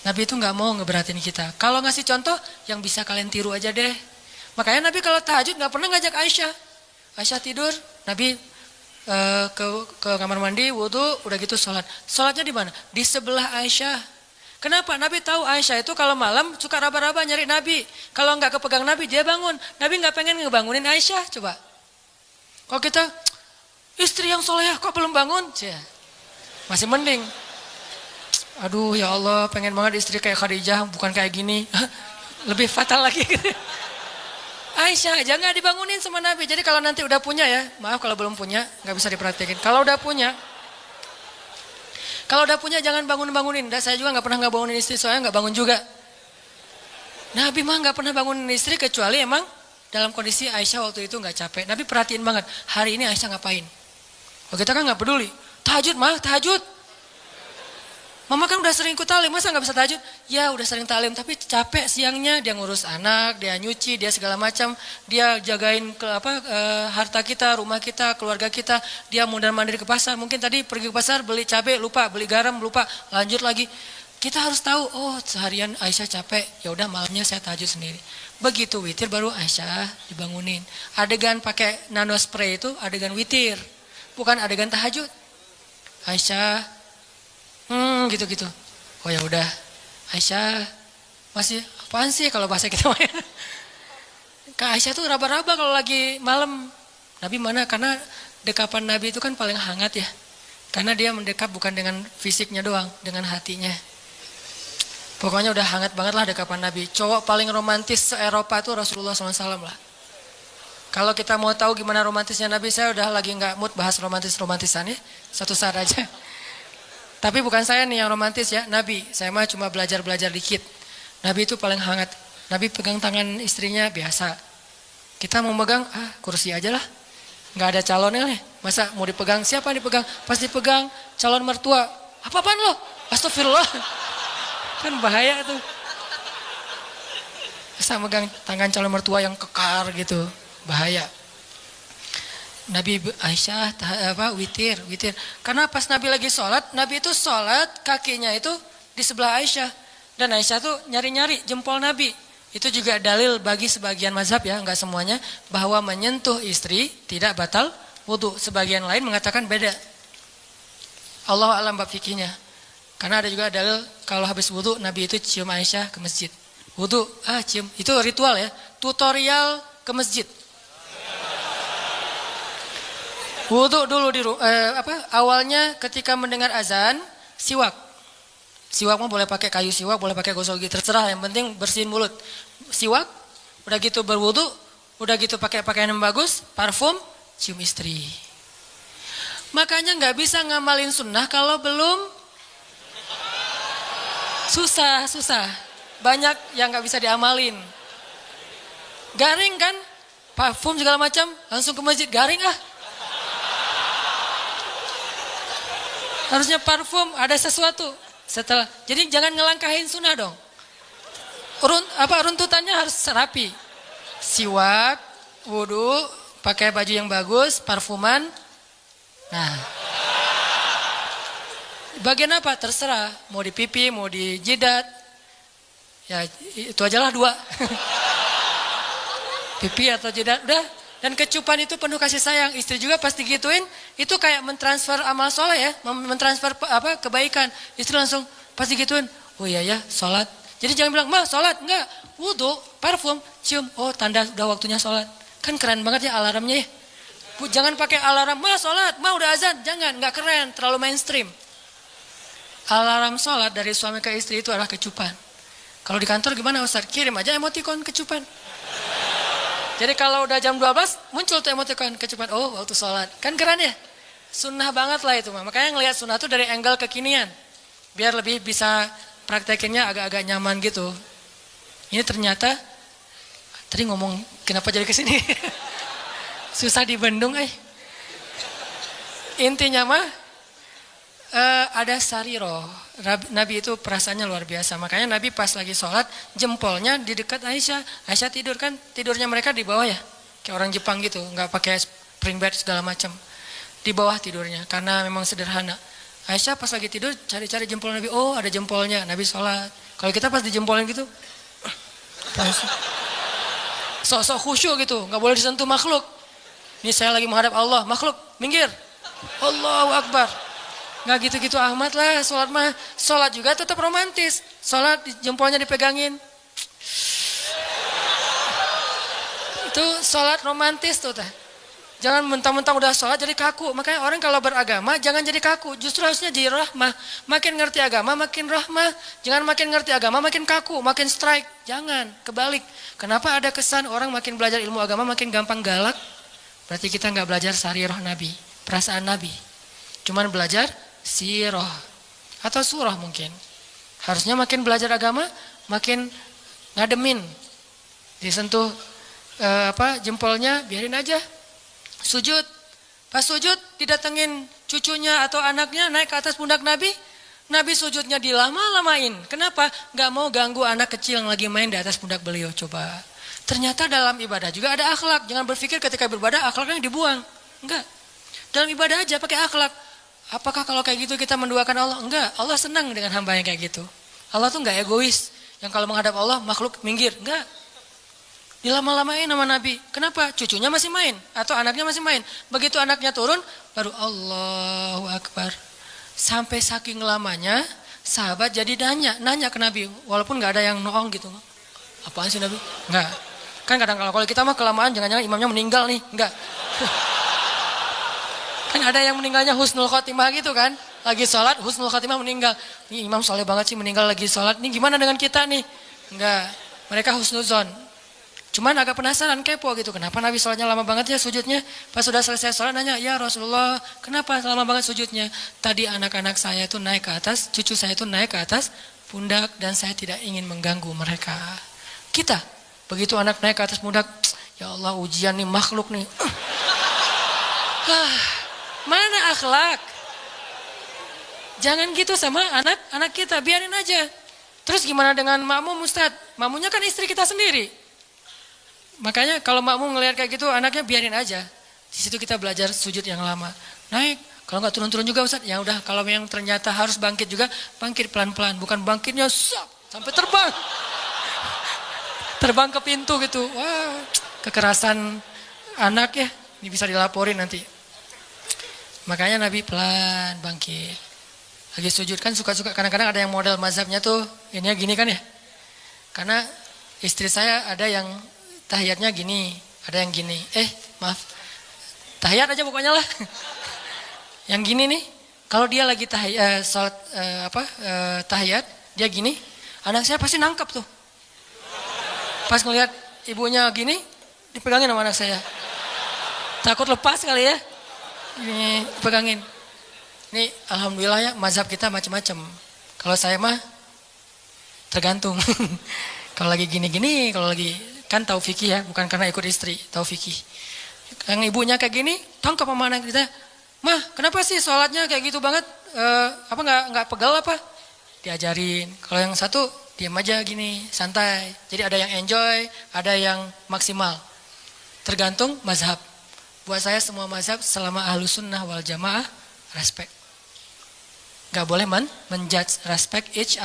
Nabi itu nggak mau ngeberatin kita. Kalau ngasih contoh yang bisa kalian tiru aja deh. Makanya Nabi kalau tahajud nggak pernah ngajak Aisyah. Aisyah tidur, Nabi ke kamar mandi, wudhu, udah gitu sholat. Sholatnya di mana? Di sebelah Aisyah. Kenapa? Nabi tahu Aisyah itu kalau malam suka raba-raba nyari Nabi. Kalau nggak kepegang Nabi, dia bangun. Nabi nggak pengen ngebangunin Aisyah, coba. Kalau kita, istri yang soleh kok belum bangun? Masih mending. Aduh ya Allah, pengen banget istri kayak Khadijah, bukan kayak gini. Lebih fatal lagi. Aisyah aja nggak dibangunin sama Nabi. Jadi kalau nanti udah punya ya, maaf kalau belum punya, nggak bisa diperhatikan. Kalau udah punya jangan bangunin. Dan saya juga nggak pernah bangunin istri, soalnya nggak bangun juga. Nabi mah nggak pernah bangunin istri kecuali emang dalam kondisi Aisyah waktu itu nggak capek. Nabi perhatiin banget hari ini Aisyah ngapain. Kalau kita kan nggak peduli. Tahajud. Mama kan udah sering ikut talim, masa nggak bisa tahajud? Ya udah sering talim, tapi capek siangnya dia ngurus anak, dia nyuci, dia segala macam, dia jagain harta kita, rumah kita, keluarga kita, dia mondar-mandir ke pasar. Mungkin tadi pergi ke pasar beli cabai lupa, beli garam lupa, lanjut lagi. Kita harus tahu, oh seharian Aisyah capek, ya udah malamnya saya tahajud sendiri. Begitu witir baru Aisyah dibangunin. Adegan pakai nano spray itu adegan witir, bukan adegan tahajud. Aisyah gitu. Oh ya udah, Aisyah masih apaan sih kalau bahasa kita mah ya. Kak Aisyah tuh raba-raba kalau lagi malam. Nabi mana? Karena dekapan Nabi itu kan paling hangat ya. Karena dia mendekap bukan dengan fisiknya doang, dengan hatinya. Pokoknya udah hangat banget lah dekapan Nabi. Cowok paling romantis se-Eropa itu Rasulullah SAW lah. Kalau kita mau tahu gimana romantisnya Nabi, saya udah lagi nggak mood bahas romantisan ya. Satu saat aja. Tapi bukan saya nih yang romantis ya, Nabi. Saya mah cuma belajar dikit. Nabi itu paling hangat. Nabi pegang tangan istrinya biasa. Kita mau megang, kursi aja lah. Nggak ada calonnya nih. Masa mau dipegang, siapa yang dipegang? Pas dipegang calon mertua. Apa-apaan lo? Astagfirullah. Kan bahaya tuh. Masa megang tangan calon mertua yang kekar gitu. Bahaya. Nabi Aisyah witir. Karena pas Nabi lagi sholat, Nabi itu sholat kakinya itu di sebelah Aisyah. Dan Aisyah tuh nyari-nyari jempol Nabi. Itu juga dalil bagi sebagian mazhab ya, enggak semuanya, bahwa menyentuh istri tidak batal wudu. Sebagian lain mengatakan beda. Allah alam bab fikihnya. Karena ada juga dalil kalau habis wudu Nabi itu cium Aisyah ke masjid. Wudu, cium. Itu ritual ya, tutorial ke masjid. Wudu dulu awalnya ketika mendengar azan, siwak. Siwak mah boleh pakai kayu siwak, boleh pakai gosok gigi, terserah, yang penting bersihin mulut. Siwak, udah gitu berwudu, udah gitu pakai pakaian yang bagus, parfum, cium istri. Makanya nggak bisa ngamalin sunnah kalau belum susah. Banyak yang nggak bisa diamalin. Garing kan, parfum segala macam, langsung ke masjid garing Harusnya parfum, ada sesuatu. Jadi jangan ngelangkahin sunnah dong. Runtutannya harus rapi. Siwak, wudu, pakai baju yang bagus, parfuman. Nah. Bagian apa? Terserah. Mau di pipi, mau di jidat. Ya itu aja lah 2. Pipi atau jidat, udah. Dan kecupan itu penuh kasih sayang. Istri juga pasti gituin, itu kayak mentransfer amal soleh ya, mentransfer kebaikan. Istri langsung pasti gituin, oh iya ya, sholat. Jadi jangan bilang, ma sholat, enggak, wudu, parfum, cium, oh tanda udah waktunya sholat. Kan keren banget ya alarmnya ya. Jangan pakai alarm, ma sholat, ma udah azan, jangan, enggak keren, terlalu mainstream. Alarm sholat dari suami ke istri itu adalah kecupan. Kalau di kantor gimana Ustaz? Kirim aja emoticon kecupan. Jadi kalau udah jam 12 muncul tuh emoticon kecupan. Oh waktu sholat. Kan keren ya. Sunnah banget lah itu. Makanya ngelihat sunnah tuh dari angle kekinian. Biar lebih bisa praktekinnya agak-agak nyaman gitu. Ini ternyata. Tadi ngomong kenapa jadi kesini. Susah dibendung Intinya mah. Ada sariroh. Nabi itu perasaannya luar biasa. Makanya Nabi pas lagi sholat, jempolnya di dekat Aisyah. Aisyah tidur kan, tidurnya mereka di bawah ya. Kayak orang Jepang gitu, nggak pakai spring bed segala macam. Di bawah tidurnya, karena memang sederhana. Aisyah pas lagi tidur, cari-cari jempol Nabi. Oh ada jempolnya, Nabi sholat. Kalau kita pas dijempolin gitu, sok-sok khusyuk gitu, nggak boleh disentuh makhluk. Ini saya lagi menghadap Allah, makhluk, minggir. Allahu Akbar. Nggak gitu-gitu amat lah, sholat mah. Sholat juga tetap romantis. Sholat jempolnya dipegangin. Itu sholat romantis tuh. Jangan mentang-mentang udah sholat jadi kaku. Makanya orang kalau beragama jangan jadi kaku. Justru harusnya jadi rahmah. Makin ngerti agama makin rahmah. Jangan makin ngerti agama makin kaku, makin strike. Jangan, kebalik. Kenapa ada kesan orang makin belajar ilmu agama makin gampang galak? Berarti kita nggak belajar sarirah Nabi, perasaan Nabi. Cuman belajar sirah atau surah mungkin. Harusnya makin belajar agama makin ngademin. Disentuh jempolnya biarin aja. Sujud. Pas sujud didatengin cucunya atau anaknya naik ke atas pundak Nabi. Nabi sujudnya dilama-lamain. Kenapa? Gak mau ganggu anak kecil yang lagi main di atas pundak beliau. Coba. Ternyata dalam ibadah juga ada akhlak. Jangan berpikir ketika beribadah akhlaknya dibuang. Enggak. Dalam ibadah aja pakai akhlak. Apakah kalau kayak gitu kita menduakan Allah? Enggak, Allah senang dengan hamba yang kayak gitu. Allah tuh enggak egois. Yang kalau menghadap Allah makhluk minggir, enggak. Dilama-lamain sama Nabi. Kenapa? Cucunya masih main atau anaknya masih main. Begitu anaknya turun, baru Allahu Akbar. Sampai saking lamanya, sahabat jadi nanya ke Nabi, walaupun nggak ada yang noong gitu. Apaan sih Nabi? Nggak. Kan kadang kalau kita mah kelamaan jangan-jangan imamnya meninggal nih, nggak. Kan ada yang meninggalnya husnul khotimah gitu kan. Lagi sholat husnul khotimah meninggal. Ini imam soleh banget sih meninggal lagi sholat. Ini gimana dengan kita nih? Enggak. Mereka husnuzon. Cuman agak penasaran, kepo gitu. Kenapa Nabi sholatnya lama banget ya sujudnya? Pas sudah selesai sholat nanya, ya Rasulullah kenapa lama banget sujudnya? Tadi anak-anak saya itu naik ke atas, cucu saya itu naik ke atas pundak dan saya tidak ingin mengganggu mereka. Kita, begitu anak naik ke atas pundak, ya Allah ujian nih makhluk nih. Mana akhlak? Jangan gitu sama anak-anak kita, biarin aja. Terus gimana dengan makmum Ustadz? Makmumnya kan istri kita sendiri. Makanya kalau makmum ngelihat kayak gitu, anaknya biarin aja. Di situ kita belajar sujud yang lama. Naik, kalau nggak turun-turun juga Ustadz, ya udah. Kalau yang ternyata harus bangkit juga, bangkit pelan-pelan. Bukan bangkitnya sampai terbang. Terbang ke pintu gitu. Wah, kekerasan anak ya. Ini bisa dilaporin nanti. Makanya Nabi pelan bangkit. Lagi sujud kan suka-suka, kadang-kadang ada yang model mazhabnya tuh, ini gini kan ya. Karena istri saya ada yang tahiyatnya gini, ada yang gini. Maaf. Tahiyat aja pokoknya lah. Yang gini nih, kalau dia lagi salat tahiyat, dia gini, anak saya pasti nangkep tuh. Pas ngelihat ibunya gini, dipegangin sama anak saya. Takut lepas kali ya. Ini pegangin. Ini alhamdulillah ya, mazhab kita macam-macam. Kalau saya mah tergantung. Kalau lagi gini-gini, kalau lagi kan tahu fikih ya, bukan karena ikut istri, tahu fikih. Yang ibunya kayak gini, tangkap sama anak kita. Mah, kenapa sih sholatnya kayak gitu banget? Apa nggak pegal apa? Diajarin. Kalau yang satu diam aja gini, santai. Jadi ada yang enjoy, ada yang maksimal. Tergantung mazhab. Buat saya semua mazhab selama ahlus sunnah wal jamaah respect. Gak boleh menjudge, respect each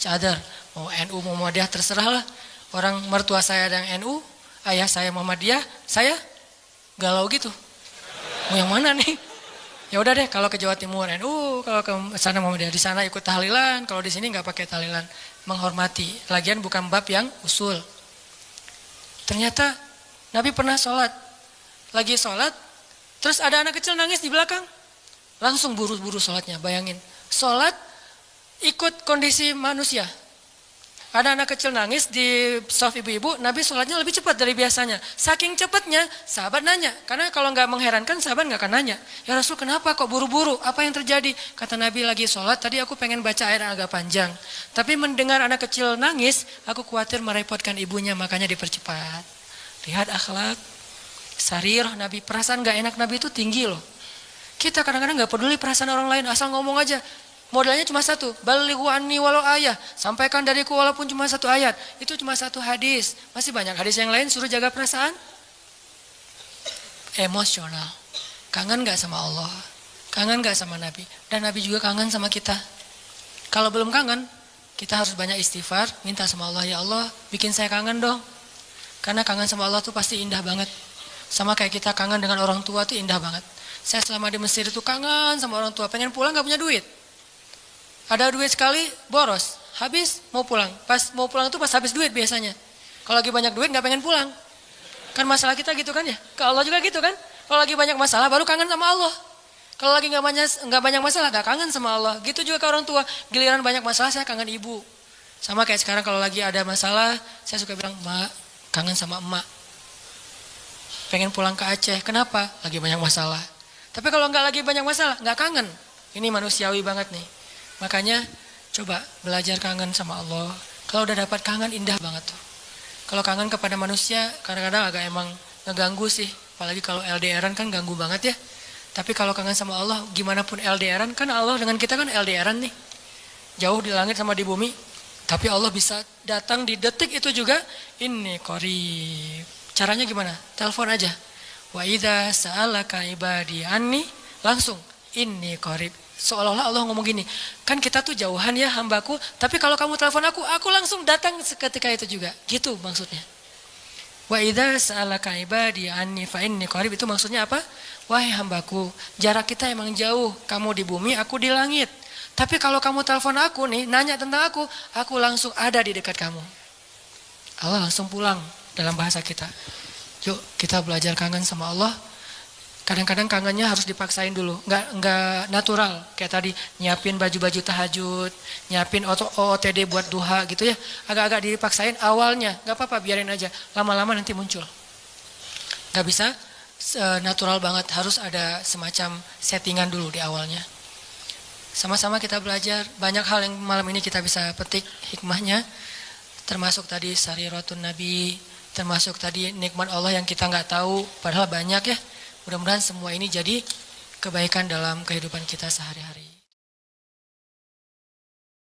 other. Mau NU mau Muhammadiyah terserah lah. Orang mertua saya ada yang NU, ayah saya Muhammadiyah, saya galau gitu. Mau yang mana nih? Ya udah deh, kalau ke Jawa Timur NU, kalau ke sana Muhammadiyah, di sana ikut tahlilan, kalau di sini nggak pakai tahlilan, menghormati. Lagian bukan bab yang usul. Ternyata Nabi pernah sholat, lagi sholat, terus ada anak kecil nangis di belakang, langsung buru-buru sholatnya. Bayangin, sholat ikut kondisi manusia. Ada anak kecil nangis di shaf ibu-ibu, Nabi sholatnya lebih cepat dari biasanya. Saking cepatnya, sahabat nanya. Karena kalau nggak mengherankan, sahabat nggak akan nanya. Ya Rasul, kenapa kok buru-buru? Apa yang terjadi? Kata Nabi lagi sholat, tadi aku pengen baca ayat yang agak panjang. Tapi mendengar anak kecil nangis, aku khawatir merepotkan ibunya, makanya dipercepat. Lihat akhlak, sarirah Nabi, perasaan nggak enak Nabi itu tinggi loh. Kita kadang-kadang nggak peduli perasaan orang lain, asal ngomong aja. Modalnya cuma satu, balighu anni walau ayah, sampaikan dariku walaupun cuma satu ayat. Itu cuma satu hadis. Masih banyak hadis yang lain suruh jaga perasaan. Emosional. Kangen gak sama Allah? Kangen gak sama Nabi? Dan Nabi juga kangen sama kita. Kalau belum kangen, kita harus banyak istighfar, minta sama Allah, ya Allah bikin saya kangen dong. Karena kangen sama Allah tuh pasti indah banget. Sama kayak kita kangen dengan orang tua tuh indah banget. Saya selama di Mesir itu kangen sama orang tua, pengen pulang gak punya duit. Ada duit sekali, boros, habis mau pulang. Pas mau pulang itu pas habis duit biasanya. Kalau lagi banyak duit gak pengen pulang. Kan masalah kita gitu kan ya. Ke Allah juga gitu kan. Kalau lagi banyak masalah baru kangen sama Allah. Kalau lagi gak banyak masalah gak kangen sama Allah. Gitu juga ke orang tua. Giliran banyak masalah saya kangen ibu. Sama kayak sekarang kalau lagi ada masalah, saya suka bilang, Mak, kangen sama emak. Pengen pulang ke Aceh. Kenapa? Lagi banyak masalah. Tapi kalau gak lagi banyak masalah, gak kangen. Ini manusiawi banget nih. Makanya coba belajar kangen sama Allah. Kalau udah dapat kangen indah banget tuh. Kalau kangen kepada manusia kadang-kadang agak emang ngeganggu sih. Apalagi kalau LDRan kan ganggu banget ya. Tapi kalau kangen sama Allah gimana pun LDRan, kan Allah dengan kita kan LDRan nih. Jauh di langit sama di bumi. Tapi Allah bisa datang di detik itu juga. Inni qarib. Caranya gimana? Telepon aja. Wa idza sa'alaka ibadi anni, langsung inni qarib. Seolah-olah Allah ngomong gini, kan kita tuh jauhan ya hambaku, tapi kalau kamu telepon aku langsung datang seketika itu juga. Gitu maksudnya. Wa idza sa'alaka ibadi anni fa inni qarib, itu maksudnya apa? Wahai hambaku, jarak kita emang jauh, kamu di bumi, aku di langit. Tapi kalau kamu telepon aku nih, nanya tentang aku langsung ada di dekat kamu. Allah langsung pulang dalam bahasa kita. Yuk kita belajar kangen sama Allah. Kadang-kadang kangennya harus dipaksain dulu, nggak natural. Kayak tadi nyiapin baju-baju tahajud, nyiapin OOTD buat duha gitu ya. Agak-agak dipaksain awalnya, nggak apa-apa biarin aja. Lama-lama nanti muncul. Nggak bisa natural banget, harus ada semacam settingan dulu di awalnya. Sama-sama kita belajar, banyak hal yang malam ini kita bisa petik hikmahnya. Termasuk tadi sariratun Nabi, termasuk tadi nikmat Allah yang kita nggak tahu, padahal banyak ya. Mudah-mudahan semua ini jadi kebaikan dalam kehidupan kita sehari-hari.